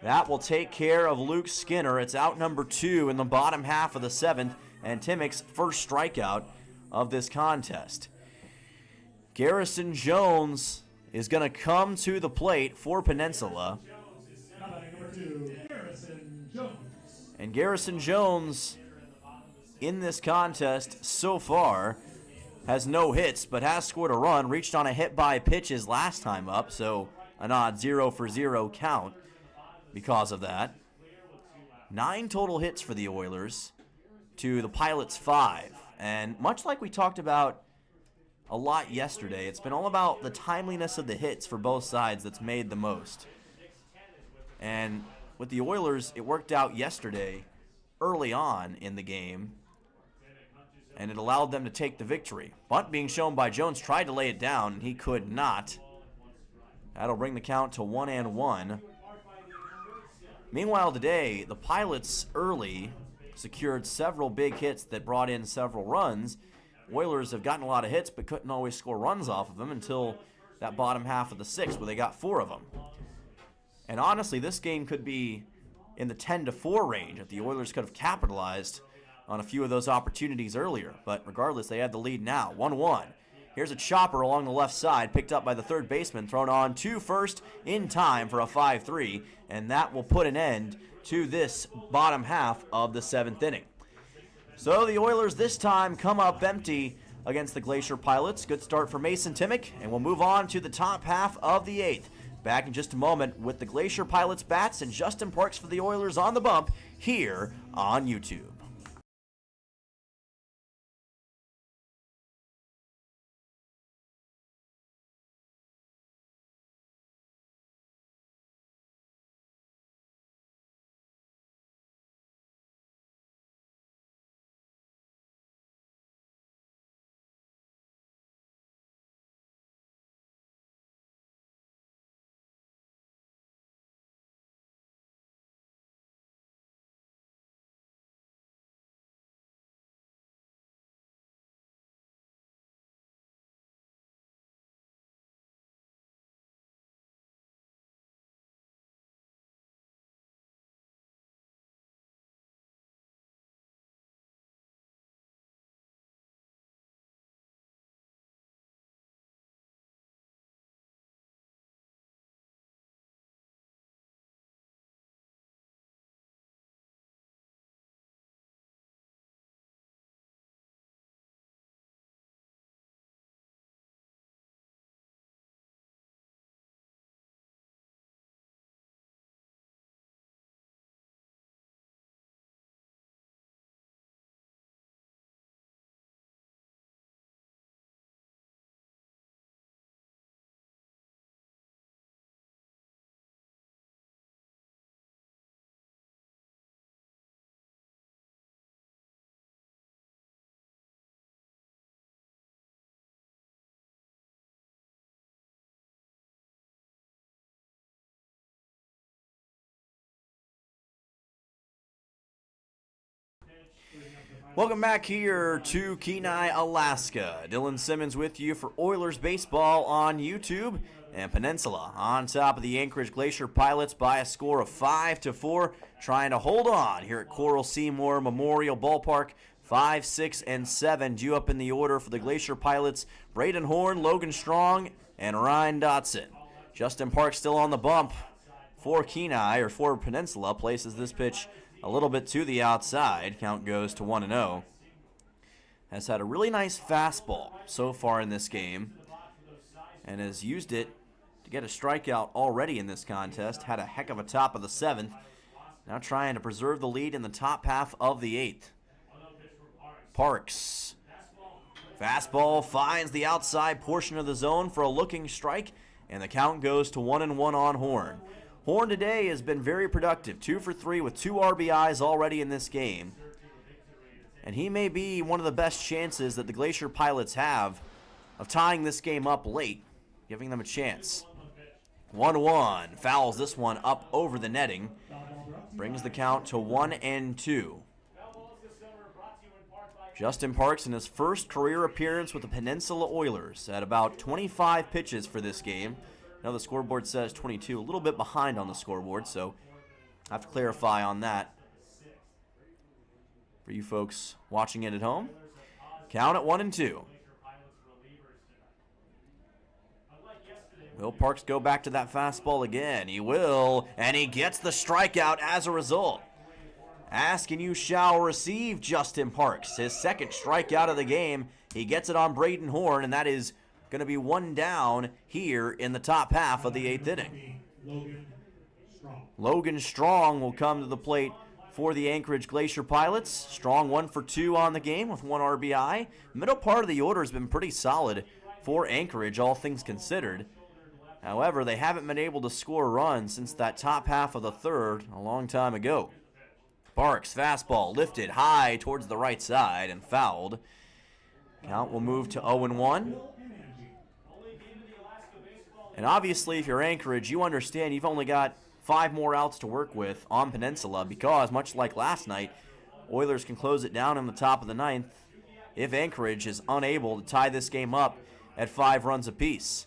That will take care of Luke Skinner. It's out number 2 in the bottom half of the 7th, and Timmick's first strikeout of this contest. Garrison Jones is going to come to the plate for Peninsula. And Garrison Jones in this contest so far has no hits, but has scored a run, reached on a hit by pitches last time up, so an odd 0-for-0 count because of that. 9 total hits for the Oilers to the Pilots' 5. And much like we talked about a lot yesterday, it's been all about the timeliness of the hits for both sides that's made the most. And with the Oilers, it worked out yesterday early on in the game, and it allowed them to take the victory. Bunt being shown by Jones, tried to lay it down, and he could not. That'll bring the count to 1-1. Meanwhile today, the Pilots early secured several big hits that brought in several runs. Oilers have gotten a lot of hits, but couldn't always score runs off of them until that bottom half of the 6th, where they got 4 of them. And honestly, this game could be in the 10-4 range if the Oilers could have capitalized on a few of those opportunities earlier. But regardless, they had the lead now. 1-1. Here's a chopper along the left side, picked up by the third baseman, thrown on to first in time for a 5-3, and that will put an end to this bottom half of the 7th inning. So the Oilers this time come up empty against the Glacier Pilots. Good start for Mason Timmick, and we'll move on to the top half of the 8th. Back in just a moment with the Glacier Pilots bats and Justin Parks for the Oilers on the bump here on YouTube. Welcome back here to Kenai, Alaska. Dylan Simmons with you for Oilers Baseball on YouTube, and Peninsula on top of the Anchorage Glacier Pilots by a score of 5-4, trying to hold on here at Coral Seymour Memorial Ballpark. 5, 6, and 7 due up in the order for the Glacier Pilots. Braden Horn, Logan Strong, and Ryan Dotson. Justin Parks still on the bump for Kenai, or for Peninsula, places this pitch a little bit to the outside. Count goes to 1-0. Has had a really nice fastball so far in this game, and has used it to get a strikeout already in this contest. Had a heck of a top of the 7th. Now trying to preserve the lead in the top half of the 8th. Parks. Fastball finds the outside portion of the zone for a looking strike, and the count goes to 1-1 on Horn. Horn today has been very productive, 2 for 3 with 2 RBIs already in this game. And he may be one of the best chances that the Glacier Pilots have of tying this game up late, giving them a chance. 1-1, fouls this one up over the netting, brings the count to 1-2. Justin Parks in his first career appearance with the Peninsula Oilers at about 25 pitches for this game. Now the scoreboard says 22, a little bit behind on the scoreboard, so I have to clarify on that for you folks watching it at home. Count at 1-2. Will Parks go back to that fastball again? He will, and he gets the strikeout as a result. Ask and you shall receive, Justin Parks. His second strikeout of the game. He gets it on Braden Horn, and that is going to be 1 down here in the top half of the 8th inning. Logan Strong will come to the plate for the Anchorage Glacier Pilots. Strong 1 for 2 on the game with 1 RBI. Middle part of the order has been pretty solid for Anchorage, all things considered. However, they haven't been able to score runs since that top half of the 3rd a long time ago. Parks, fastball lifted high towards the right side and fouled. Count will move to 0-1. And obviously, if you're Anchorage, you understand you've only got 5 more outs to work with on Peninsula because, much like last night, Oilers can close it down in the top of the 9th if Anchorage is unable to tie this game up at 5 runs apiece.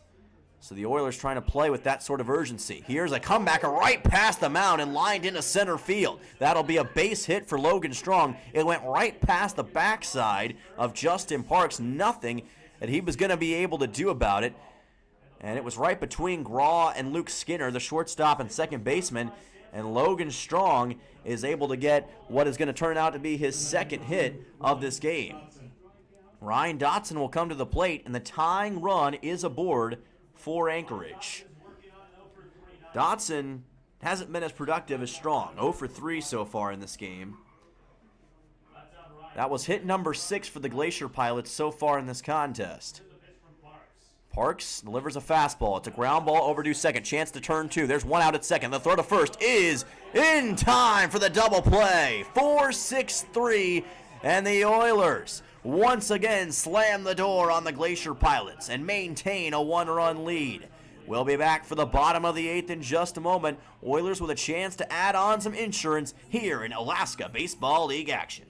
So the Oilers trying to play with that sort of urgency. Here's a comeback right past the mound and lined into center field. That'll be a base hit for Logan Strong. It went right past the backside of Justin Parks. Nothing that he was going to be able to do about it. And it was right between Graw and Luke Skinner, the shortstop and second baseman. And Logan Strong is able to get what is going to turn out to be his second hit of this game. Ryan Dotson will come to the plate, and the tying run is aboard for Anchorage. Dotson hasn't been as productive as Strong. 0 for 3 so far in this game. That was hit number 6 for the Glacier Pilots so far in this contest. Parks delivers a fastball. It's a ground ball overdue second. Chance to turn 2. There's 1 out at second. The throw to first is in time for the double play. 4-6-3, and the Oilers once again slam the door on the Glacier Pilots and maintain a 1-run lead. We'll be back for the bottom of the 8th in just a moment. Oilers with a chance to add on some insurance here in Alaska Baseball League action.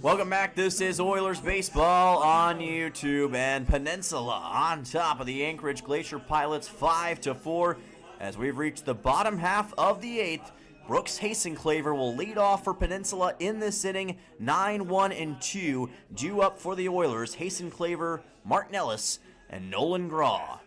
Welcome back. This is Oilers Baseball on YouTube, and Peninsula on top of the Anchorage Glacier Pilots 5-4 as we've reached the bottom half of the 8th. Brooks Hasenclaver will lead off for Peninsula in this inning, 9-1-2, due up for the Oilers, Hasenclaver, Mark Nellis, and Nolan Graw.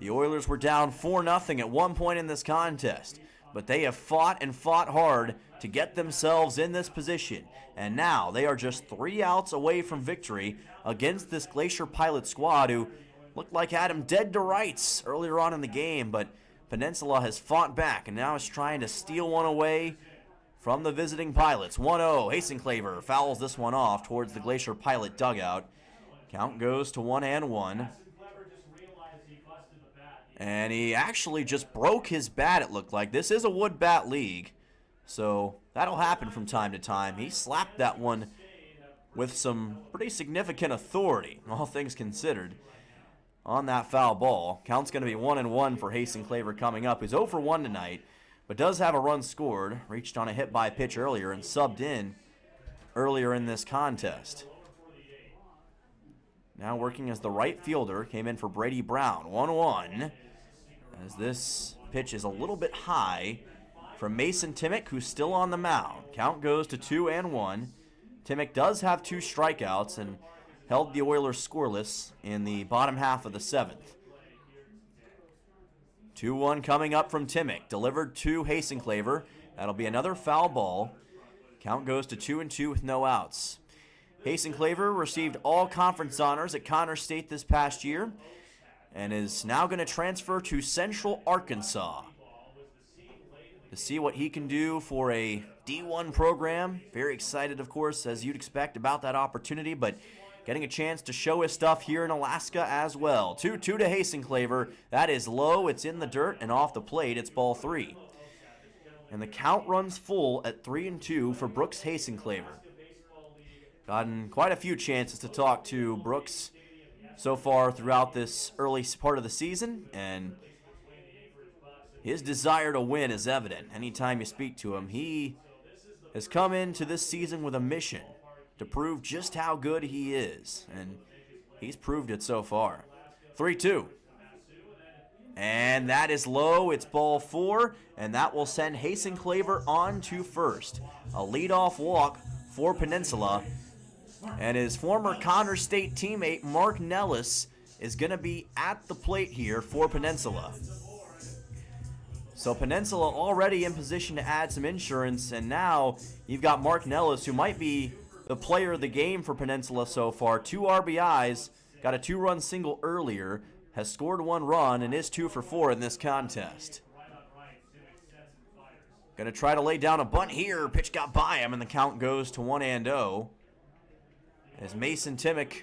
The Oilers were down 4-0 at one point in this contest, but they have fought and fought hard to get themselves in this position, and now they are just 3 outs away from victory against this Glacier Pilot squad who looked like had him dead to rights earlier on in the game, but Peninsula has fought back and now is trying to steal one away from the visiting Pilots. 1-0, Hasenclaver fouls this one off towards the Glacier Pilot dugout. Count goes to 1-1. And he actually just broke his bat, it looked like. This is a wood bat league, so that'll happen from time to time. He slapped that one with some pretty significant authority, all things considered, on that foul ball. Count's going to be 1-1 for Hasenclaver coming up. He's 0 for 1 tonight, but does have a run scored. Reached on a hit by pitch earlier and subbed in earlier in this contest. Now working as the right fielder, came in for Brady Brown. 1-1, as this pitch is a little bit high from Mason Timmick, who's still on the mound. Count goes to 2-1. Timmick does have 2 strikeouts and held the Oilers scoreless in the bottom half of the 7th. 2-1 coming up from Timmick, delivered to Hasenclaver. That'll be another foul ball. Count goes to 2-2 with no outs. Hasenclaver received all conference honors at Connors State this past year and is now going to transfer to Central Arkansas to see what he can do for a D1 program. Very excited, of course, as you'd expect about that opportunity, but getting a chance to show his stuff here in Alaska as well. 2-2 to Hasenclaver. That is low. It's in the dirt, and off the plate, it's ball 3. And the count runs full at 3-2 for Brooks Hasenclaver. Gotten quite a few chances to talk to Brooks so far throughout this early part of the season, and his desire to win is evident. Anytime you speak to him, he has come into this season with a mission to prove just how good he is, and he's proved it so far. 3-2. And that is low. It's ball 4, and that will send Hasenclaver on to first. A leadoff walk for Peninsula, and his former Connors State teammate Mark Nellis is going to be at the plate here for Peninsula. So Peninsula already in position to add some insurance, and now you've got Mark Nellis, who might be the player of the game for Peninsula so far. 2 RBIs, got a 2-run single earlier, has scored 1 run, and is 2 for 4 in this contest. Going to try to lay down a bunt here. Pitch got by him, and the count goes to 1-0. As Mason Timmick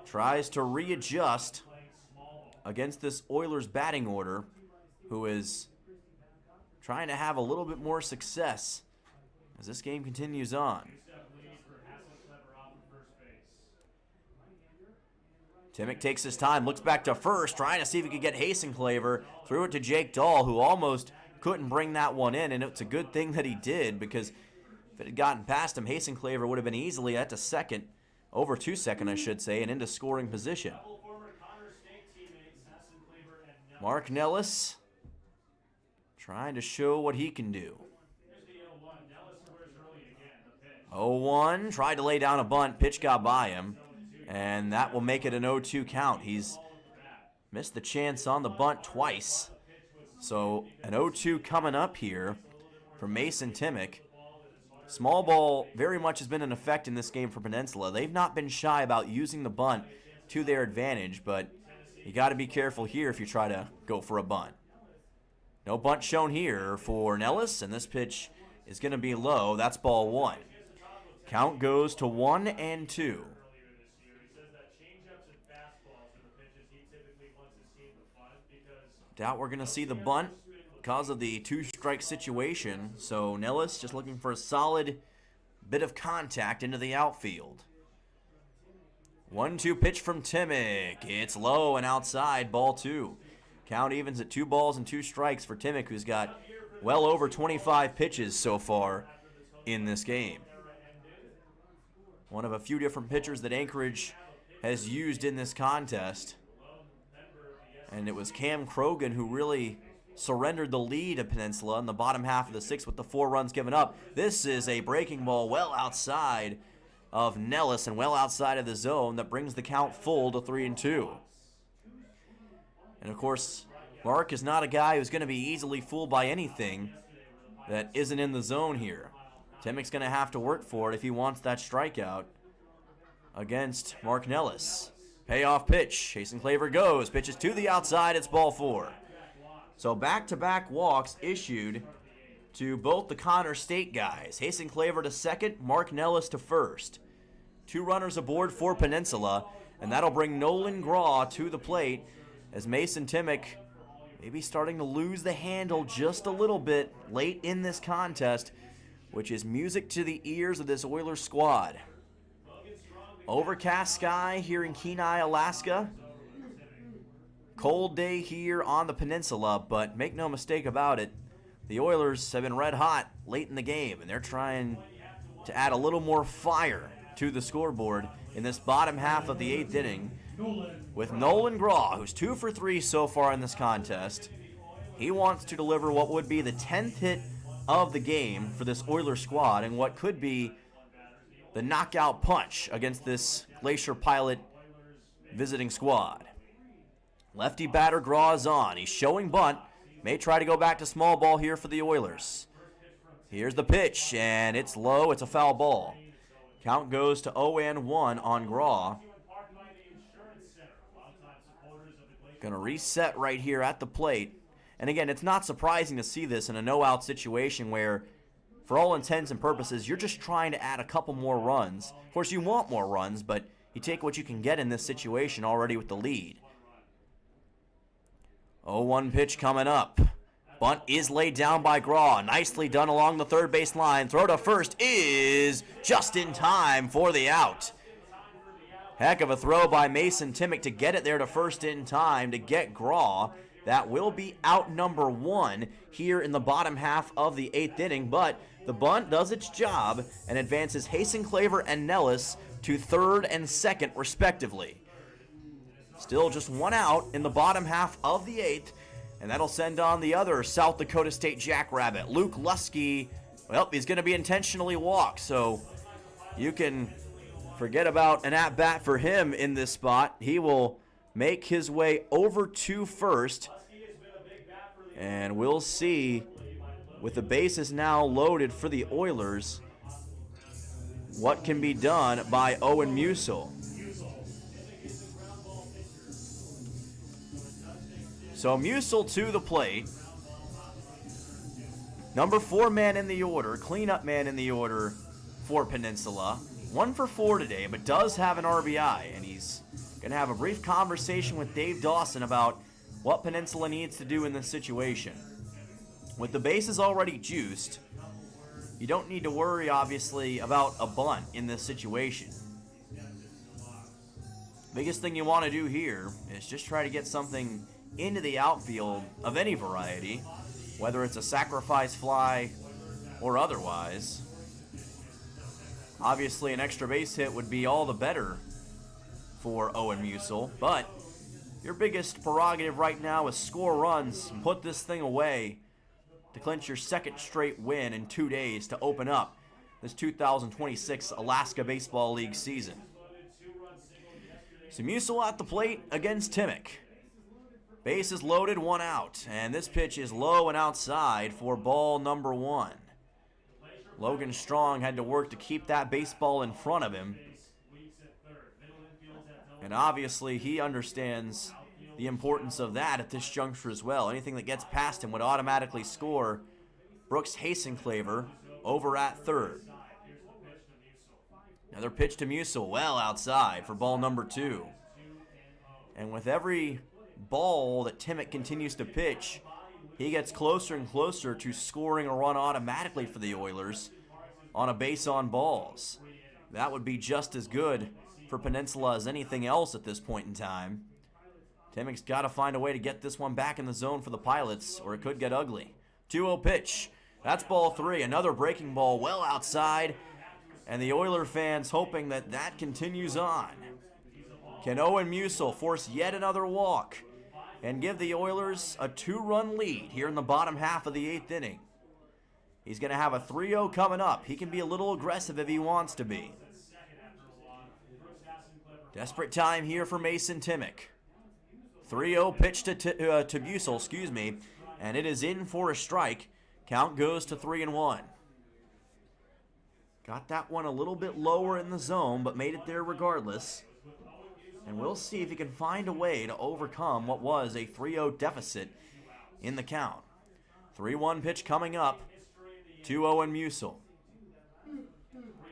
tries to readjust against this Oilers batting order, who is trying to have a little bit more success as this game continues on. Timmick takes his time, looks back to first, trying to see if he could get Hasenclaver. Threw it to Jake Dahl, who almost couldn't bring that one in, and it's a good thing that he did, because if it had gotten past him, Hasenclaver would have been easily at to second, over to second, I should say, and into scoring position. Mark Nellis trying to show what he can do. 0-1, tried to lay down a bunt, pitch got by him, and that will make it an 0-2 count. He's missed the chance on the bunt twice. So an 0-2 coming up here for Mason Timmick. Small ball very much has been in effect in this game for Peninsula. They've not been shy about using the bunt to their advantage, but you got to be careful here if you try to go for a bunt. No bunt shown here for Nellis, and this pitch is going to be low. That's ball 1. Count goes to 1-2. Doubt we're going to see the bunt because of the 2-strike situation. So Nellis just looking for a solid bit of contact into the outfield. 1-2 pitch from Timmick. It's low and outside, ball 2. Count evens at 2 balls and 2 strikes for Timmick, who's got well over 25 pitches so far in this game. One of a few different pitchers that Anchorage has used in this contest. And it was Cam Krogan who really surrendered the lead to Peninsula in the bottom half of the 6th with the 4 runs given up. This is a breaking ball well outside of Nellis and well outside of the zone that brings the count full to 3-2. And of course, Mark is not a guy who's going to be easily fooled by anything that isn't in the zone here. Timmick's going to have to work for it if he wants that strikeout against Mark Nellis. Payoff pitch. Jason Claver goes. Pitches to the outside. It's ball 4. So back-to-back walks issued to both the Connor State guys. Jason Claver to second, Mark Nellis to first. 2 runners aboard for Peninsula, and that'll bring Nolan Graw to the plate as Mason Timmick maybe starting to lose the handle just a little bit late in this contest, which is music to the ears of this Oilers squad. Overcast sky here in Kenai, Alaska. Cold day here on the Peninsula, but make no mistake about it, the Oilers have been red hot late in the game, and they're trying to add a little more fire to the scoreboard in this bottom half of the 8th inning with Nolan Graw, who's 2 for 3 so far in this contest. He wants to deliver what would be the 10th hit of the game for this Oilers squad and what could be the knockout punch against this Glacier Pilot visiting squad. Lefty batter Graw is on. He's showing bunt. May try to go back to small ball here for the Oilers. Here's the pitch, and it's low. It's a foul ball. Count goes to 0-1 on Graw. Going to reset right here at the plate. And again, it's not surprising to see this in a no-out situation where, for all intents and purposes, you're just trying to add a couple more runs. Of course, you want more runs, but you take what you can get in this situation already with the lead. 0-1 pitch coming up. Bunt is laid down by Graw. Nicely done along the third base line. Throw to first is just in time for the out. Heck of a throw by Mason Timmick to get it there to first in time to get Graw. That will be out number 1 here in the bottom half of the 8th inning, but the bunt does its job and advances Jason Claver and Nellis to 3rd and 2nd respectively. Still just 1 out in the bottom half of the 8th, and that'll send on the other South Dakota State Jackrabbit, Luke Lusky. Well, he's going to be intentionally walked, so you can forget about an at-bat for him in this spot. He will make his way over to first, and we'll see, with the bases now loaded for the Oilers, what can be done by Owen Musil. So Musil to the plate. Number 4 man in the order, cleanup man in the order for Peninsula. 1 for 4 today, but does have an RBI, and he's going to have a brief conversation with Dave Dawson about what Peninsula needs to do in this situation. With the bases already juiced, you don't need to worry, obviously, about a bunt in this situation. Biggest thing you want to do here is just try to get something into the outfield of any variety, whether it's a sacrifice fly or otherwise. Obviously, an extra base hit would be all the better for Owen Musil, but your biggest prerogative right now is score runs and put this thing away to clinch your 2nd straight win in 2 days to open up this 2026 Alaska Baseball League season. So Musil at the plate against Timmick. Base is loaded, 1 out, and this pitch is low and outside for ball number 1. Logan Strong had to work to keep that baseball in front of him. And obviously he understands the importance of that at this juncture as well. Anything that gets past him would automatically score Brooks Hasenclaver over at 3rd. Another pitch to Musil, well outside for ball number 2. And with every ball that Timmick continues to pitch, he gets closer and closer to scoring a run automatically for the Oilers on a base on balls. That would be just as good for Peninsula as anything else at this point in time. Timmick's got to find a way to get this one back in the zone for the Pilots, or it could get ugly. 2-0 pitch. That's ball 3. Another breaking ball well outside, and the Oiler fans hoping that that continues on. Can Owen Musil force yet another walk and give the Oilers a 2-run lead here in the bottom half of the 8th inning. He's going to have a 3-0 coming up. He can be a little aggressive if he wants to be. Desperate time here for Mason Timmick. 3-0 pitch to Busel, and it is in for a strike. Count goes to 3-1. Got that one a little bit lower in the zone, but made it there regardless. And we'll see if he can find a way to overcome what was a 3-0 deficit in the count. 3-1 pitch coming up. 2-0 and Musel.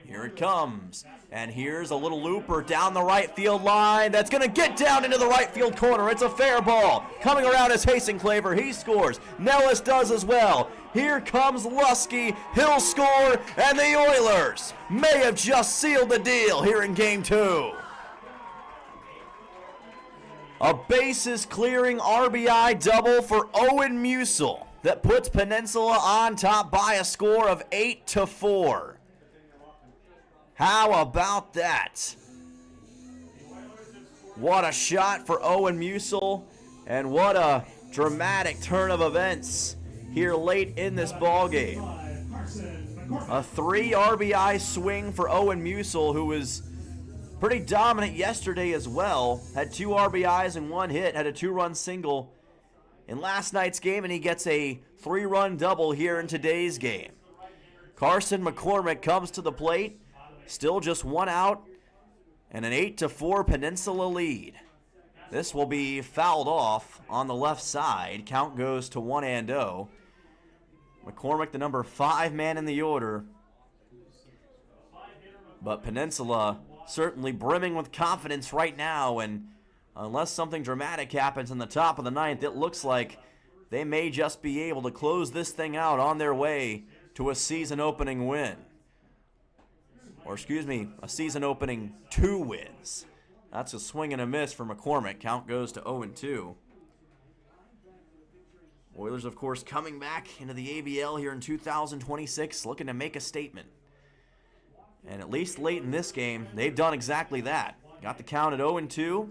Here it comes. And here's a little looper down the right field line. That's going to get down into the right field corner. It's a fair ball. Coming around is Hasenclaver. He scores. Nellis does as well. Here comes Lusky. He'll score. And the Oilers may have just sealed the deal here in Game 2. A bases-clearing RBI double for Owen Musel that puts Peninsula on top by a score of 8-4. How about that? What a shot for Owen Musel, and what a dramatic turn of events here late in this ball game. A 3 RBI swing for Owen Musel, who was pretty dominant yesterday as well. Had 2 RBIs and 1 hit, had a 2-run single in last night's game, and he gets a 3-run double here in today's game. Carson McCormick comes to the plate. Still just 1 out and an 8-4 Peninsula lead. This will be fouled off on the left side. Count goes to 1-0. McCormick, the number 5 man in the order. But Peninsula certainly brimming with confidence right now, and unless something dramatic happens in the top of the 9th, it looks like they may just be able to close this thing out on their way to a season-opening win. Or a season-opening 2 wins. That's a swing and a miss for McCormick. Count goes to 0-2. Oilers, of course, coming back into the ABL here in 2026, looking to make a statement. And at least late in this game, they've done exactly that. Got the count at 0-2.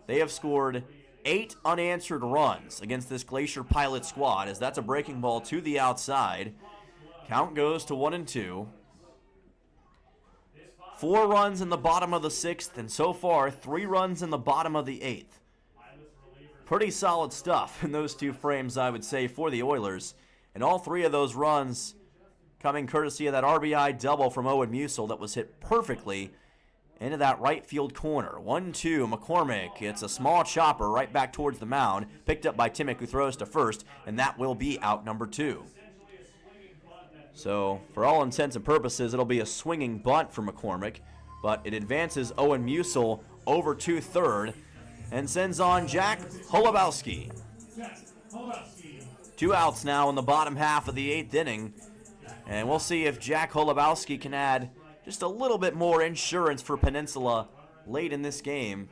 They have scored 8 unanswered runs against this Glacier Pilot squad, as that's a breaking ball to the outside. Count goes to 1-2. 4 runs in the bottom of the 6th, and so far 3 runs in the bottom of the 8th. Pretty solid stuff in those 2 frames, I would say, for the Oilers. And all 3 of those runs coming courtesy of that RBI double from Owen Musel that was hit perfectly into that right field corner. 1-2, McCormick. It's a small chopper right back towards the mound, picked up by Timmick, who throws to first, and that will be out number 2. So, for all intents and purposes, it'll be a swinging bunt for McCormick, but it advances Owen Musel over to third and sends on Jack Holubowski. 2 outs now in the bottom half of the 8th inning, and we'll see if Jack Holubowski can add just a little bit more insurance for Peninsula late in this game,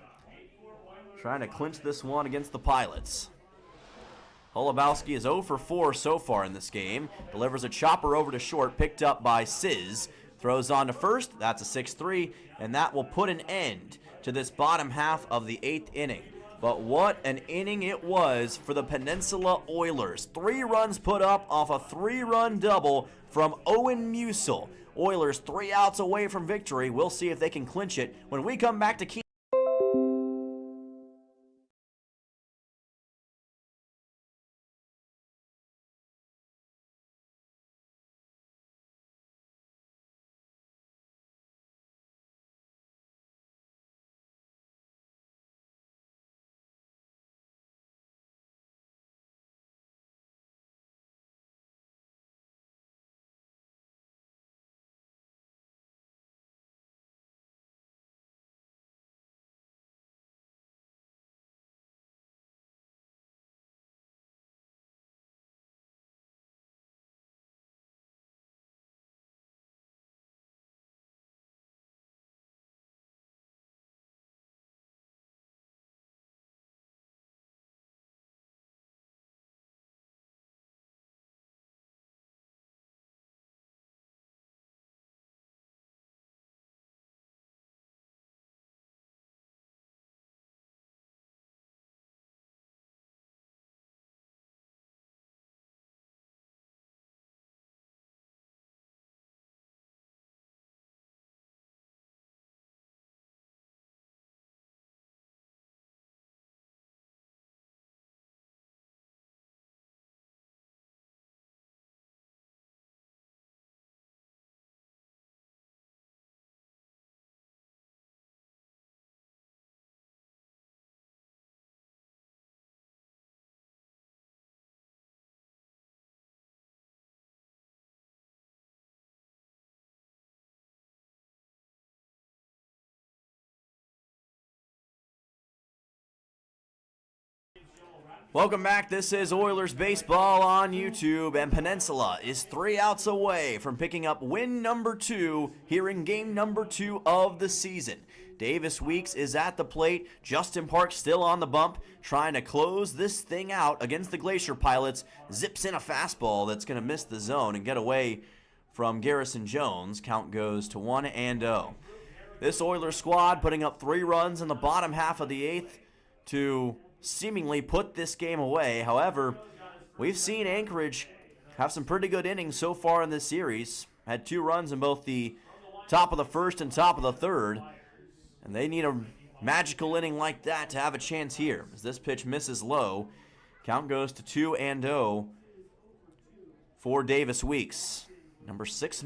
trying to clinch this one against the Pilots. Holubowski is 0 for 4 so far in this game. Delivers a chopper over to short, picked up by Sizz. Throws on to first. That's a 6-3, and that will put an end to this bottom half of the 8th inning. But what an inning it was for the Peninsula Oilers. 3 runs put up off a 3-run double from Owen Musel. Oilers 3 outs away from victory. We'll see if they can clinch it when we come back to Welcome back. This is Oilers Baseball on YouTube, and Peninsula is 3 outs away from picking up win number 2 here in game number 2 of the season. Davis Weeks is at the plate. Justin Park still on the bump, trying to close this thing out against the Glacier Pilots. Zips in a fastball that's going to miss the zone and get away from Garrison Jones. Count goes to 1-0. This Oilers squad putting up 3 runs in the bottom half of the 8th to seemingly put this game away. However, we've seen Anchorage have some pretty good innings so far in this series. Had 2 runs in both the top of the first and top of the third. And they need a magical inning like that to have a chance here. As this pitch misses low, count goes to 2-0 for Davis Weeks. Number 8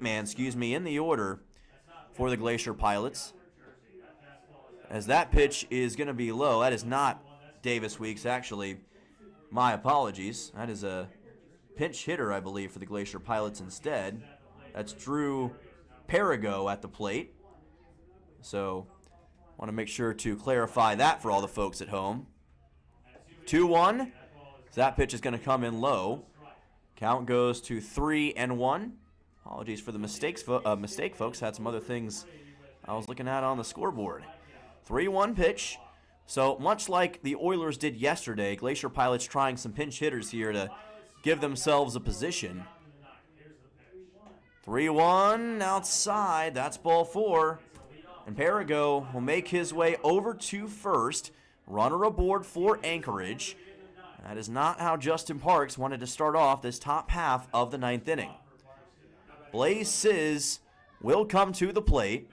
man, in the order for the Glacier Pilots. As that pitch is going to be low. That is not Davis Weeks, actually. My apologies. That is a pinch hitter, I believe, for the Glacier Pilots instead. That's Drew Perigo at the plate. So, want to make sure to clarify that for all the folks at home. 2-1. So that pitch is going to come in low. Count goes to 3-1. Apologies for the mistake, folks. Had some other things I was looking at on the scoreboard. 3-1 pitch. So much like the Oilers did yesterday, Glacier Pilots trying some pinch hitters here to give themselves a position. 3-1 outside. That's ball 4. And Perigo will make his way over to first. Runner aboard for Anchorage. That is not how Justin Parks wanted to start off this top half of the 9th inning. Blaze Sizz will come to the plate.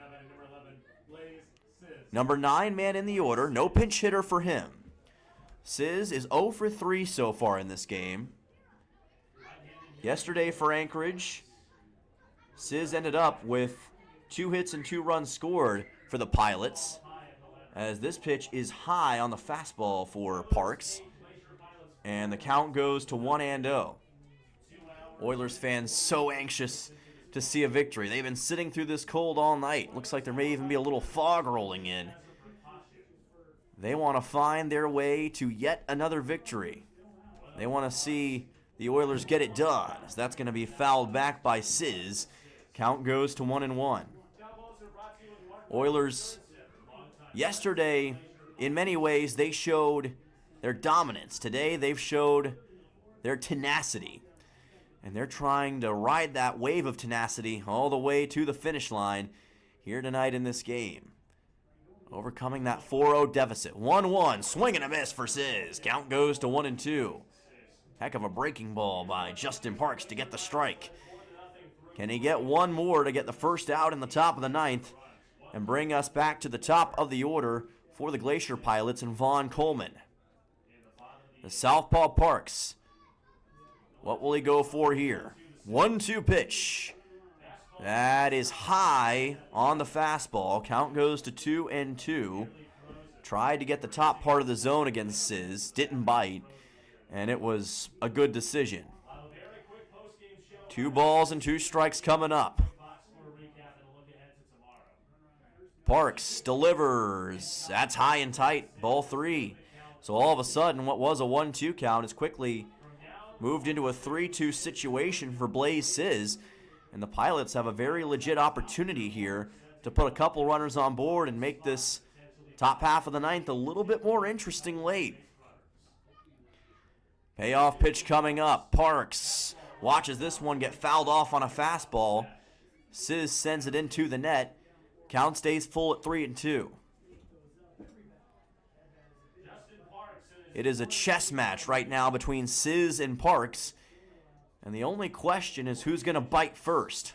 Number 9 man in the order. No pinch hitter for him. Sizz is 0 for 3 so far in this game. Yesterday for Anchorage, Sizz ended up with 2 hits and 2 runs scored for the Pilots, as this pitch is high on the fastball for Parks, and the count goes to 1-0. Oilers fans so anxious to see a victory. They've been sitting through this cold all night. Looks like there may even be a little fog rolling in. They want to find their way to yet another victory. They want to see the Oilers get it done, as that's going to be fouled back by Sizz. Count goes to 1-1. Oilers, yesterday, in many ways, they showed their dominance. Today, they've showed their tenacity. And they're trying to ride that wave of tenacity all the way to the finish line here tonight in this game. Overcoming that 4-0 deficit. 1-1, swing and a miss for Sizz. Count goes to 1-2. Heck of a breaking ball by Justin Parks to get the strike. Can he get one more to get the first out in the top of the 9th and bring us back to the top of the order for the Glacier Pilots and Vaughn Coleman? The southpaw Parks. What will he go for here? 1-2 pitch. That is high on the fastball. Count goes to 2-2. Tried to get the top part of the zone against Sizz. Didn't bite. And it was a good decision. 2 balls and 2 strikes coming up. Parks delivers. That's high and tight. Ball 3. So all of a sudden, what was a 1-2 count is quickly moved into a 3-2 situation for Blaze Sizz. And the Pilots have a very legit opportunity here to put a couple runners on board and make this top half of the 9th a little bit more interesting late. Payoff pitch coming up. Parks watches this one get fouled off on a fastball. Sizz sends it into the net. Count stays full at 3-2. It is a chess match right now between Sizz and Parks. And the only question is who's going to bite first.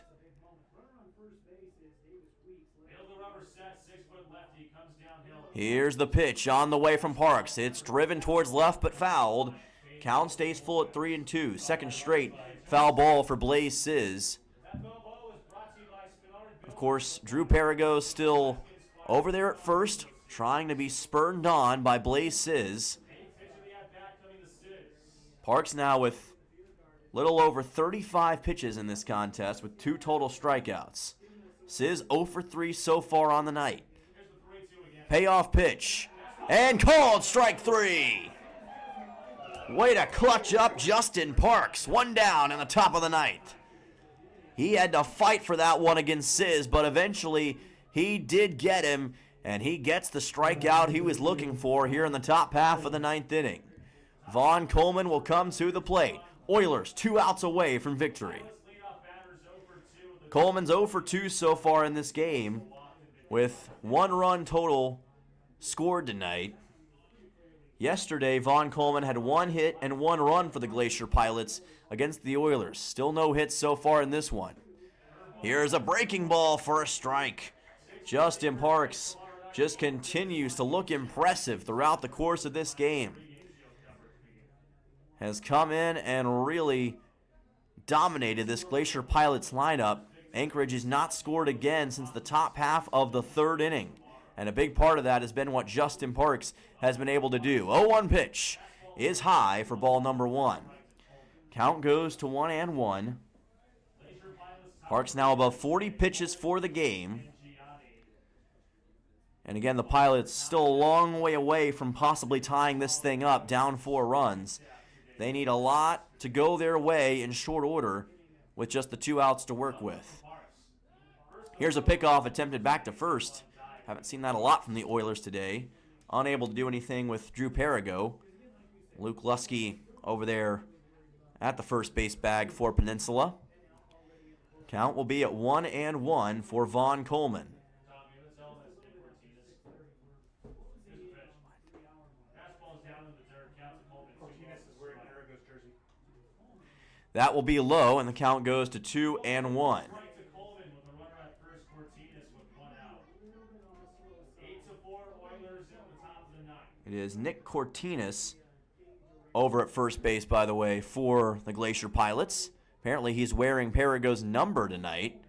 Here's the pitch on the way from Parks. It's driven towards left but fouled. Count stays full at 3-2. Second straight foul ball for Blaze Sizz. Of course, Drew Perigo still over there at first, trying to be spurned on by Blaze Sizz. Parks now with little over 35 pitches in this contest with 2 total strikeouts. Sizz 0 for 3 so far on the night. Payoff pitch. And called strike 3. Way to clutch up Justin Parks. 1 down in the top of the ninth. He had to fight for that one against Sizz, but eventually he did get him, and he gets the strikeout he was looking for here in the top half of the ninth inning. Vaughn Coleman will come to the plate. Oilers 2 outs away from victory. Coleman's 0 for 2 so far in this game, with 1 run total scored tonight. Yesterday, Vaughn Coleman had 1 hit and 1 run for the Glacier Pilots against the Oilers. Still no hits so far in this one. Here's a breaking ball for a strike. Justin Parks just continues to look impressive throughout the course of this game. Has come in and really dominated this Glacier Pilots lineup. Anchorage has not scored again since the top half of the 3rd inning. And a big part of that has been what Justin Parks has been able to do. 0-1 pitch is high for ball number 1. Count goes to 1-1. Parks now above 40 pitches for the game. And again, the Pilots still a long way away from possibly tying this thing up, down 4 runs. They need a lot to go their way in short order with just the 2 outs to work with. Here's a pickoff attempted back to first. Haven't seen that a lot from the Oilers today. Unable to do anything with Drew Perigo. Luke Lusky over there at the first base bag for Peninsula. Count will be at 1-1 for Vaughn Coleman. That will be low, and the count goes to 2-1. It is Nick Cortinas over at first base, by the way, for the Glacier Pilots. Apparently he's wearing Perigo's number tonight.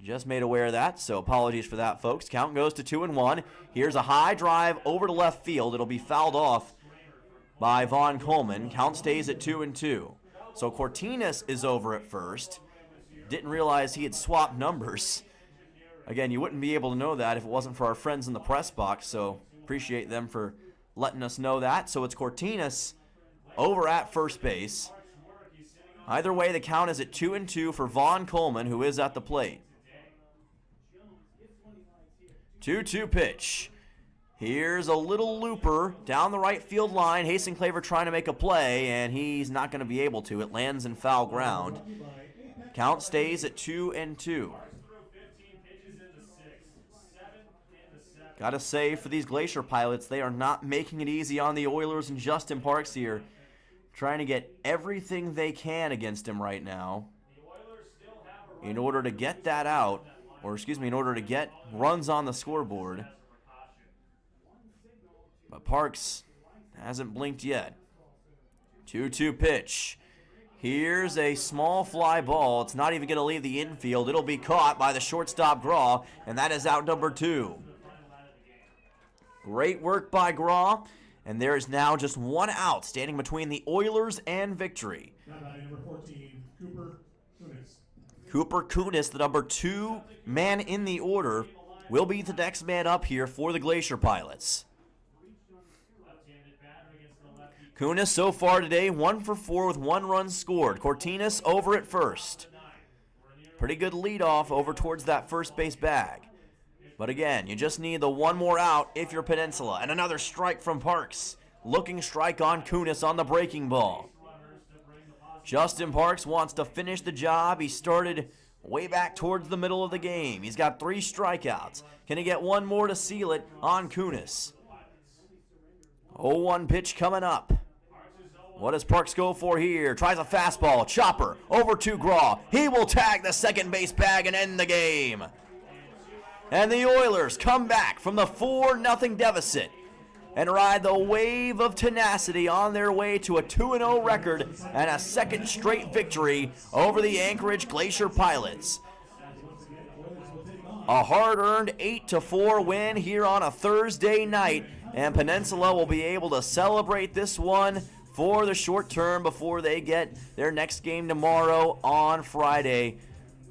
Just made aware of that, so apologies for that, folks. Count goes to 2-1. Here's a high drive over to left field. It'll be fouled off by Vaughn Coleman. Count stays at 2-2. So Cortinas is over at first. Didn't realize he had swapped numbers. Again, you wouldn't be able to know that if it wasn't for our friends in the press box, so appreciate them for letting us know that. So it's Cortinas over at first base. Either way, the count is at 2-2 for Vaughn Coleman, who is at the plate. 2-2 pitch. Here's a little looper down the right field line. Hasenclaver trying to make a play, and he's not going to be able to. It lands in foul ground. Count stays at 2-2. Got to say, for these Glacier Pilots, they are not making it easy on the Oilers and Justin Parks here. Trying to get everything they can against him right now in order to get that out, or excuse me, in order to get runs on the scoreboard. But Parks hasn't blinked yet. 2-2 pitch. Here's a small fly ball. It's not even going to leave the infield. It'll be caught by the shortstop Graw, and that is out number 2. Great work by Graw, and there is now just 1 out standing between the Oilers and victory. Number 14, Cooper Kunis, the number 2 man in the order, will be the next man up here for the Glacier Pilots. Kunis so far today, 1 for 4 with 1 run scored. Cortinas over at first. Pretty good leadoff over towards that first base bag. But again, you just need the 1 more out if you're Peninsula. And another strike from Parks. Looking strike on Kunis on the breaking ball. Justin Parks wants to finish the job. He started way back towards the middle of the game. He's got 3 strikeouts. Can he get 1 more to seal it on Kunis? 0-1 pitch coming up. What does Parks go for here? Tries a fastball. Chopper over to Graw. He will tag the second base bag and end the game. And the Oilers come back from the 4-0 deficit and ride the wave of tenacity on their way to a 2-0 record and a second straight victory over the Anchorage Glacier Pilots. A hard-earned 8-4 win here on a Thursday night, and Peninsula will be able to celebrate this one for the short term before they get their next game tomorrow on Friday.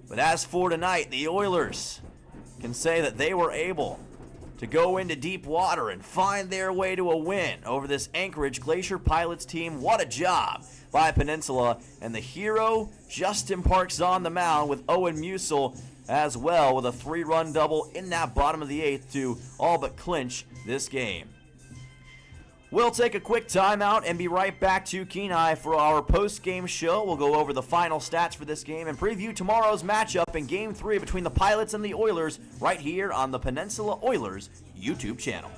But as for tonight, the Oilers can say that they were able to go into deep water and find their way to a win over this Anchorage Glacier Pilots team. What a job by Peninsula, and the hero, Justin Parks, on the mound with Owen Musil as well with a 3-run double in that bottom of the 8th to all but clinch this game. We'll take a quick timeout and be right back to Kenai for our post-game show. We'll go over the final stats for this game and preview tomorrow's matchup in Game 3 between the Pilots and the Oilers right here on the Peninsula Oilers YouTube channel.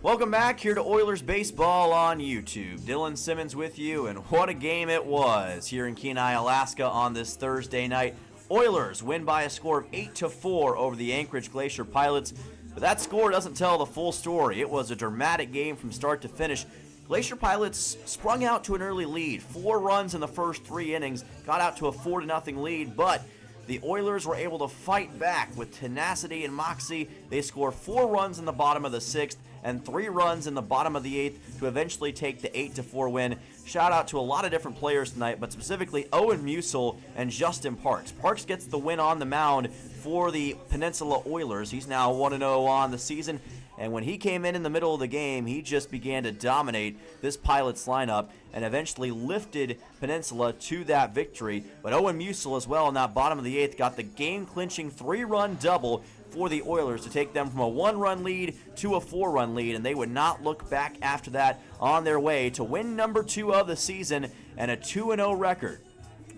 Welcome back here to Oilers Baseball on YouTube. Dylan Simmons with you, and what a game it was here in Kenai, Alaska on this Thursday night. Oilers win by a score of 8-4 over the Anchorage Glacier Pilots, but that score doesn't tell the full story. It was a dramatic game from start to finish. Glacier Pilots sprung out to an early lead. 4 runs in the first 3 innings, got out to a 4-0 lead, but the Oilers were able to fight back with tenacity and moxie. They score 4 runs in the bottom of the 6th and 3 runs in the bottom of the 8th to eventually take the 8-4 win. Shout out to a lot of different players tonight, but specifically Owen Musil and Justin Parks. Parks gets the win on the mound for the Peninsula Oilers. He's now 1-0 on the season, and when he came in the middle of the game, he just began to dominate this Pilots lineup and eventually lifted Peninsula to that victory. But Owen Musil as well in that bottom of the 8th got the game-clinching 3-run double for the Oilers to take them from a 1-run lead to a 4-run lead, and they would not look back after that on their way to win number 2 of the season and a 2-0 record.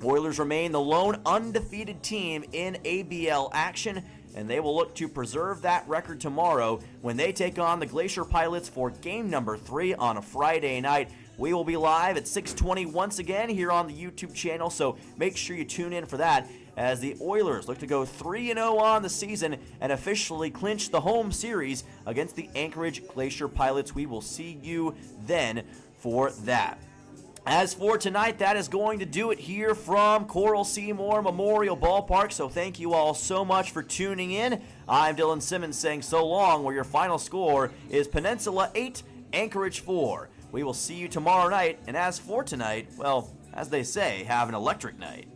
Oilers remain the lone undefeated team in ABL action, and they will look to preserve that record tomorrow when they take on the Glacier Pilots for game number 3 on a Friday night. We will be live at 6:20 once again here on the YouTube channel, so make sure you tune in for that. as the Oilers look to go 3-0 on the season and officially clinch the home series against the Anchorage Glacier Pilots. We will see you then for that. As for tonight, that is going to do it here from Coral Seymour Memorial Ballpark, so thank you all so much for tuning in. I'm Dylan Simmons saying so long, where your final score is Peninsula 8, Anchorage 4. We will see you tomorrow night, and as for tonight, well, as they say, have an electric night.